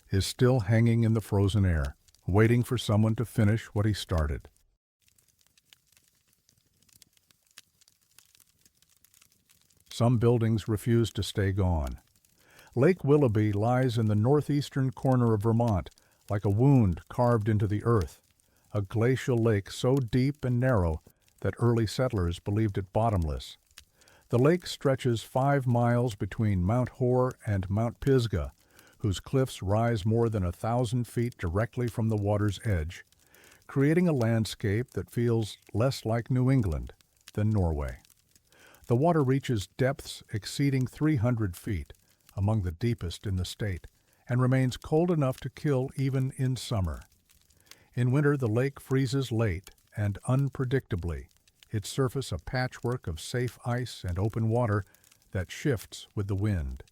is still hanging in the frozen air, waiting for someone to finish what he started. Some buildings refuse to stay gone. Lake Willoughby lies in the northeastern corner of Vermont, like a wound carved into the earth, a glacial lake so deep and narrow that early settlers believed it bottomless. The lake stretches 5 miles between Mount Hoare and Mount Pisgah, whose cliffs rise more than 1,000 feet directly from the water's edge, creating a landscape that feels less like New England than Norway. The water reaches depths exceeding 300 feet, among the deepest in the state, and remains cold enough to kill even in summer. In winter, the lake freezes late and unpredictably, its surface a patchwork of safe ice and open water that shifts with the wind.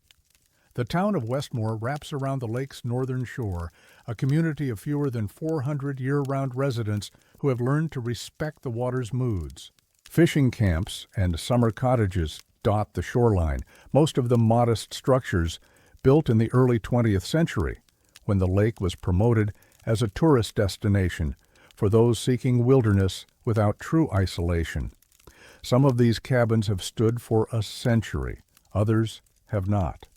The town of Westmore wraps around the lake's northern shore, a community of fewer than 400 year-round residents who have learned to respect the water's moods. Fishing camps and summer cottages dot the shoreline, most of them modest structures built in the early 20th century, when the lake was promoted as a tourist destination for those seeking wilderness without true isolation. Some of these cabins have stood for a century, others have not.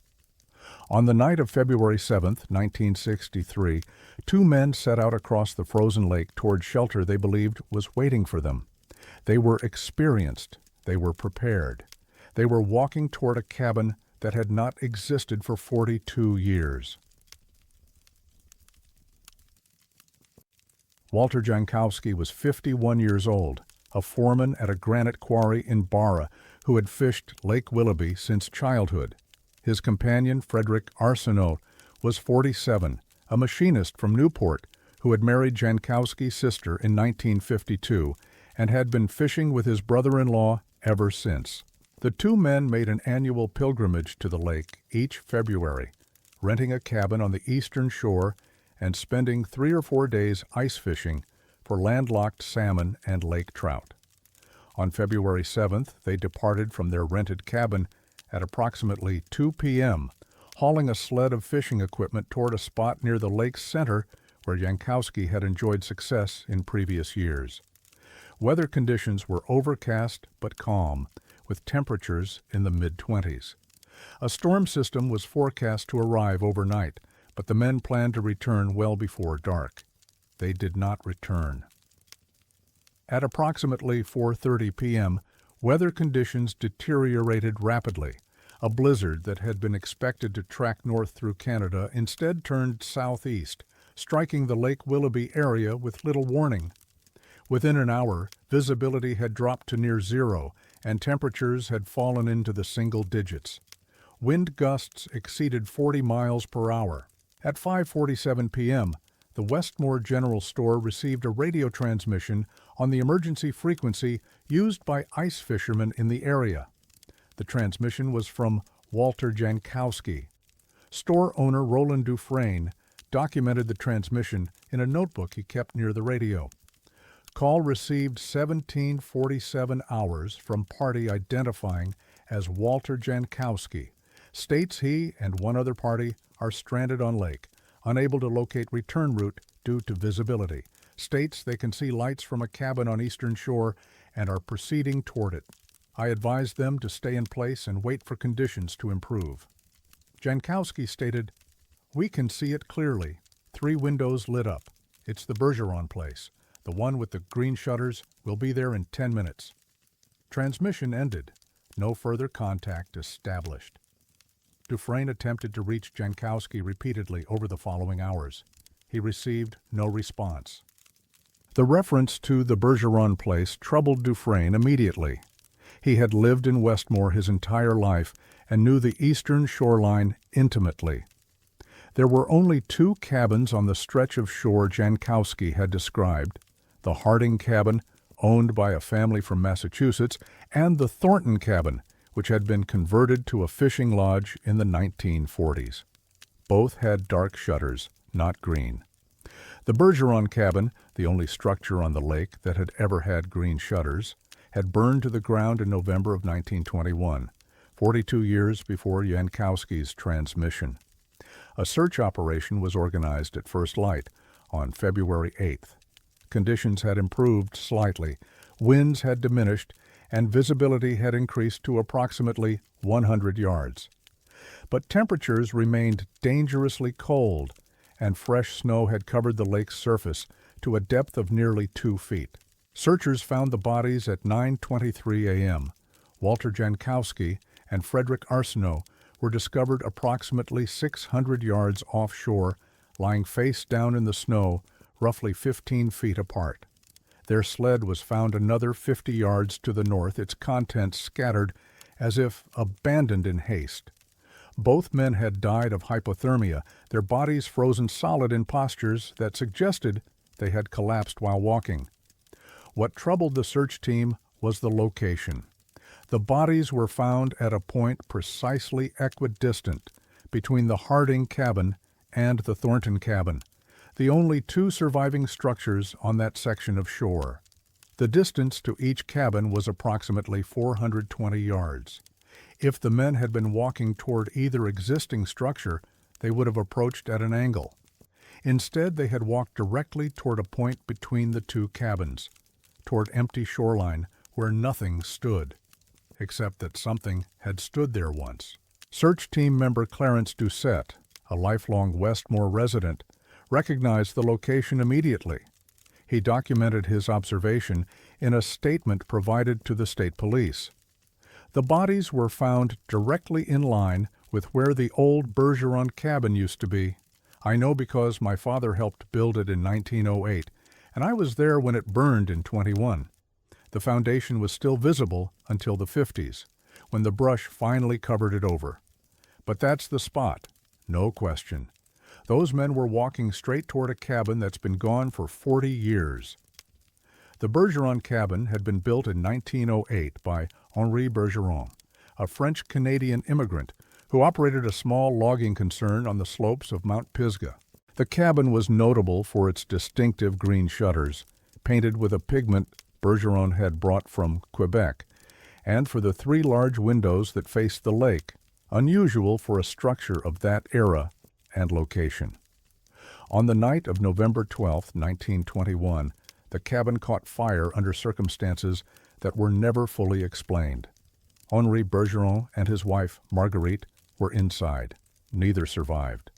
On the night of February 7, 1963, two men set out across the frozen lake toward shelter they believed was waiting for them. They were experienced. They were prepared. They were walking toward a cabin that had not existed for 42 years. Walter Jankowski was 51 years old, a foreman at a granite quarry in Barra who had fished Lake Willoughby since childhood. His companion, Frederick Arsenault, was 47, a machinist from Newport who had married Jankowski's sister in 1952 and had been fishing with his brother-in-law ever since. The two men made an annual pilgrimage to the lake each February, renting a cabin on the eastern shore and spending 3 or 4 days ice fishing for landlocked salmon and lake trout. On February 7th, they departed from their rented cabin at approximately 2 p.m., hauling a sled of fishing equipment toward a spot near the lake's center where Jankowski had enjoyed success in previous years. Weather conditions were overcast but calm, with temperatures in the mid-20s. A storm system was forecast to arrive overnight, but the men planned to return well before dark. They did not return. At approximately 4:30 p.m., weather conditions deteriorated rapidly. A blizzard that had been expected to track north through Canada instead turned southeast, striking the Lake Willoughby area with little warning. Within an hour, visibility had dropped to near zero, and temperatures had fallen into the single digits. Wind gusts exceeded 40 miles per hour. At 5:47 p.m., the Westmore General Store received a radio transmission on the emergency frequency used by ice fishermen in the area. The transmission was from Walter Jankowski. Store owner Roland Dufresne documented the transmission in a notebook he kept near the radio. Call received 17:47 hours from party identifying as Walter Jankowski. States he and one other party are stranded on lake, unable to locate return route due to visibility. States they can see lights from a cabin on eastern shore and are proceeding toward it. I advised them to stay in place and wait for conditions to improve. Jankowski stated, "We can see it clearly. 3 windows lit up. It's the Bergeron place. The one with the green shutters will be there in 10 minutes. Transmission ended. No further contact established. Dufresne attempted to reach Jankowski repeatedly over the following hours. He received no response. The reference to the Bergeron place troubled Dufresne immediately. He had lived in Westmore his entire life and knew the eastern shoreline intimately. There were only 2 cabins on the stretch of shore Jankowski had described, the Harding cabin, owned by a family from Massachusetts, and the Thornton cabin, which had been converted to a fishing lodge in the 1940s. Both had dark shutters, not green. The Bergeron cabin, the only structure on the lake that had ever had green shutters, had burned to the ground in November of 1921, 42 years before Jankowski's transmission. A search operation was organized at first light on February 8th. Conditions had improved slightly, winds had diminished, and visibility had increased to approximately 100 yards. But temperatures remained dangerously cold, and fresh snow had covered the lake's surface to a depth of nearly 2 feet. Searchers found the bodies at 9:23 a.m. Walter Jankowski and Frederick Arsenault were discovered approximately 600 yards offshore, lying face down in the snow, roughly 15 feet apart. Their sled was found another 50 yards to the north, its contents scattered as if abandoned in haste. Both men had died of hypothermia, their bodies frozen solid in postures that suggested they had collapsed while walking. What troubled the search team was the location. The bodies were found at a point precisely equidistant between the Harding cabin and the Thornton cabin, the only 2 surviving structures on that section of shore. The distance to each cabin was approximately 420 yards. If the men had been walking toward either existing structure, they would have approached at an angle. Instead, they had walked directly toward a point between the two cabins, toward empty shoreline where nothing stood, except that something had stood there once. Search team member Clarence Doucette, a lifelong Westmore resident, recognized the location immediately. He documented his observation in a statement provided to the state police. The bodies were found directly in line with where the old Bergeron cabin used to be. I know because my father helped build it in 1908, and I was there when it burned in 21. The foundation was still visible until the 50s, when the brush finally covered it over. But that's the spot, no question. Those men were walking straight toward a cabin that's been gone for 40 years. The Bergeron cabin had been built in 1908 by Henri Bergeron, a French-Canadian immigrant who operated a small logging concern on the slopes of Mount Pisgah. The cabin was notable for its distinctive green shutters, painted with a pigment Bergeron had brought from Quebec, and for the 3 large windows that faced the lake, unusual for a structure of that era and location. On the night of November 12, 1921, the cabin caught fire under circumstances that were never fully explained. Henri Bergeron and his wife, Marguerite, were inside. Neither survived.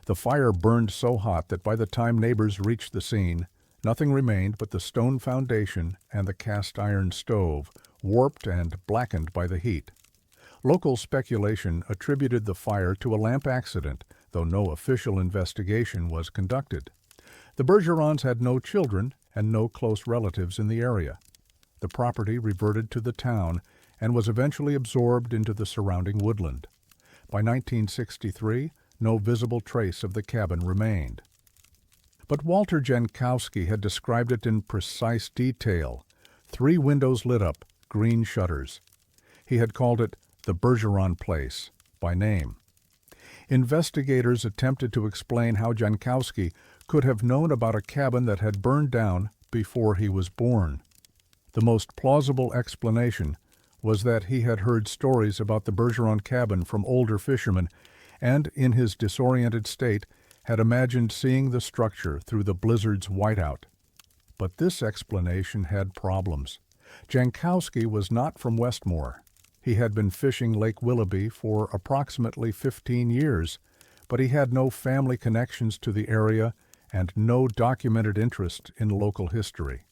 The fire burned so hot that by the time neighbors reached the scene, nothing remained but the stone foundation and the cast-iron stove, warped and blackened by the heat. Local speculation attributed the fire to a lamp accident, though no official investigation was conducted. The Bergerons had no children and no close relatives in the area. The property reverted to the town and was eventually absorbed into the surrounding woodland. By 1963, no visible trace of the cabin remained. But Walter Jankowski had described it in precise detail. 3 windows lit up, green shutters. He had called it the Bergeron Place, by name. Investigators attempted to explain how Jankowski could have known about a cabin that had burned down before he was born. The most plausible explanation was that he had heard stories about the Bergeron cabin from older fishermen and, in his disoriented state, had imagined seeing the structure through the blizzard's whiteout. But this explanation had problems. Jankowski was not from Westmore. He had been fishing Lake Willoughby for approximately 15 years, but he had no family connections to the area and no documented interest in local history.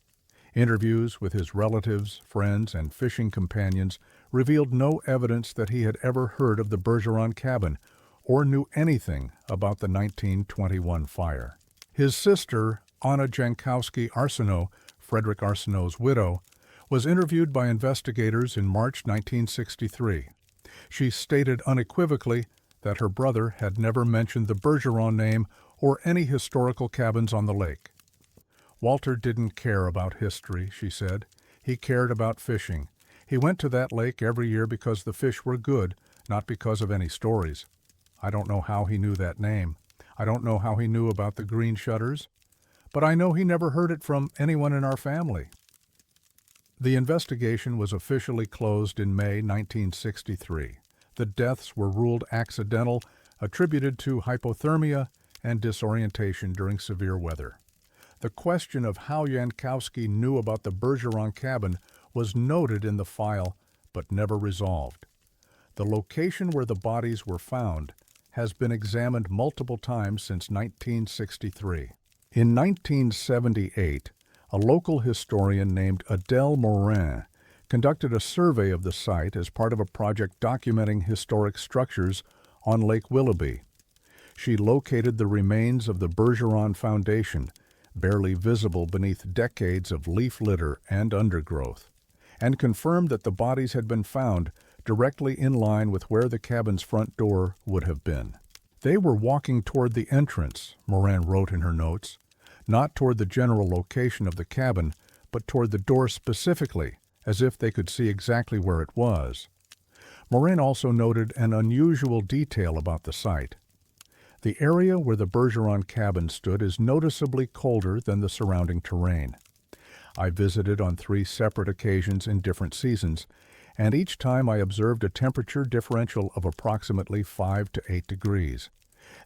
Interviews with his relatives, friends, and fishing companions revealed no evidence that he had ever heard of the Bergeron cabin or knew anything about the 1921 fire. His sister, Anna Jankowski Arsenault, Frederick Arsenault's widow, was interviewed by investigators in March 1963. She stated unequivocally that her brother had never mentioned the Bergeron name or any historical cabins on the lake. Walter didn't care about history, she said. He cared about fishing. He went to that lake every year because the fish were good, not because of any stories. I don't know how he knew that name. I don't know how he knew about the green shutters, but I know he never heard it from anyone in our family. The investigation was officially closed in May 1963. The deaths were ruled accidental, attributed to hypothermia and disorientation during severe weather. The question of how Jankowski knew about the Bergeron cabin was noted in the file, but never resolved. The location where the bodies were found has been examined multiple times since 1963. In 1978, a local historian named Adèle Morin conducted a survey of the site as part of a project documenting historic structures on Lake Willoughby. She located the remains of the Bergeron Foundation, barely visible beneath decades of leaf litter and undergrowth, and confirmed that the bodies had been found directly in line with where the cabin's front door would have been. They were walking toward the entrance, Morin wrote in her notes, not toward the general location of the cabin, but toward the door specifically, as if they could see exactly where it was. Morin also noted an unusual detail about the site. The area where the Bergeron cabin stood is noticeably colder than the surrounding terrain. I visited on 3 separate occasions in different seasons, and each time I observed a temperature differential of approximately 5 to 8 degrees.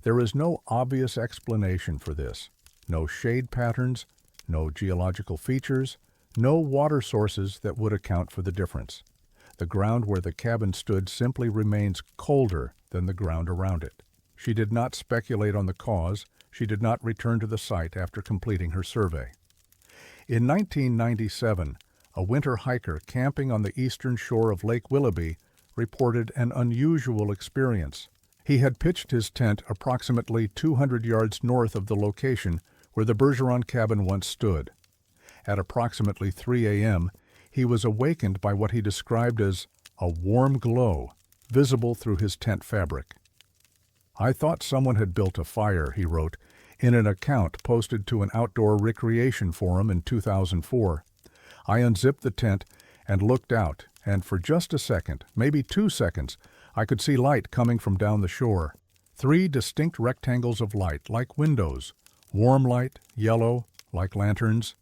There is no obvious explanation for this. No shade patterns, no geological features, no water sources that would account for the difference. The ground where the cabin stood simply remains colder than the ground around it. She did not speculate on the cause. She did not return to the site after completing her survey. In 1997, a winter hiker camping on the eastern shore of Lake Willoughby reported an unusual experience. He had pitched his tent approximately 200 yards north of the location where the Bergeron cabin once stood. At approximately 3 a.m., he was awakened by what he described as a warm glow visible through his tent fabric. "I thought someone had built a fire," he wrote, in an account posted to an outdoor recreation forum in 2004. "I unzipped the tent and looked out, and for just a second, maybe 2 seconds, I could see light coming from down the shore. 3 distinct rectangles of light, like windows, warm light, yellow, like lanterns,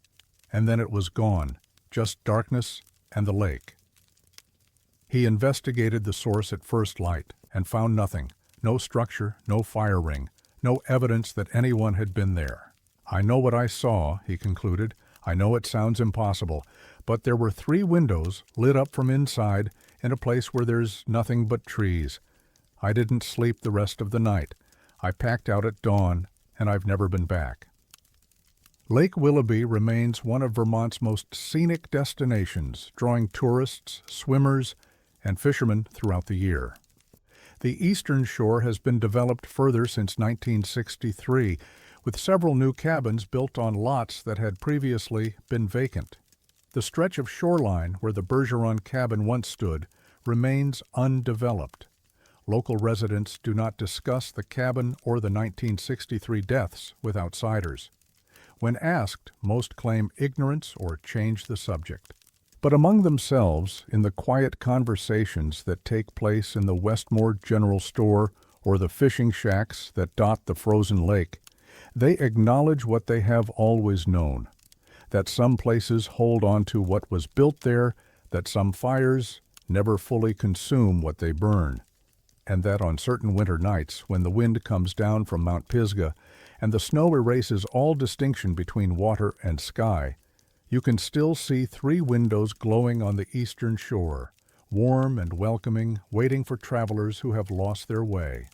and then it was gone, just darkness and the lake." He investigated the source at first light and found nothing, no structure, no fire ring, no evidence that anyone had been there. "I know what I saw," he concluded. "I know it sounds impossible, but there were 3 windows lit up from inside in a place where there's nothing but trees. I didn't sleep the rest of the night. I packed out at dawn, and I've never been back." Lake Willoughby remains one of Vermont's most scenic destinations, drawing tourists, swimmers, and fishermen throughout the year. The eastern shore has been developed further since 1963, with several new cabins built on lots that had previously been vacant. The stretch of shoreline where the Bergeron cabin once stood remains undeveloped. Local residents do not discuss the cabin or the 1963 deaths with outsiders. When asked, most claim ignorance or change the subject. But among themselves, in the quiet conversations that take place in the Westmore General Store or the fishing shacks that dot the frozen lake, they acknowledge what they have always known, that some places hold on to what was built there, that some fires never fully consume what they burn, and that on certain winter nights, when the wind comes down from Mount Pisgah and the snow erases all distinction between water and sky, you can still see 3 windows glowing on the eastern shore, warm and welcoming, waiting for travelers who have lost their way.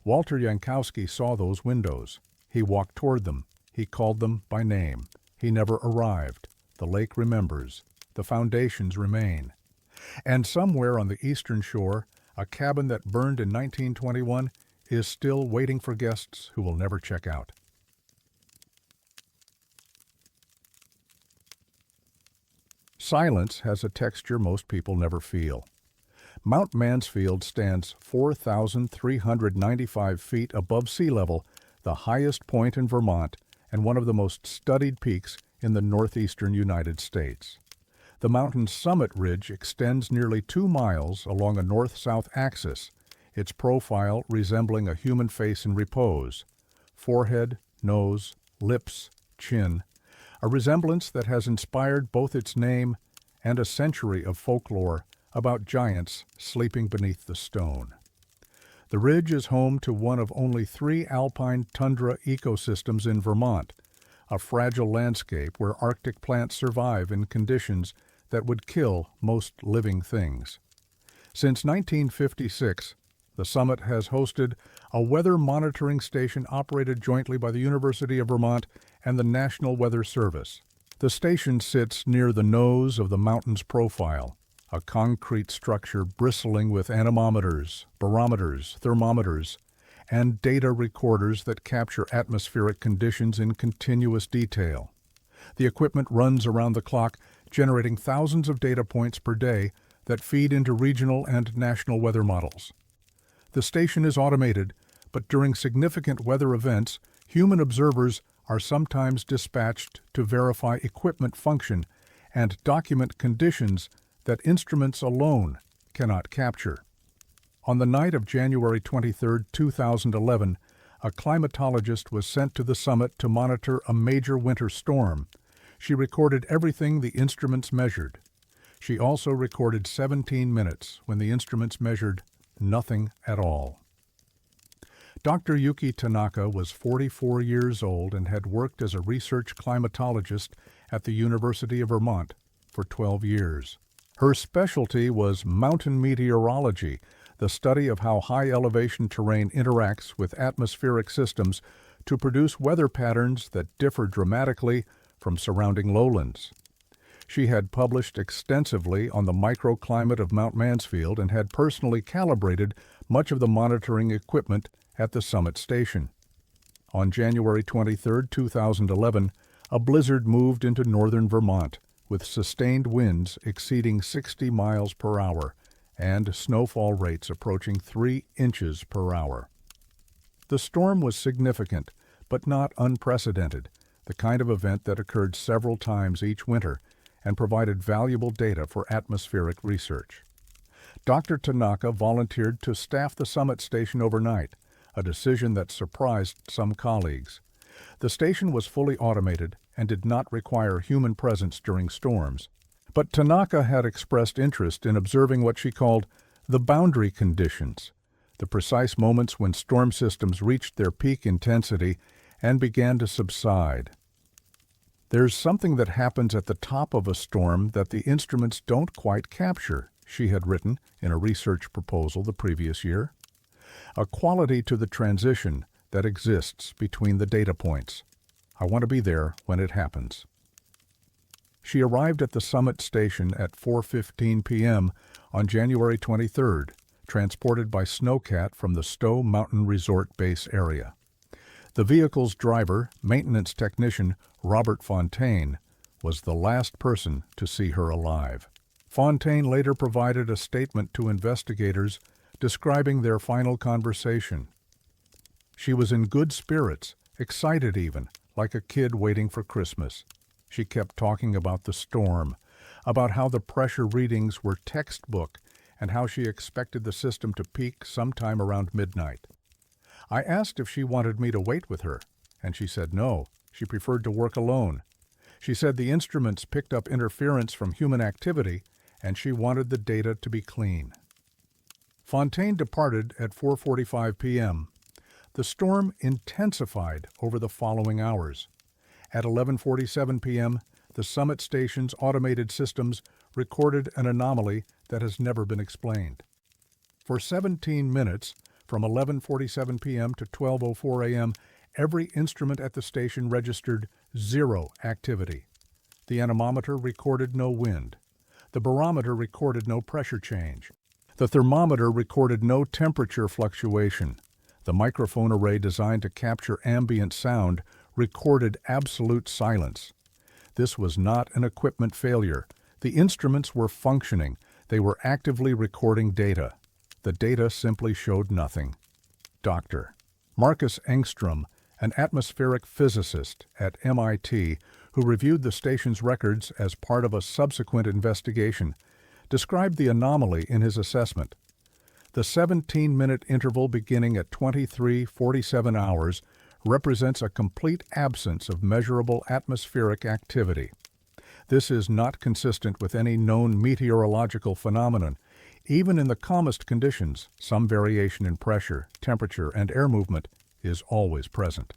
Walter Jankowski saw those windows. He walked toward them. He called them by name. He never arrived. The lake remembers. The foundations remain. And somewhere on the eastern shore, a cabin that burned in 1921 is still waiting for guests who will never check out. Silence has a texture most people never feel. Mount Mansfield stands 4,395 feet above sea level, the highest point in Vermont and one of the most studied peaks in the northeastern United States. The mountain's summit ridge extends nearly 2 miles along a north-south axis, its profile resembling a human face in repose: forehead, nose, lips, chin, a resemblance that has inspired both its name and a century of folklore about giants sleeping beneath the stone. The ridge is home to one of only 3 alpine tundra ecosystems in Vermont, a fragile landscape where Arctic plants survive in conditions that would kill most living things. Since 1956, the summit has hosted a weather monitoring station operated jointly by the University of Vermont and the National Weather Service. The station sits near the nose of the mountain's profile, a concrete structure bristling with anemometers, barometers, thermometers, and data recorders that capture atmospheric conditions in continuous detail. The equipment runs around the clock, generating thousands of data points per day that feed into regional and national weather models. The station is automated, but during significant weather events, human observers are sometimes dispatched to verify equipment function and document conditions that instruments alone cannot capture. On the night of January 23, 2011, a climatologist was sent to the summit to monitor a major winter storm. She recorded everything the instruments measured. She also recorded 17 minutes when the instruments measured nothing at all. Dr. Yuki Tanaka was 44 years old and had worked as a research climatologist at the University of Vermont for 12 years. Her specialty was mountain meteorology, the study of how high-elevation terrain interacts with atmospheric systems to produce weather patterns that differ dramatically from surrounding lowlands. She had published extensively on the microclimate of Mount Mansfield and had personally calibrated much of the monitoring equipment at the summit station. On January 23, 2011, a blizzard moved into northern Vermont with sustained winds exceeding 60 miles per hour and snowfall rates approaching 3 inches per hour. The storm was significant, but not unprecedented, the kind of event that occurred several times each winter and provided valuable data for atmospheric research. Dr. Tanaka volunteered to staff the summit station overnight, a decision that surprised some colleagues. The station was fully automated and did not require human presence during storms. But Tanaka had expressed interest in observing what she called the boundary conditions, the precise moments when storm systems reached their peak intensity and began to subside. "There's something that happens at the top of a storm that the instruments don't quite capture," she had written in a research proposal the previous year. "A quality to the transition that exists between the data points. I want to be there when it happens." She arrived at the summit station at 4:15 p.m. on January 23rd, transported by Snowcat from the Stowe Mountain Resort Base area. The vehicle's driver, maintenance technician Robert Fontaine, was the last person to see her alive. Fontaine later provided a statement to investigators describing their final conversation. "She was in good spirits, excited even, like a kid waiting for Christmas. She kept talking about the storm, about how the pressure readings were textbook, and how she expected the system to peak sometime around midnight. I asked if she wanted me to wait with her, and she said no, she preferred to work alone. She said the instruments picked up interference from human activity, and she wanted the data to be clean." Fontaine departed at 4:45 p.m. The storm intensified over the following hours. At 11:47 p.m., the summit station's automated systems recorded an anomaly that has never been explained. For 17 minutes, from 11:47 p.m. to 12:04 a.m., every instrument at the station registered 0 activity. The anemometer recorded no wind. The barometer recorded no pressure change. The thermometer recorded no temperature fluctuation. The microphone array designed to capture ambient sound recorded absolute silence. This was not an equipment failure. The instruments were functioning. They were actively recording data. The data simply showed nothing. Dr. Marcus Engstrom, an atmospheric physicist at MIT who reviewed the station's records as part of a subsequent investigation, described the anomaly in his assessment. The 17-minute interval beginning at 23:47 hours represents a complete absence of measurable atmospheric activity. This is not consistent with any known meteorological phenomenon. Even in the calmest conditions, some variation in pressure, temperature, and air movement is always present.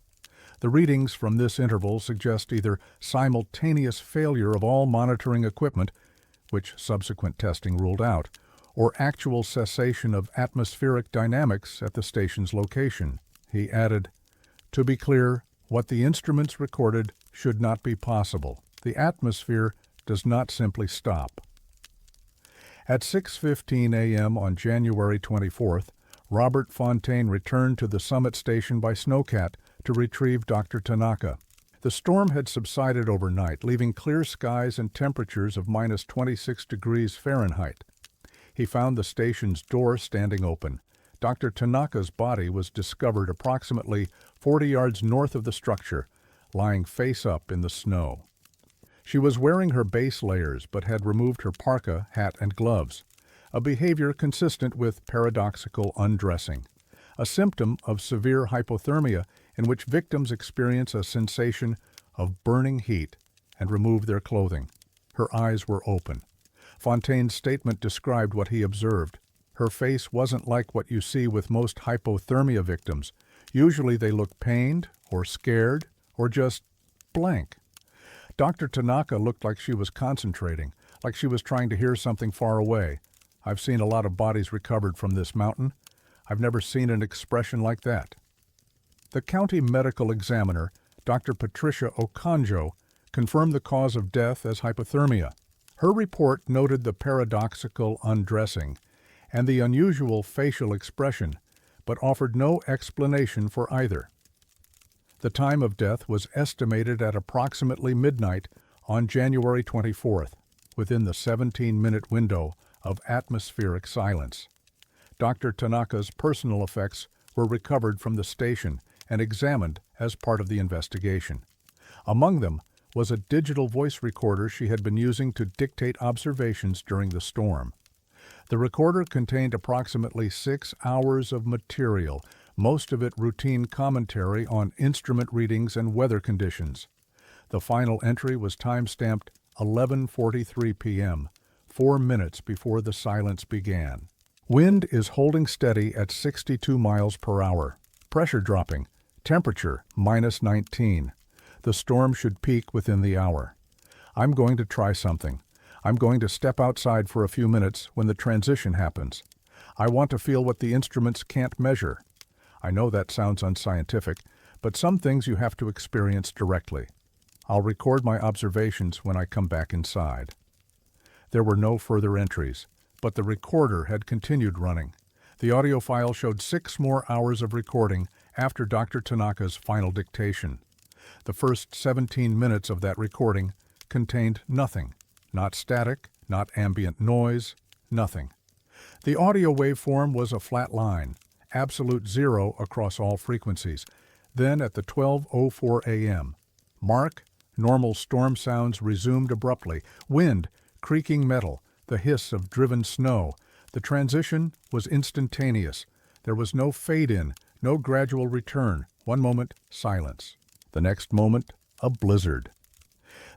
The readings from this interval suggest either simultaneous failure of all monitoring equipment, which subsequent testing ruled out, or actual cessation of atmospheric dynamics at the station's location. He added, "To be clear, what the instruments recorded should not be possible. The atmosphere does not simply stop." At 6:15 a.m. on January 24th, Robert Fontaine returned to the summit station by Snowcat to retrieve Dr. Tanaka. The storm had subsided overnight, leaving clear skies and temperatures of -26 degrees Fahrenheit. He found the station's door standing open. Dr. Tanaka's body was discovered approximately 40 yards north of the structure, lying face up in the snow. She was wearing her base layers but had removed her parka, hat, and gloves, a behavior consistent with paradoxical undressing, a symptom of severe hypothermia in which victims experience a sensation of burning heat and remove their clothing. Her eyes were open. Fontaine's statement described what he observed. Her face wasn't like what you see with most hypothermia victims. Usually they look pained or scared or just blank. Dr. Tanaka looked like she was concentrating, like she was trying to hear something far away. I've seen a lot of bodies recovered from this mountain. I've never seen an expression like that. The county medical examiner, Dr. Patricia Okonjo, confirmed the cause of death as hypothermia. Her report noted the paradoxical undressing and the unusual facial expression, but offered no explanation for either. The time of death was estimated at approximately midnight on January 24th, within the 17-minute window of atmospheric silence. Dr. Tanaka's personal effects were recovered from the station and examined as part of the investigation. Among them was a digital voice recorder she had been using to dictate observations during the storm. The recorder contained approximately 6 hours of material, most of it routine commentary on instrument readings and weather conditions. The final entry was time-stamped 11:43 p.m., 4 minutes before the silence began. Wind is holding steady at 62 miles per hour. Pressure dropping. Temperature -19. The storm should peak within the hour. I'm going to try something. I'm going to step outside for a few minutes when the transition happens. I want to feel what the instruments can't measure. I know that sounds unscientific, but some things you have to experience directly. I'll record my observations when I come back inside. There were no further entries, but the recorder had continued running. The audio file showed 6 more hours of recording after Dr. Tanaka's final dictation. The first 17 minutes of that recording contained nothing. Not static, not ambient noise, nothing. The audio waveform was a flat line, absolute zero across all frequencies. Then at the 12:04 a.m., normal storm sounds resumed abruptly. Wind, creaking metal, the hiss of driven snow. The transition was instantaneous. There was no fade-in, no gradual return. One moment, silence. The next moment, a blizzard.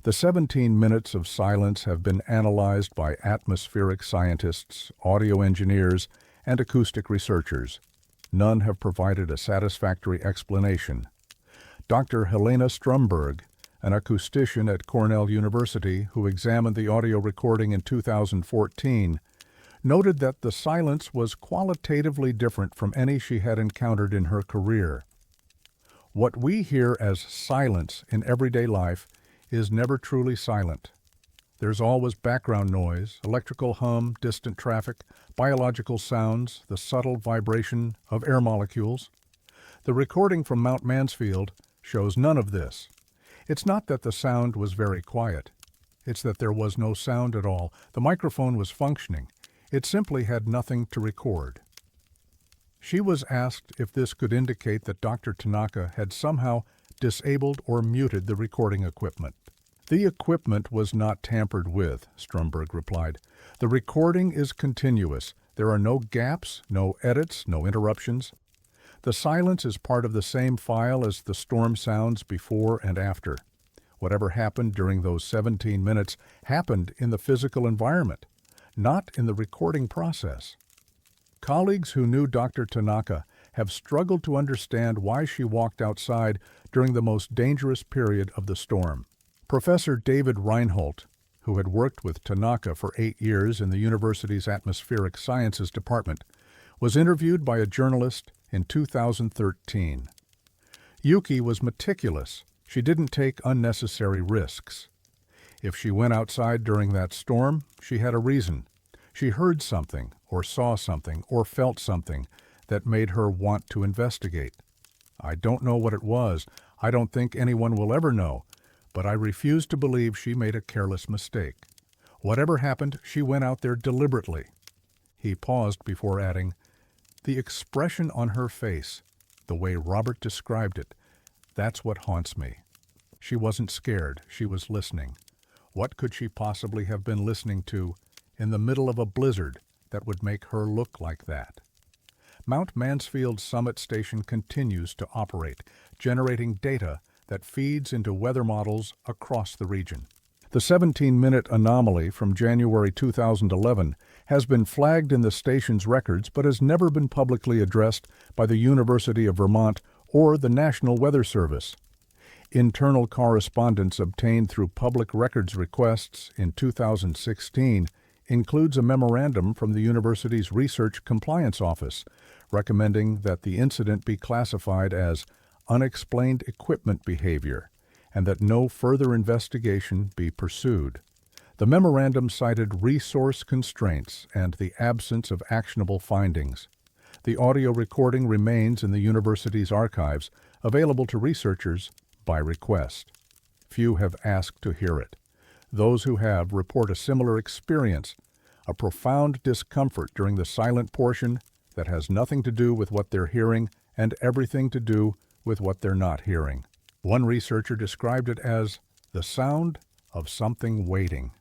The 17 minutes of silence have been analyzed by atmospheric scientists, audio engineers, and acoustic researchers. None have provided a satisfactory explanation. Dr. Helena Stromberg, an acoustician at Cornell University who examined the audio recording in 2014, noted that the silence was qualitatively different from any she had encountered in her career. What we hear as silence in everyday life is never truly silent. There's always background noise, electrical hum, distant traffic, biological sounds, the subtle vibration of air molecules. The recording from Mount Mansfield shows none of this. It's not that the sound was very quiet. It's that there was no sound at all. The microphone was functioning. It simply had nothing to record. She was asked if this could indicate that Dr. Tanaka had somehow disabled or muted the recording equipment. The equipment was not tampered with, Stromberg replied. The recording is continuous. There are no gaps, no edits, no interruptions. The silence is part of the same file as the storm sounds before and after. Whatever happened during those 17 minutes happened in the physical environment, not in the recording process. Colleagues who knew Dr. Tanaka have struggled to understand why she walked outside during the most dangerous period of the storm. Professor David Reinhold, who had worked with Tanaka for 8 years in the university's Atmospheric Sciences Department, was interviewed by a journalist in 2013. Yuki was meticulous. She didn't take unnecessary risks. If she went outside during that storm, she had a reason. She heard something, or saw something, or felt something that made her want to investigate. I don't know what it was. I don't think anyone will ever know, but I refuse to believe she made a careless mistake. Whatever happened, she went out there deliberately. He paused before adding, "The expression on her face, the way Robert described it, that's what haunts me. She wasn't scared, she was listening. What could she possibly have been listening to in the middle of a blizzard that would make her look like that?" Mount Mansfield Summit Station continues to operate, generating data that feeds into weather models across the region. The 17-minute anomaly from January 2011 has been flagged in the station's records but has never been publicly addressed by the University of Vermont or the National Weather Service. Internal correspondence obtained through public records requests in 2016 includes a memorandum from the university's Research Compliance Office recommending that the incident be classified as unexplained equipment behavior and that no further investigation be pursued. The memorandum cited resource constraints and the absence of actionable findings. The audio recording remains in the university's archives, available to researchers by request. Few have asked to hear it. Those who have report a similar experience, a profound discomfort during the silent portion that has nothing to do with what they're hearing and everything to do with what they're not hearing. One researcher described it as the sound of something waiting.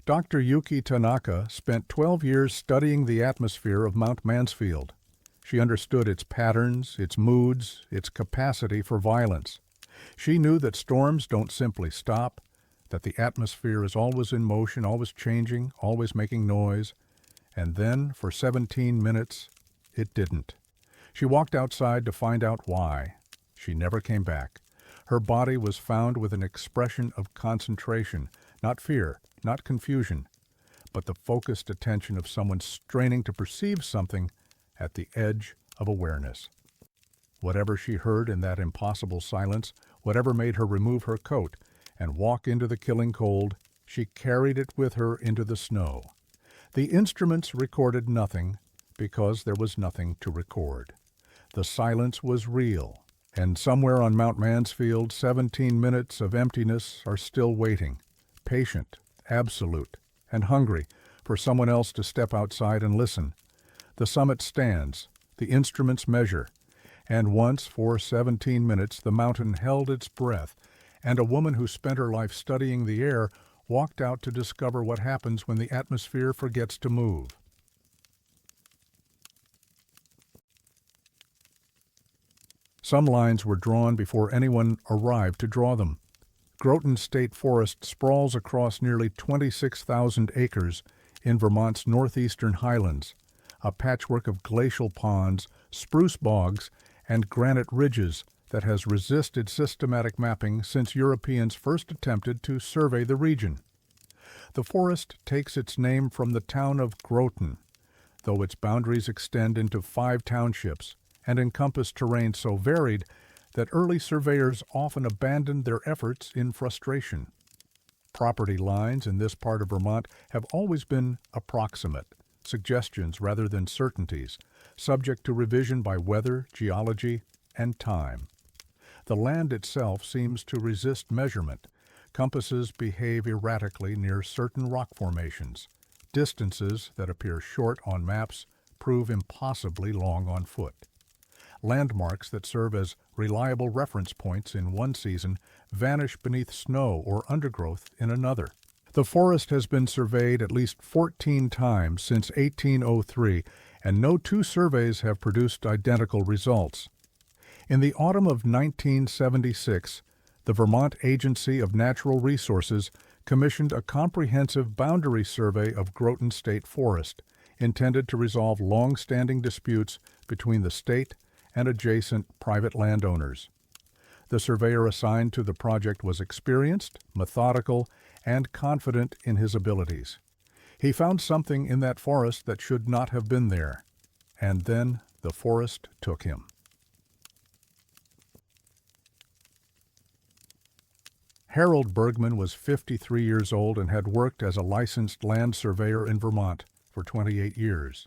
Dr. Yuki Tanaka spent 12 years studying the atmosphere of Mount Mansfield. She understood its patterns, its moods, its capacity for violence. She knew that storms don't simply stop, that the atmosphere is always in motion, always changing, always making noise. And then, for 17 minutes, it didn't. She walked outside to find out why. She never came back. Her body was found with an expression of concentration, not fear, not confusion, but the focused attention of someone straining to perceive something at the edge of awareness. Whatever she heard in that impossible silence, whatever made her remove her coat and walk into the killing cold, she carried it with her into the snow. The instruments recorded nothing because there was nothing to record. The silence was real, and somewhere on Mount Mansfield, 17 minutes of emptiness are still waiting, patient, absolute, and hungry for someone else to step outside and listen. The summit stands, the instruments measure, and once for 17 minutes the mountain held its breath, and a woman who spent her life studying the air walked out to discover what happens when the atmosphere forgets to move. Some lines were drawn before anyone arrived to draw them. Groton State Forest sprawls across nearly 26,000 acres in Vermont's northeastern highlands, a patchwork of glacial ponds, spruce bogs, and granite ridges that has resisted systematic mapping since Europeans first attempted to survey the region. The forest takes its name from the town of Groton, though its boundaries extend into 5 townships and encompass terrain so varied that early surveyors often abandoned their efforts in frustration. Property lines in this part of Vermont have always been approximate, suggestions rather than certainties, subject to revision by weather, geology, and time. The land itself seems to resist measurement. Compasses behave erratically near certain rock formations. Distances that appear short on maps prove impossibly long on foot. Landmarks that serve as reliable reference points in one season vanish beneath snow or undergrowth in another. The forest has been surveyed at least 14 times since 1803, and no 2 surveys have produced identical results. In the autumn of 1976, the Vermont Agency of Natural Resources commissioned a comprehensive boundary survey of Groton State Forest, intended to resolve long-standing disputes between the state and adjacent private landowners. The surveyor assigned to the project was experienced, methodical, and confident in his abilities. He found something in that forest that should not have been there, and then the forest took him. Harold Bergman was 53 years old and had worked as a licensed land surveyor in Vermont for 28 years.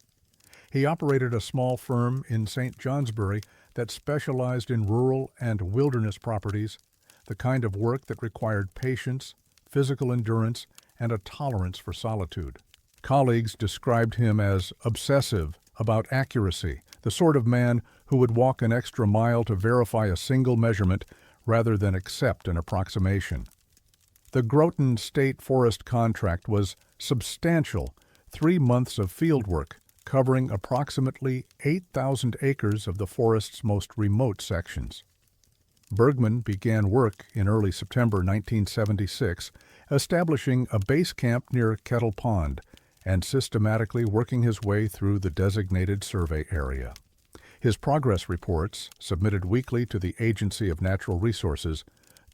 He operated a small firm in St. Johnsbury that specialized in rural and wilderness properties, the kind of work that required patience, physical endurance, and a tolerance for solitude. Colleagues described him as obsessive about accuracy, the sort of man who would walk an extra mile to verify a single measurement rather than accept an approximation. The Groton State Forest contract was substantial, 3 months of field work, covering approximately 8,000 acres of the forest's most remote sections. Bergman began work in early September 1976, establishing a base camp near Kettle Pond and systematically working his way through the designated survey area. His progress reports, submitted weekly to the Agency of Natural Resources,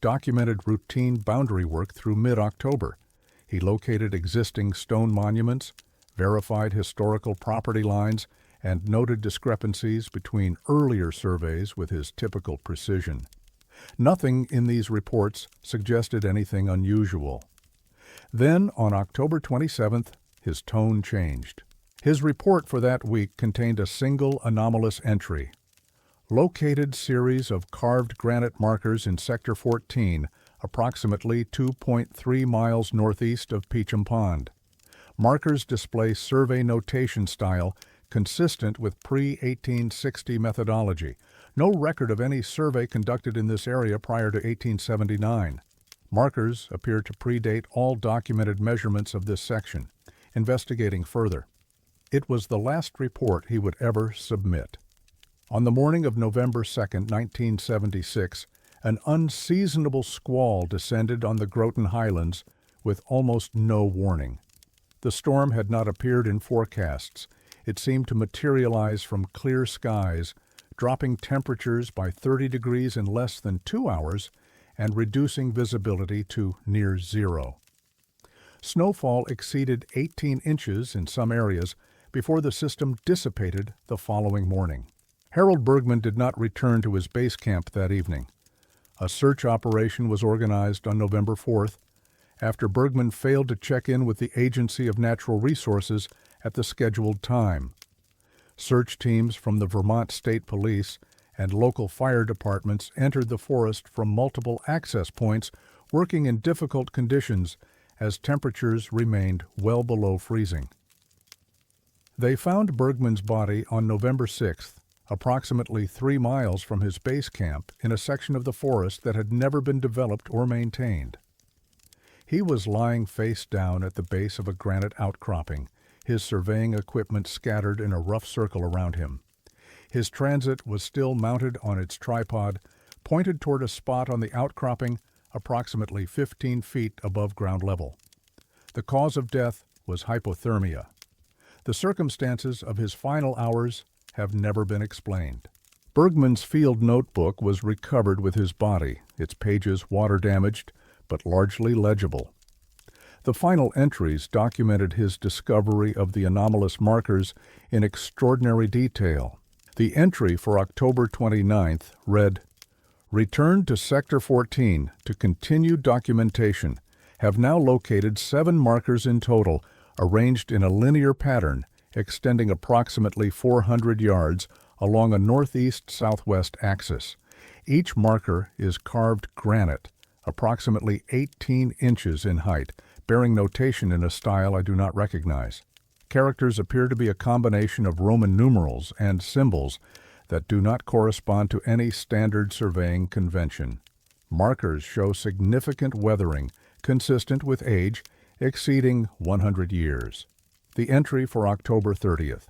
documented routine boundary work through mid-October. He located existing stone monuments, verified historical property lines, and noted discrepancies between earlier surveys with his typical precision. Nothing in these reports suggested anything unusual. Then, on October 27th, his tone changed. His report for that week contained a single anomalous entry. Located series of carved granite markers in Sector 14, approximately 2.3 miles northeast of Peacham Pond. Markers display survey notation style consistent with pre-1860 methodology. No record of any survey conducted in this area prior to 1879. Markers appear to predate all documented measurements of this section. Investigating further. It was the last report he would ever submit. On the morning of November 2, 1976, an unseasonable squall descended on the Groton Highlands with almost no warning. The storm had not appeared in forecasts. It seemed to materialize from clear skies, dropping temperatures by 30 degrees in less than 2 hours and reducing visibility to near zero. Snowfall exceeded 18 inches in some areas before the system dissipated the following morning. Harold Bergman did not return to his base camp that evening. A search operation was organized on November 4th after Bergman failed to check in with the Agency of Natural Resources at the scheduled time. Search teams from the Vermont State Police and local fire departments entered the forest from multiple access points, working in difficult conditions as temperatures remained well below freezing. They found Bergman's body on November 6th, approximately 3 miles from his base camp in a section of the forest that had never been developed or maintained. He was lying face down at the base of a granite outcropping, his surveying equipment scattered in a rough circle around him. His transit was still mounted on its tripod, pointed toward a spot on the outcropping approximately 15 feet above ground level. The cause of death was hypothermia. The circumstances of his final hours have never been explained. Bergman's field notebook was recovered with his body, its pages water-damaged, but largely legible. The final entries documented his discovery of the anomalous markers in extraordinary detail. The entry for October 29th read, "Returned to Sector 14 to continue documentation. Have now located 7 markers in total, arranged in a linear pattern extending approximately 400 yards along a northeast-southwest axis. Each marker is carved granite, approximately 18 inches in height, bearing notation in a style I do not recognize. Characters appear to be a combination of Roman numerals and symbols that do not correspond to any standard surveying convention. Markers show significant weathering, consistent with age exceeding 100 years. The entry for October 30th.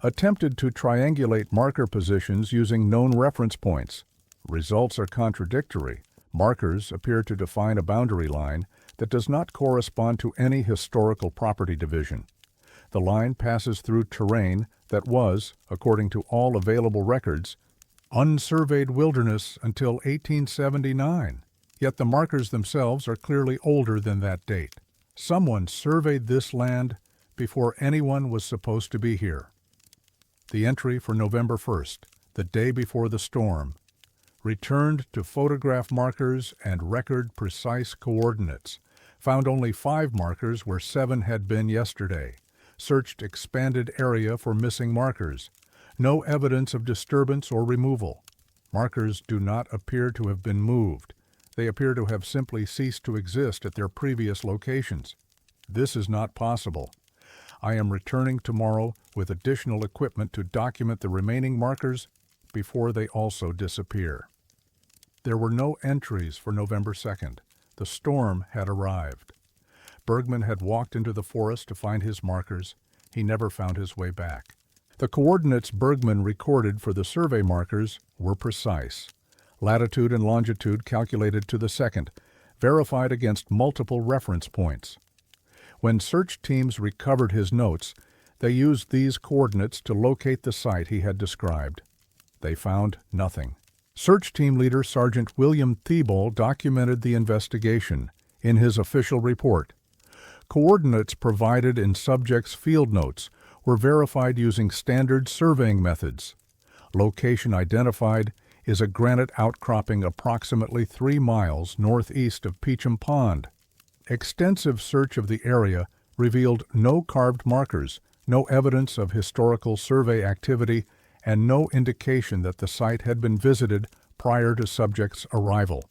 Attempted to triangulate marker positions using known reference points. Results are contradictory. Markers appear to define a boundary line that does not correspond to any historical property division. The line passes through terrain that was, according to all available records, unsurveyed wilderness until 1879. Yet the markers themselves are clearly older than that date. Someone surveyed this land before anyone was supposed to be here. The entry for November 1st, the day before the storm. Returned to photograph markers and record precise coordinates. Found only 5 markers where 7 had been yesterday. Searched expanded area for missing markers. No evidence of disturbance or removal. Markers do not appear to have been moved. They appear to have simply ceased to exist at their previous locations. This is not possible. I am returning tomorrow with additional equipment to document the remaining markers before they also disappear." There were no entries for November 2nd. The storm had arrived. Bergman had walked into the forest to find his markers. He never found his way back. The coordinates Bergman recorded for the survey markers were precise. Latitude and longitude calculated to the second, verified against multiple reference points. When search teams recovered his notes, they used these coordinates to locate the site he had described. They found nothing. Search team leader Sergeant William Thibault documented the investigation in his official report. Coordinates provided in subjects' field notes were verified using standard surveying methods. Location identified is a granite outcropping approximately 3 miles northeast of Peacham Pond. Extensive search of the area revealed no carved markers, no evidence of historical survey activity, and no indication that the site had been visited prior to subjects' arrival.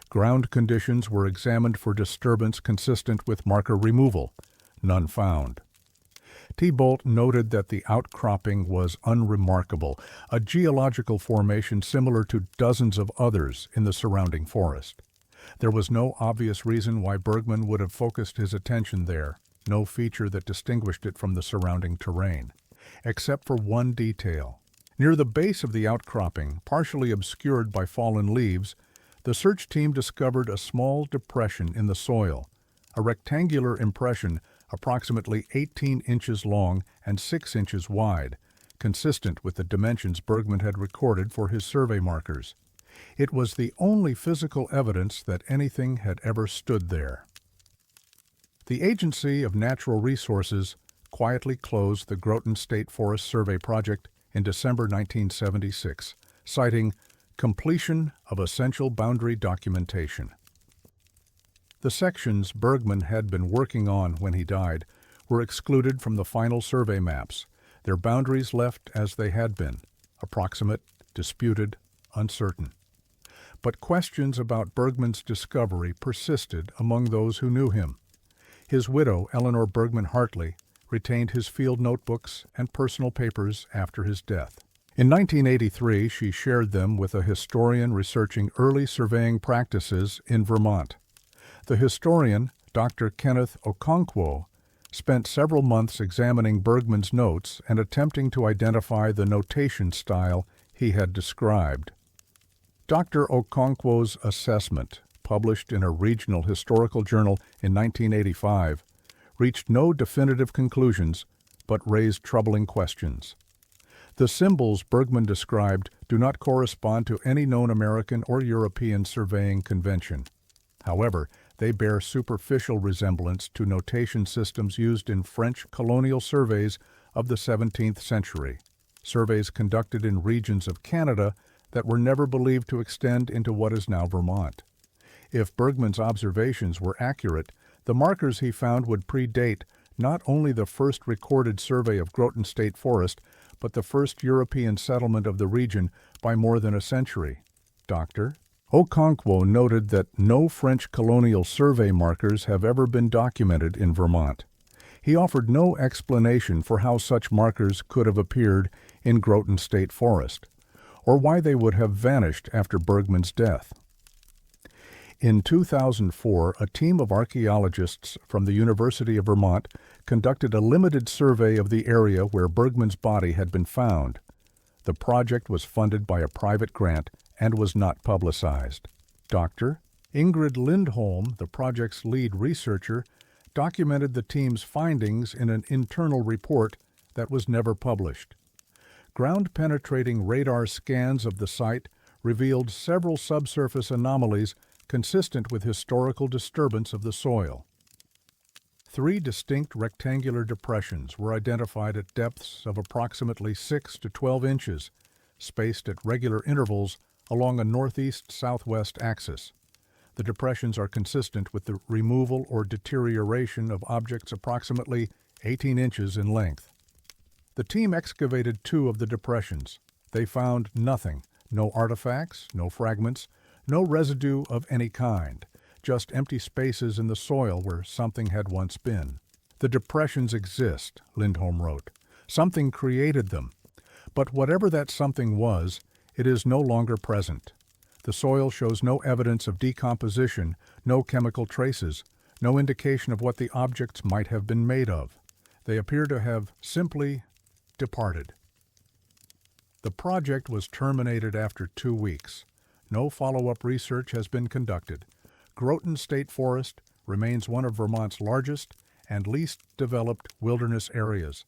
Ground conditions were examined for disturbance consistent with marker removal. None found. Thibault noted that the outcropping was unremarkable, a geological formation similar to dozens of others in the surrounding forest. There was no obvious reason why Bergman would have focused his attention there, no feature that distinguished it from the surrounding terrain, except for one detail. Near the base of the outcropping, partially obscured by fallen leaves, the search team discovered a small depression in the soil, a rectangular impression approximately 18 inches long and 6 inches wide, consistent with the dimensions Bergman had recorded for his survey markers. It was the only physical evidence that anything had ever stood there. The Agency of Natural Resources quietly closed the Groton State Forest Survey project in December 1976, citing completion of essential boundary documentation. The sections Bergman had been working on when he died were excluded from the final survey maps, their boundaries left as they had been, approximate, disputed, uncertain. But questions about Bergman's discovery persisted among those who knew him. His widow, Eleanor Bergman Hartley, retained his field notebooks and personal papers after his death. In 1983, she shared them with a historian researching early surveying practices in Vermont. The historian, Dr. Kenneth Okonkwo, spent several months examining Bergman's notes and attempting to identify the notation style he had described. Dr. Okonkwo's assessment, published in a regional historical journal in 1985, reached no definitive conclusions but raised troubling questions. The symbols Bergman described do not correspond to any known American or European surveying convention. However, they bear superficial resemblance to notation systems used in French colonial surveys of the 17th century, surveys conducted in regions of Canada that were never believed to extend into what is now Vermont. If Bergman's observations were accurate, the markers he found would predate not only the first recorded survey of Groton State Forest, but the first European settlement of the region by more than a century. Dr. Okonkwo noted that no French colonial survey markers have ever been documented in Vermont. He offered no explanation for how such markers could have appeared in Groton State Forest, or why they would have vanished after Bergman's death. In 2004, a team of archaeologists from the University of Vermont conducted a limited survey of the area where Bergman's body had been found. The project was funded by a private grant and was not publicized. Dr. Ingrid Lindholm, the project's lead researcher, documented the team's findings in an internal report that was never published. Ground-penetrating radar scans of the site revealed several subsurface anomalies consistent with historical disturbance of the soil. 3 distinct rectangular depressions were identified at depths of approximately 6 to 12 inches, spaced at regular intervals along a northeast-southwest axis. The depressions are consistent with the removal or deterioration of objects approximately 18 inches in length. The team excavated 2 of the depressions. They found nothing, no artifacts, no fragments, no residue of any kind, just empty spaces in the soil where something had once been. The depressions exist, Lindholm wrote. Something created them. But whatever that something was, it is no longer present. The soil shows no evidence of decomposition, no chemical traces, no indication of what the objects might have been made of. They appear to have simply departed. The project was terminated after 2 weeks. No follow-up research has been conducted. Groton State Forest remains one of Vermont's largest and least developed wilderness areas.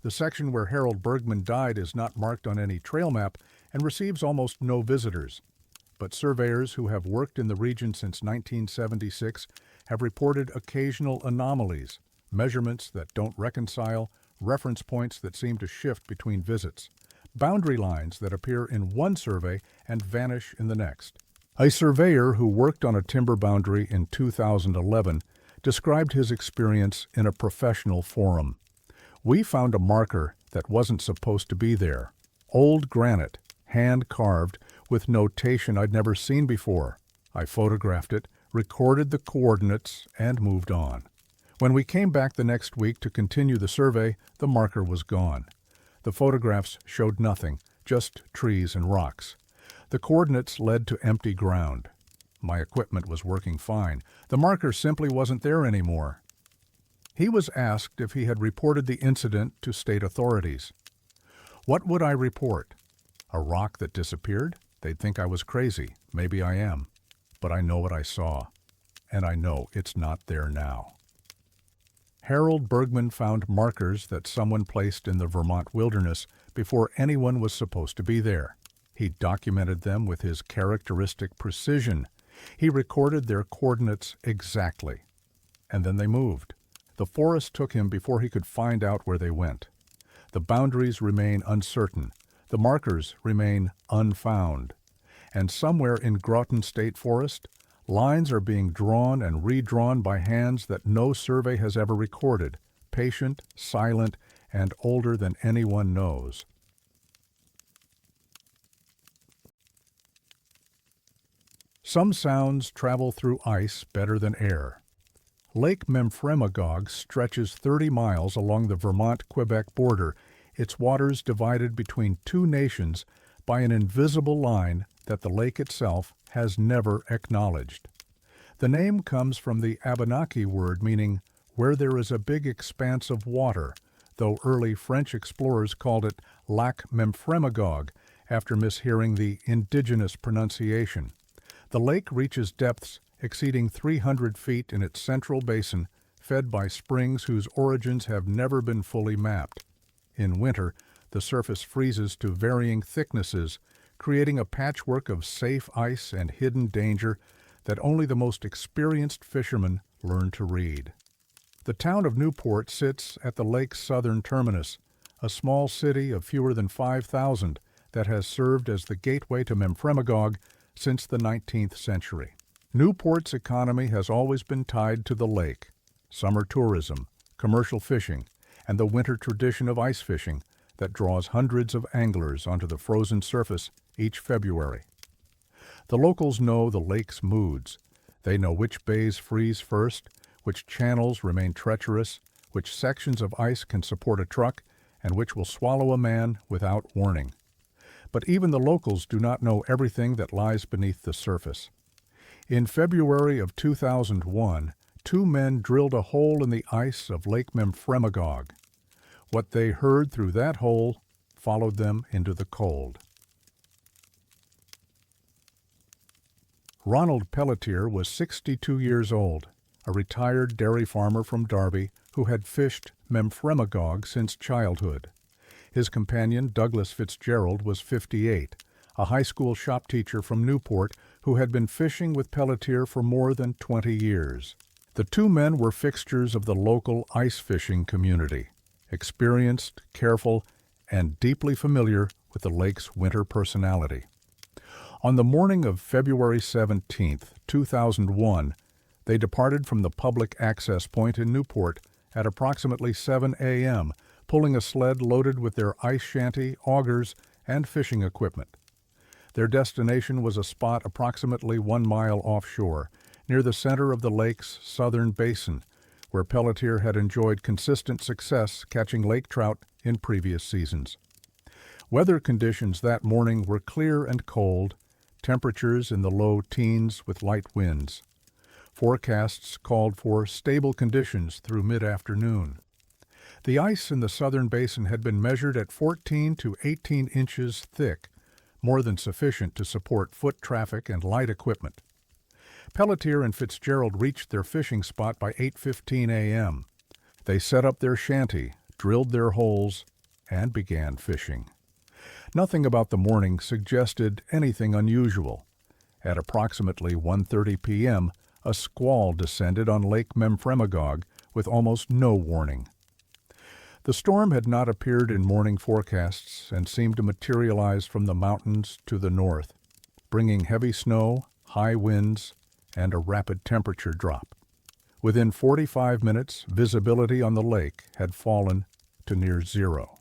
The section where Harold Bergman died is not marked on any trail map and receives almost no visitors. But surveyors who have worked in the region since 1976 have reported occasional anomalies, measurements that don't reconcile, reference points that seem to shift between visits, boundary lines that appear in one survey and vanish in the next. A surveyor who worked on a timber boundary in 2011 described his experience in a professional forum. "We found a marker that wasn't supposed to be there. Old granite, hand-carved, with notation I'd never seen before. I photographed it, recorded the coordinates, and moved on. When we came back the next week to continue the survey, the marker was gone. The photographs showed nothing, just trees and rocks. The coordinates led to empty ground. My equipment was working fine. The marker simply wasn't there anymore." He was asked if he had reported the incident to state authorities. "What would I report? A rock that disappeared? They'd think I was crazy. Maybe I am. But I know what I saw. And I know it's not there now." Harold Bergman found markers that someone placed in the Vermont wilderness before anyone was supposed to be there. He documented them with his characteristic precision. He recorded their coordinates exactly. And then they moved. The forest took him before he could find out where they went. The boundaries remain uncertain. The markers remain unfound. And somewhere in Groton State Forest, lines are being drawn and redrawn by hands that no survey has ever recorded, patient, silent, and older than anyone knows. Some sounds travel through ice better than air. Lake Memphremagog stretches 30 miles along the Vermont-Quebec border, its waters divided between two nations by an invisible line that the lake itself has never acknowledged. The name comes from the Abenaki word meaning where there is a big expanse of water, though early French explorers called it Lac Memphremagog after mishearing the indigenous pronunciation. The lake reaches depths exceeding 300 feet in its central basin, fed by springs whose origins have never been fully mapped. In winter, the surface freezes to varying thicknesses, creating a patchwork of safe ice and hidden danger that only the most experienced fishermen learn to read. The town of Newport sits at the lake's southern terminus, a small city of fewer than 5,000 that has served as the gateway to Memphremagog since the 19th century. Newport's economy has always been tied to the lake, summer tourism, commercial fishing, and the winter tradition of ice fishing that draws hundreds of anglers onto the frozen surface each February. The locals know the lake's moods. They know which bays freeze first, which channels remain treacherous, which sections of ice can support a truck, and which will swallow a man without warning. But even the locals do not know everything that lies beneath the surface. In February of 2001, two men drilled a hole in the ice of Lake Memphremagog. What they heard through that hole followed them into the cold. Ronald Pelletier was 62 years old, a retired dairy farmer from Darby who had fished Memphremagog since childhood. His companion, Douglas Fitzgerald, was 58, a high school shop teacher from Newport who had been fishing with Pelletier for more than 20 years. The two men were fixtures of the local ice fishing community, experienced, careful, and deeply familiar with the lake's winter personality. On the morning of February 17, 2001, they departed from the public access point in Newport at approximately 7 a.m., pulling a sled loaded with their ice shanty, augers, and fishing equipment. Their destination was a spot approximately 1 mile offshore, near the center of the lake's southern basin, where Pelletier had enjoyed consistent success catching lake trout in previous seasons. Weather conditions that morning were clear and cold, temperatures in the low teens with light winds. Forecasts called for stable conditions through mid-afternoon. The ice in the southern basin had been measured at 14 to 18 inches thick, more than sufficient to support foot traffic and light equipment. Pelletier and Fitzgerald reached their fishing spot by 8:15 a.m. They set up their shanty, drilled their holes, and began fishing. Nothing about the morning suggested anything unusual. At approximately 1:30 p.m., a squall descended on Lake Memphremagog with almost no warning. The storm had not appeared in morning forecasts and seemed to materialize from the mountains to the north, bringing heavy snow, high winds, and a rapid temperature drop. Within 45 minutes, visibility on the lake had fallen to near zero.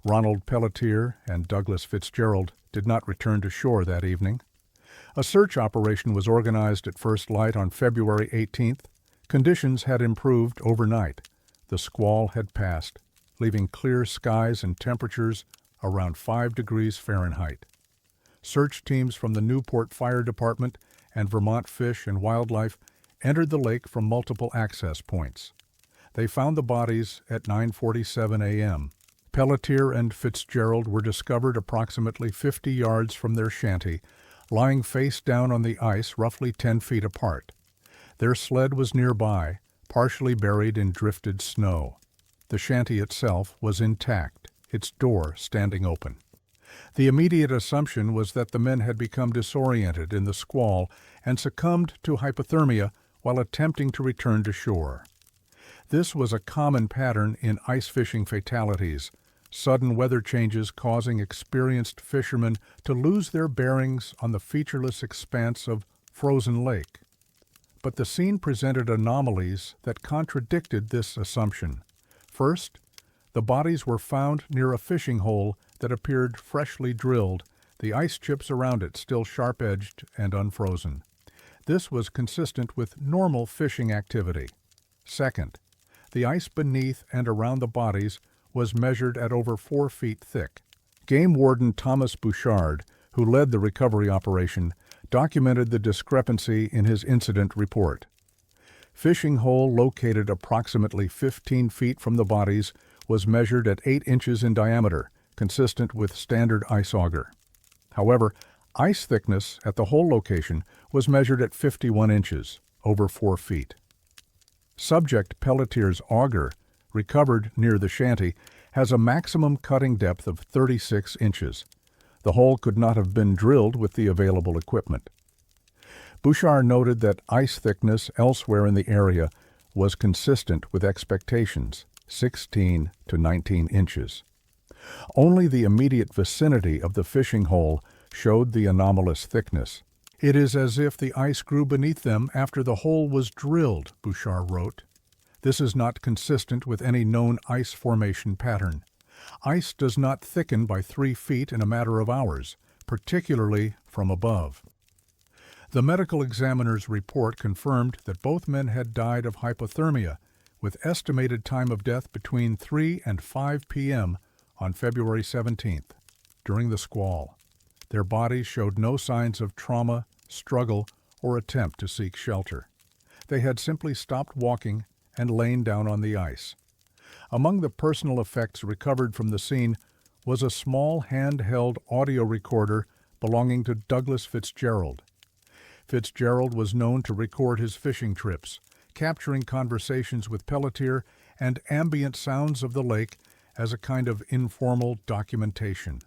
Ronald Pelletier and Douglas Fitzgerald did not return to shore that evening. A search operation was organized at first light on February 18th. Conditions had improved overnight. The squall had passed, leaving clear skies and temperatures around 5 degrees Fahrenheit. Search teams from the Newport Fire Department and Vermont Fish and Wildlife entered the lake from multiple access points. They found the bodies at 9:47 a.m. Pelletier and Fitzgerald were discovered approximately 50 yards from their shanty, lying face down on the ice roughly 10 feet apart. Their sled was nearby, partially buried in drifted snow. The shanty itself was intact, its door standing open. The immediate assumption was that the men had become disoriented in the squall and succumbed to hypothermia while attempting to return to shore. This was a common pattern in ice fishing fatalities, sudden weather changes causing experienced fishermen to lose their bearings on the featureless expanse of frozen lake. But the scene presented anomalies that contradicted this assumption. First, the bodies were found near a fishing hole that appeared freshly drilled, the ice chips around it still sharp-edged and unfrozen. This was consistent with normal fishing activity. Second, the ice beneath and around the bodies was measured at over 4 feet thick. Game Warden Thomas Bouchard, who led the recovery operation, documented the discrepancy in his incident report. Fishing hole located approximately 15 feet from the bodies was measured at 8 inches in diameter, consistent with standard ice auger. However, ice thickness at the hole location was measured at 51 inches, over 4 feet. Subject Pelletier's auger, recovered near the shanty, has a maximum cutting depth of 36 inches. The hole could not have been drilled with the available equipment. Bouchard noted that ice thickness elsewhere in the area was consistent with expectations, 16 to 19 inches. Only the immediate vicinity of the fishing hole showed the anomalous thickness. It is as if the ice grew beneath them after the hole was drilled, Bouchard wrote. This is not consistent with any known ice formation pattern. Ice does not thicken by 3 feet in a matter of hours, particularly from above. The medical examiner's report confirmed that both men had died of hypothermia, with estimated time of death between 3 and 5 p.m. on February 17th, during the squall. Their bodies showed no signs of trauma, struggle, or attempt to seek shelter. They had simply stopped walking and lain down on the ice. Among the personal effects recovered from the scene was a small handheld audio recorder belonging to Douglas Fitzgerald. Fitzgerald was known to record his fishing trips, capturing conversations with Pelletier and ambient sounds of the lake as a kind of informal documentation.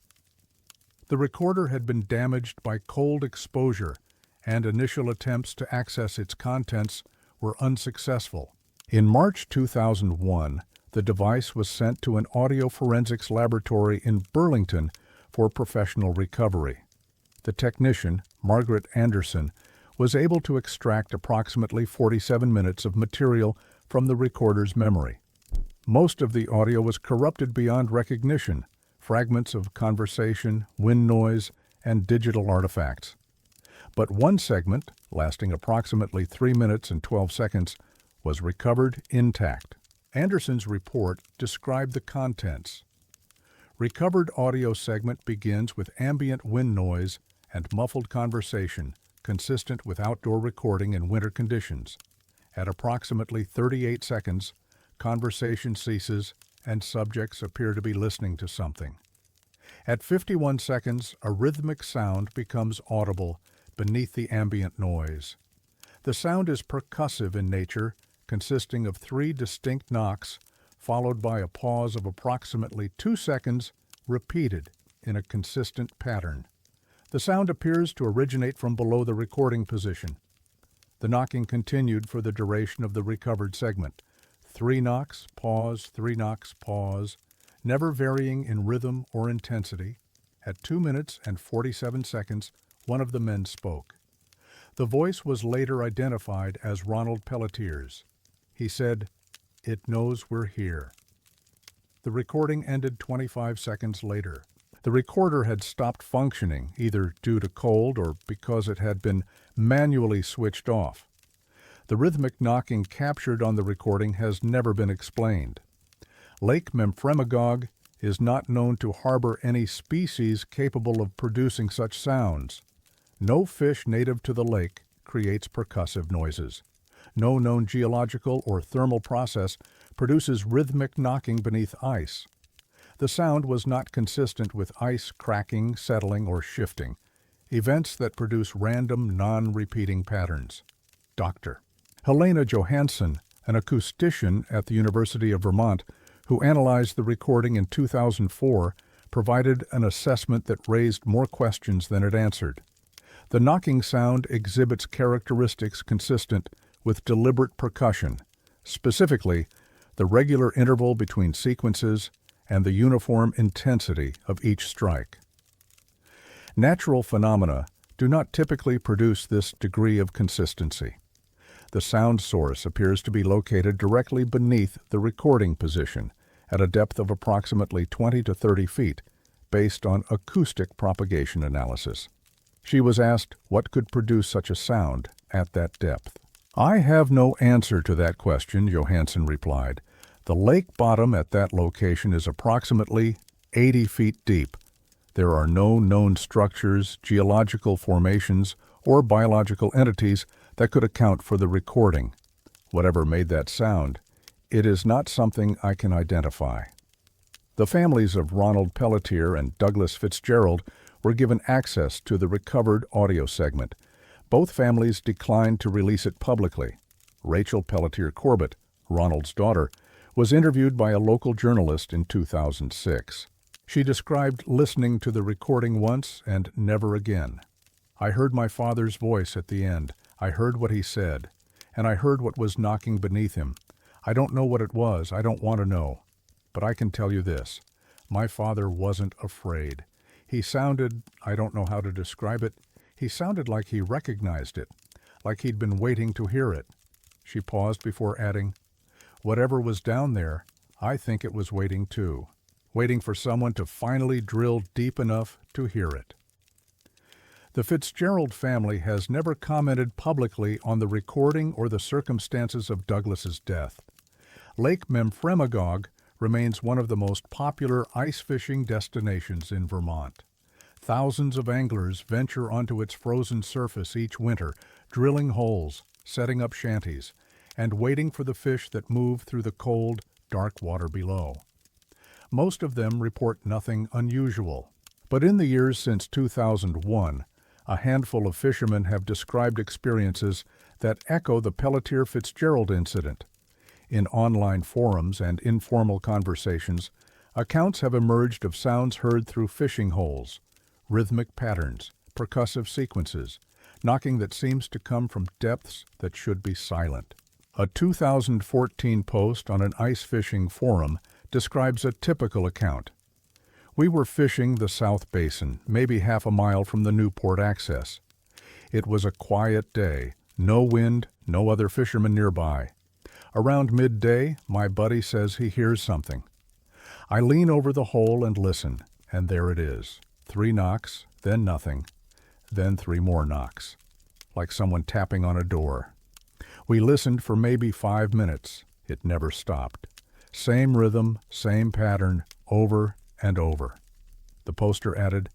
The recorder had been damaged by cold exposure, and initial attempts to access its contents were unsuccessful. In March 2001, the device was sent to an audio forensics laboratory in Burlington for professional recovery. The technician, Margaret Anderson, was able to extract approximately 47 minutes of material from the recorder's memory. Most of the audio was corrupted beyond recognition, fragments of conversation, wind noise, and digital artifacts. But one segment, lasting approximately 3 minutes and 12 seconds, was recovered intact. Anderson's report described the contents. Recovered audio segment begins with ambient wind noise and muffled conversation, consistent with outdoor recording in winter conditions. At approximately 38 seconds, conversation ceases and subjects appear to be listening to something. At 51 seconds, a rhythmic sound becomes audible beneath the ambient noise. The sound is percussive in nature, consisting of 3 distinct knocks, followed by a pause of approximately 2 seconds, repeated in a consistent pattern. The sound appears to originate from below the recording position. The knocking continued for the duration of the recovered segment. 3 knocks, pause, 3 knocks, pause, never varying in rhythm or intensity. At 2 minutes and 47 seconds, one of the men spoke. The voice was later identified as Ronald Pelletier's. He said, "It knows we're here." The recording ended 25 seconds later. The recorder had stopped functioning, either due to cold or because it had been manually switched off. The rhythmic knocking captured on the recording has never been explained. Lake Memphremagog is not known to harbor any species capable of producing such sounds. No fish native to the lake creates percussive noises. No known geological or thermal process produces rhythmic knocking beneath ice. The sound was not consistent with ice cracking, settling, or shifting, events that produce random, non-repeating patterns. Dr. Helena Johansson, an acoustician at the University of Vermont, who analyzed the recording in 2004, provided an assessment that raised more questions than it answered. The knocking sound exhibits characteristics consistent with deliberate percussion, specifically the regular interval between sequences and the uniform intensity of each strike. Natural phenomena do not typically produce this degree of consistency. The sound source appears to be located directly beneath the recording position at a depth of approximately 20 to 30 feet, based on acoustic propagation analysis. She was asked what could produce such a sound at that depth. "I have no answer to that question," Johansson replied. "The lake bottom at that location is approximately 80 feet deep. There are no known structures, geological formations, or biological entities that could account for the recording. Whatever made that sound, it is not something I can identify." The families of Ronald Pelletier and Douglas Fitzgerald were given access to the recovered audio segment. Both families declined to release it publicly. Rachel Pelletier Corbett, Ronald's daughter, was interviewed by a local journalist in 2006. She described listening to the recording once and never again. "I heard my father's voice at the end. I heard what he said, and I heard what was knocking beneath him. I don't know what it was. I don't want to know. But I can tell you this. My father wasn't afraid. He sounded, I don't know how to describe it, he sounded like he recognized it, like he'd been waiting to hear it." She paused before adding, "Whatever was down there, I think it was waiting too, waiting for someone to finally drill deep enough to hear it." The Fitzgerald family has never commented publicly on the recording or the circumstances of Douglas's death. Lake Memphremagog remains one of the most popular ice fishing destinations in Vermont. Thousands of anglers venture onto its frozen surface each winter, drilling holes, setting up shanties, and waiting for the fish that move through the cold, dark water below. Most of them report nothing unusual, but in the years since 2001, a handful of fishermen have described experiences that echo the Pelletier-Fitzgerald incident. In online forums and informal conversations, accounts have emerged of sounds heard through fishing holes, rhythmic patterns, percussive sequences, knocking that seems to come from depths that should be silent. A 2014 post on an ice fishing forum describes a typical account. "We were fishing the South Basin, maybe half a mile from the Newport access. It was a quiet day, no wind, no other fishermen nearby. Around midday, my buddy says he hears something. I lean over the hole and listen, and there it is. 3 knocks, then nothing, then 3 more knocks, like someone tapping on a door. We listened for maybe 5 minutes. It never stopped. Same rhythm, same pattern, over and over." The poster added,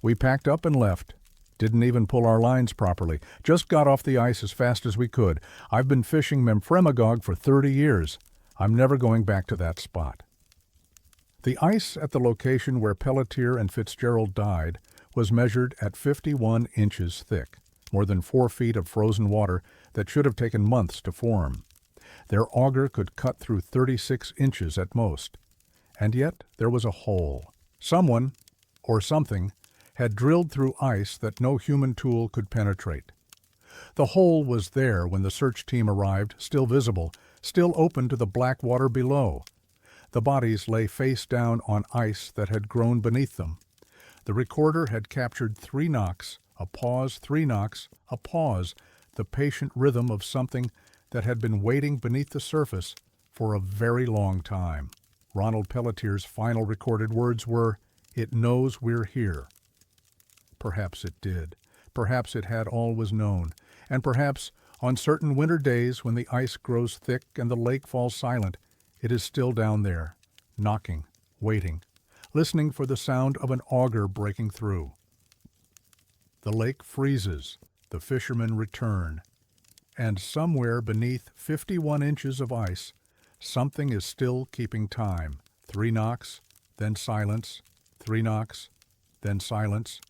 "We packed up and left. Didn't even pull our lines properly. Just got off the ice as fast as we could. I've been fishing Memphremagog for 30 years. I'm never going back to that spot." The ice at the location where Pelletier and Fitzgerald died was measured at 51 inches thick, more than 4 feet of frozen water that should have taken months to form. Their auger could cut through 36 inches at most. And yet there was a hole. Someone, or something, had drilled through ice that no human tool could penetrate. The hole was there when the search team arrived, still visible, still open to the black water below. The bodies lay face down on ice that had grown beneath them. The recorder had captured 3 knocks, a pause, 3 knocks, a pause, the patient rhythm of something that had been waiting beneath the surface for a very long time. Ronald Pelletier's final recorded words were, "It knows we're here." Perhaps it did. Perhaps it had always known. And perhaps, on certain winter days when the ice grows thick and the lake falls silent, it is still down there, knocking, waiting, listening for the sound of an auger breaking through. The lake freezes. The fishermen return. And somewhere beneath 51 inches of ice, something is still keeping time. 3 knocks, then silence, 3 knocks, then silence.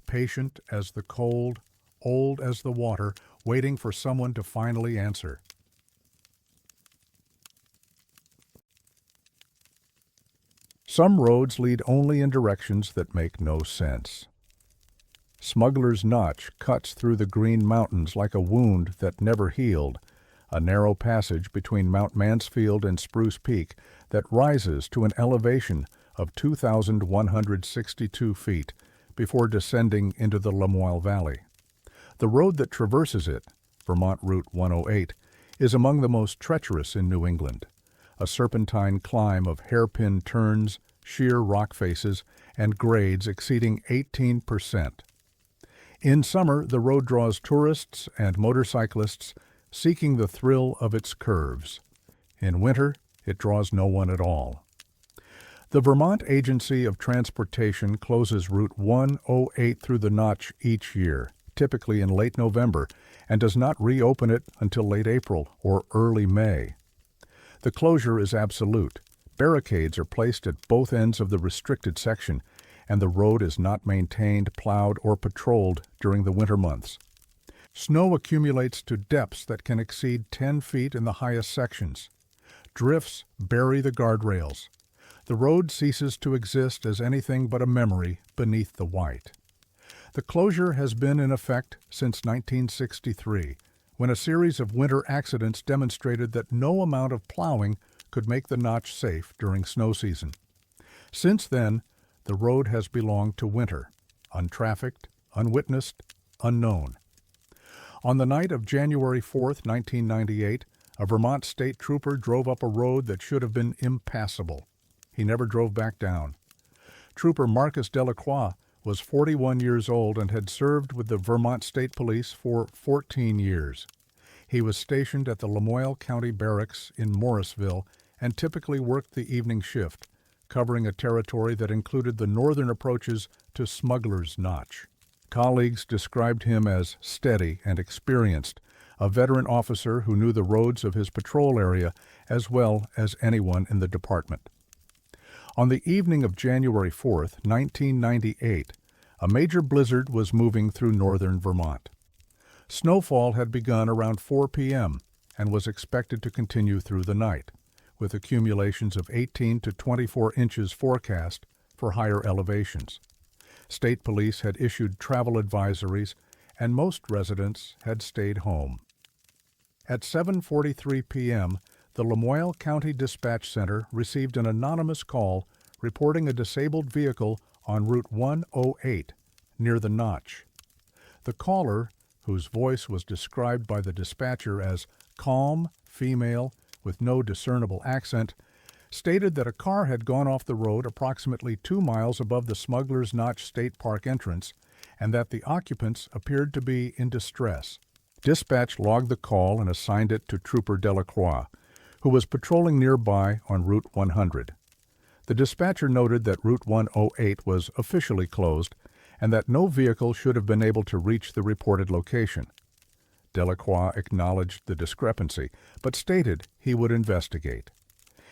Patient as the cold, old as the water, waiting for someone to finally answer. Some roads lead only in directions that make no sense. Smuggler's Notch cuts through the Green Mountains like a wound that never healed, a narrow passage between Mount Mansfield and Spruce Peak that rises to an elevation of 2,162 feet before descending into the Lamoille Valley. The road that traverses it, Vermont Route 108, is among the most treacherous in New England, a serpentine climb of hairpin turns, sheer rock faces, and grades exceeding 18%. In summer, the road draws tourists and motorcyclists seeking the thrill of its curves. In winter, it draws no one at all. The Vermont Agency of Transportation closes Route 108 through the Notch each year, typically in late November, and does not reopen it until late April or early May. The closure is absolute. Barricades are placed at both ends of the restricted section, and the road is not maintained, plowed, or patrolled during the winter months. Snow accumulates to depths that can exceed 10 feet in the highest sections. Drifts bury the guardrails. The road ceases to exist as anything but a memory beneath the white. The closure has been in effect since 1963, when a series of winter accidents demonstrated that no amount of plowing could make the Notch safe during snow season. Since then, the road has belonged to winter, untrafficked, unwitnessed, unknown. On the night of January 4, 1998, a Vermont state trooper drove up a road that should have been impassable. He never drove back down. Trooper Marcus Delacroix was 41 years old and had served with the Vermont State Police for 14 years. He was stationed at the Lamoille County Barracks in Morrisville and typically worked the evening shift, covering a territory that included the northern approaches to Smuggler's Notch. Colleagues described him as steady and experienced, a veteran officer who knew the roads of his patrol area as well as anyone in the department. On the evening of January 4, 1998, a major blizzard was moving through northern Vermont. Snowfall had begun around 4 p.m. and was expected to continue through the night, with accumulations of 18 to 24 inches forecast for higher elevations. State police had issued travel advisories, and most residents had stayed home. At 7:43 p.m., the Lamoille County Dispatch Center received an anonymous call reporting a disabled vehicle on Route 108 near the Notch. The caller, whose voice was described by the dispatcher as calm, female, with no discernible accent, stated that a car had gone off the road approximately 2 miles above the Smuggler's Notch State Park entrance and that the occupants appeared to be in distress. Dispatch logged the call and assigned it to Trooper Delacroix, who was patrolling nearby on Route 100. The dispatcher noted that Route 108 was officially closed and that no vehicle should have been able to reach the reported location. Delacroix acknowledged the discrepancy, but stated he would investigate.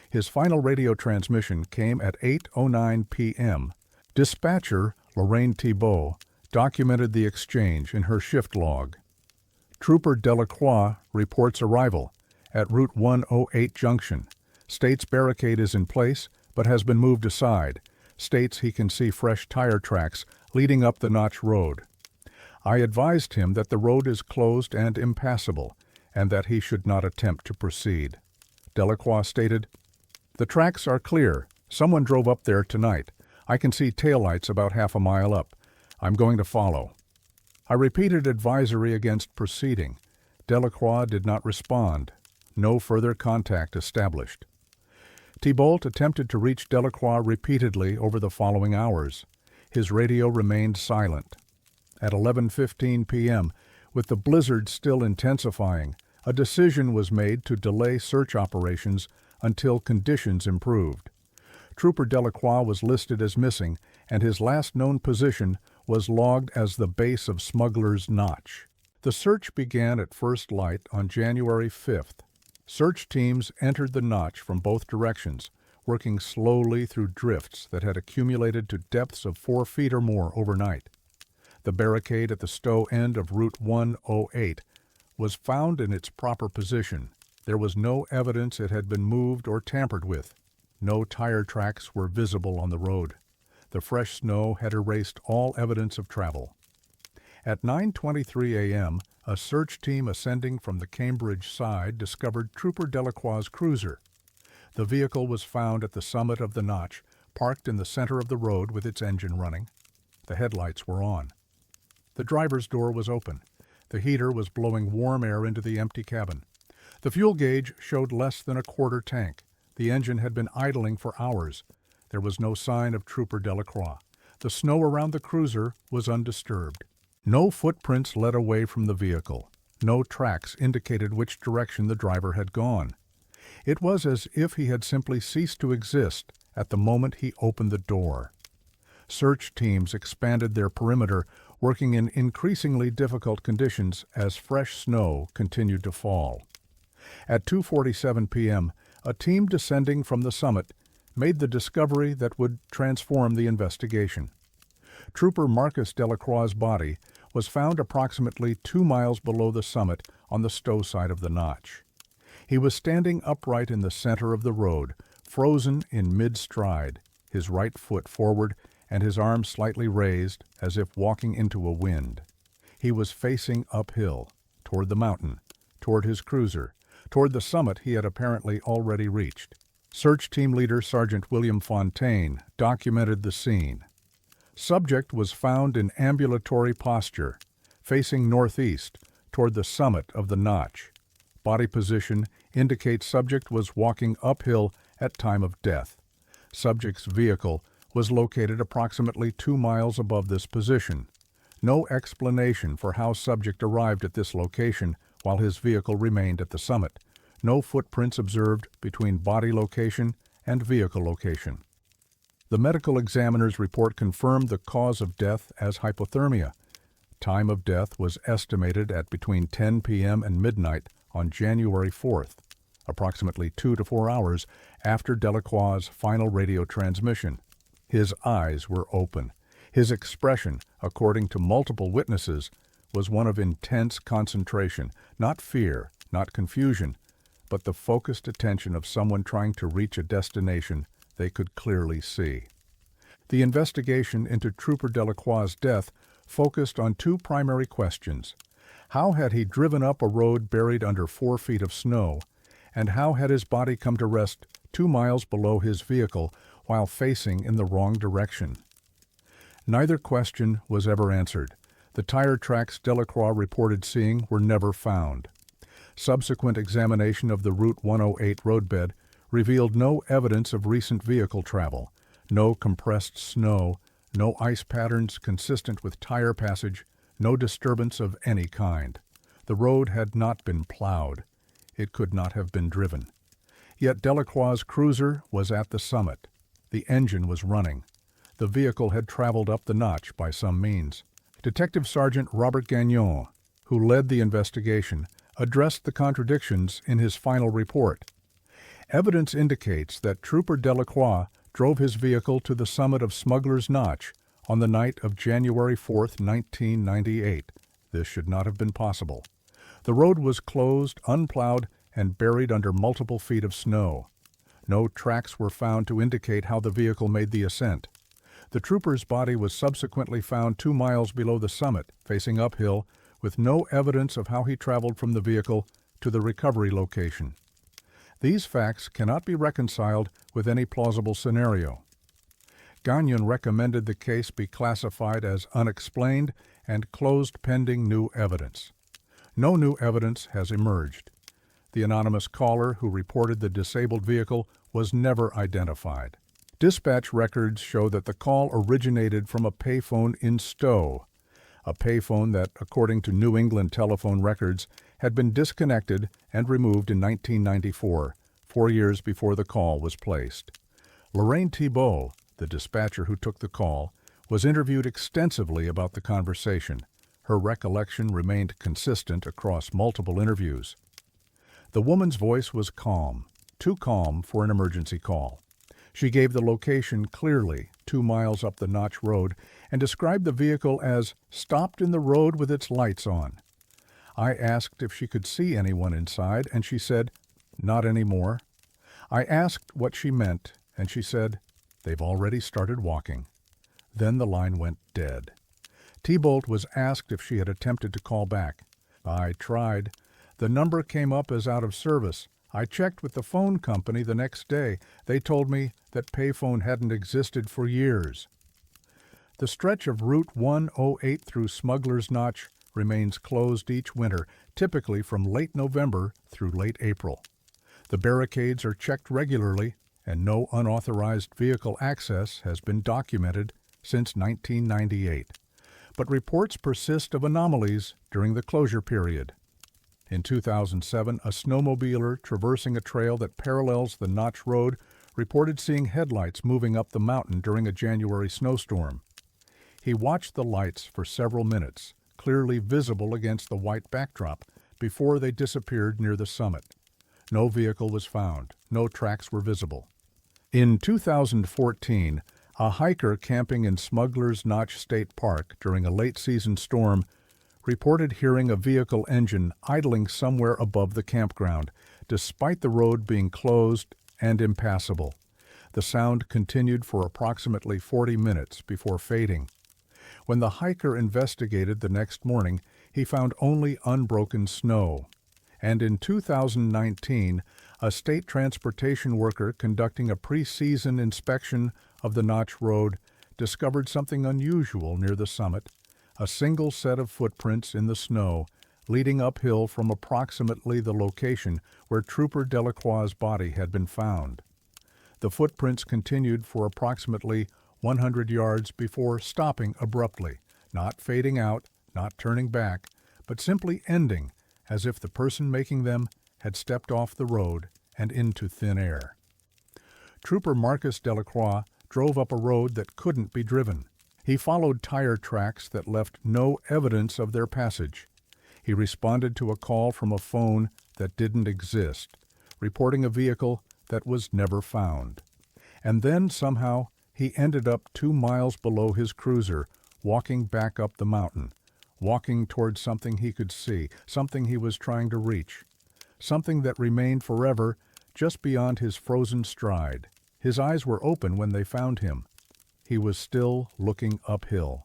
His final radio transmission came at 8:09 p.m. Dispatcher Lorraine Thibault documented the exchange in her shift log. Trooper Delacroix reports arrival, At Route 108 junction, states barricade is in place but has been moved aside. States he can see fresh tire tracks leading up the Notch Road. I advised him that the road is closed and impassable, and that he should not attempt to proceed. Delacroix stated, "The tracks are clear. Someone drove up there tonight. I can see taillights about half a mile up. I'm going to follow." I repeated advisory against proceeding. Delacroix did not respond. No further contact established. Thibault attempted to reach Delacroix repeatedly over the following hours. His radio remained silent. At 11:15 p.m., with the blizzard still intensifying, a decision was made to delay search operations until conditions improved. Trooper Delacroix was listed as missing, and his last known position was logged as the base of Smuggler's Notch. The search began at first light on January 5th. Search teams entered the notch from both directions, working slowly through drifts that had accumulated to depths of 4 feet or more overnight. The barricade at the Stowe end of Route 108 was found in its proper position. There was no evidence it had been moved or tampered with. No tire tracks were visible on the road. The fresh snow had erased all evidence of travel. At 9:23 a.m., a search team ascending from the Cambridge side discovered Trooper Delacroix's cruiser. The vehicle was found at the summit of the notch, parked in the center of the road with its engine running. The headlights were on. The driver's door was open. The heater was blowing warm air into the empty cabin. The fuel gauge showed less than a quarter tank. The engine had been idling for hours. There was no sign of Trooper Delacroix. The snow around the cruiser was undisturbed. No footprints led away from the vehicle. No tracks indicated which direction the driver had gone. It was as if he had simply ceased to exist at the moment he opened the door. Search teams expanded their perimeter, working in increasingly difficult conditions as fresh snow continued to fall. At 2:47 p.m., a team descending from the summit made the discovery that would transform the investigation. Trooper Marcus Delacroix's body was found approximately 2 miles below the summit on the Stowe side of the notch. He was standing upright in the center of the road, frozen in mid-stride, his right foot forward and his arm slightly raised as if walking into a wind. He was facing uphill, toward the mountain, toward his cruiser, toward the summit he had apparently already reached. Search team leader Sergeant William Fontaine documented the scene. Subject was found in ambulatory posture, facing northeast, toward the summit of the notch. Body position indicates subject was walking uphill at time of death. Subject's vehicle was located approximately 2 miles above this position. No explanation for how subject arrived at this location while his vehicle remained at the summit. No footprints observed between body location and vehicle location. The medical examiner's report confirmed the cause of death as hypothermia. Time of death was estimated at between 10 p.m. and midnight on January 4th, approximately 2 to 4 hours after Delacroix's final radio transmission. His eyes were open. His expression, according to multiple witnesses, was one of intense concentration, not fear, not confusion, but the focused attention of someone trying to reach a destination they could clearly see. The investigation into Trooper Delacroix's death focused on 2 primary questions. How had he driven up a road buried under 4 feet of snow, and how had his body come to rest 2 miles below his vehicle while facing in the wrong direction? Neither question was ever answered. The tire tracks Delacroix reported seeing were never found. Subsequent examination of the Route 108 roadbed revealed no evidence of recent vehicle travel, no compressed snow, no ice patterns consistent with tire passage, no disturbance of any kind. The road had not been plowed. It could not have been driven. Yet Delacroix's cruiser was at the summit. The engine was running. The vehicle had traveled up the notch by some means. Detective Sergeant Robert Gagnon, who led the investigation, addressed the contradictions in his final report. Evidence indicates that Trooper Delacroix drove his vehicle to the summit of Smuggler's Notch on the night of January 4, 1998. This should not have been possible. The road was closed, unplowed, and buried under multiple feet of snow. No tracks were found to indicate how the vehicle made the ascent. The trooper's body was subsequently found 2 miles below the summit, facing uphill, with no evidence of how he traveled from the vehicle to the recovery location. These facts cannot be reconciled with any plausible scenario. Gagnon recommended the case be classified as unexplained and closed pending new evidence. No new evidence has emerged. The anonymous caller who reported the disabled vehicle was never identified. Dispatch records show that the call originated from a payphone in Stowe, a payphone that, according to New England telephone records, had been disconnected and removed in 1994, 4 years before the call was placed. Lorraine Thibault, the dispatcher who took the call, was interviewed extensively about the conversation. Her recollection remained consistent across multiple interviews. The woman's voice was calm, too calm for an emergency call. She gave the location clearly, 2 miles up the Notch Road, and described the vehicle as stopped in the road with its lights on. I asked if she could see anyone inside, and she said, "Not anymore." I asked what she meant, and she said, "They've already started walking." Then the line went dead. Thibault was asked if she had attempted to call back. "I tried. The number came up as out of service. I checked with the phone company the next day. They told me that payphone hadn't existed for years." The stretch of Route 108 through Smuggler's Notch remains closed each winter, typically from late November through late April. The barricades are checked regularly, and no unauthorized vehicle access has been documented since 1998. But reports persist of anomalies during the closure period. In 2007, a snowmobiler traversing a trail that parallels the Notch Road reported seeing headlights moving up the mountain during a January snowstorm. He watched the lights for several minutes, clearly visible against the white backdrop, before they disappeared near the summit. No vehicle was found. No tracks were visible. In 2014, a hiker camping in Smuggler's Notch State Park during a late-season storm reported hearing a vehicle engine idling somewhere above the campground, despite the road being closed and impassable. The sound continued for approximately 40 minutes before fading. When the hiker investigated the next morning, he found only unbroken snow. And in 2019, a state transportation worker conducting a pre-season inspection of the Notch Road discovered something unusual near the summit, a single set of footprints in the snow leading uphill from approximately the location where Trooper Delacroix's body had been found. The footprints continued for approximately 100 yards before stopping abruptly, not fading out, not turning back, but simply ending as if the person making them had stepped off the road and into thin air. Trooper Marcus Delacroix drove up a road that couldn't be driven. He followed tire tracks that left no evidence of their passage. He responded to a call from a phone that didn't exist, reporting a vehicle that was never found. And then, somehow, he ended up 2 miles below his cruiser, walking back up the mountain, walking towards something he could see, something he was trying to reach, something that remained forever just beyond his frozen stride. His eyes were open when they found him. He was still looking uphill.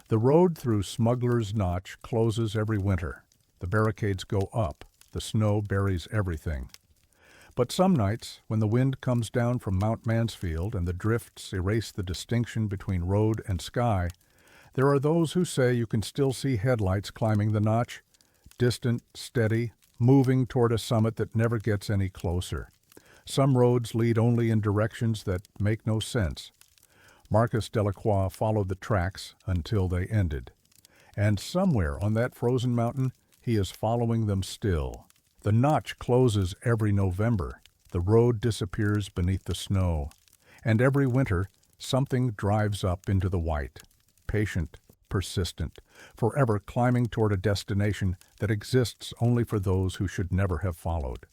The road through Smuggler's Notch closes every winter. The barricades go up. The snow buries everything. But some nights, when the wind comes down from Mount Mansfield and the drifts erase the distinction between road and sky, there are those who say you can still see headlights climbing the notch, distant, steady, moving toward a summit that never gets any closer. Some roads lead only in directions that make no sense. Marcus Delacroix followed the tracks until they ended. And somewhere on that frozen mountain, he is following them still. The notch closes every November. The road disappears beneath the snow. And every winter, something drives up into the white. Patient, persistent, forever climbing toward a destination that exists only for those who should never have followed.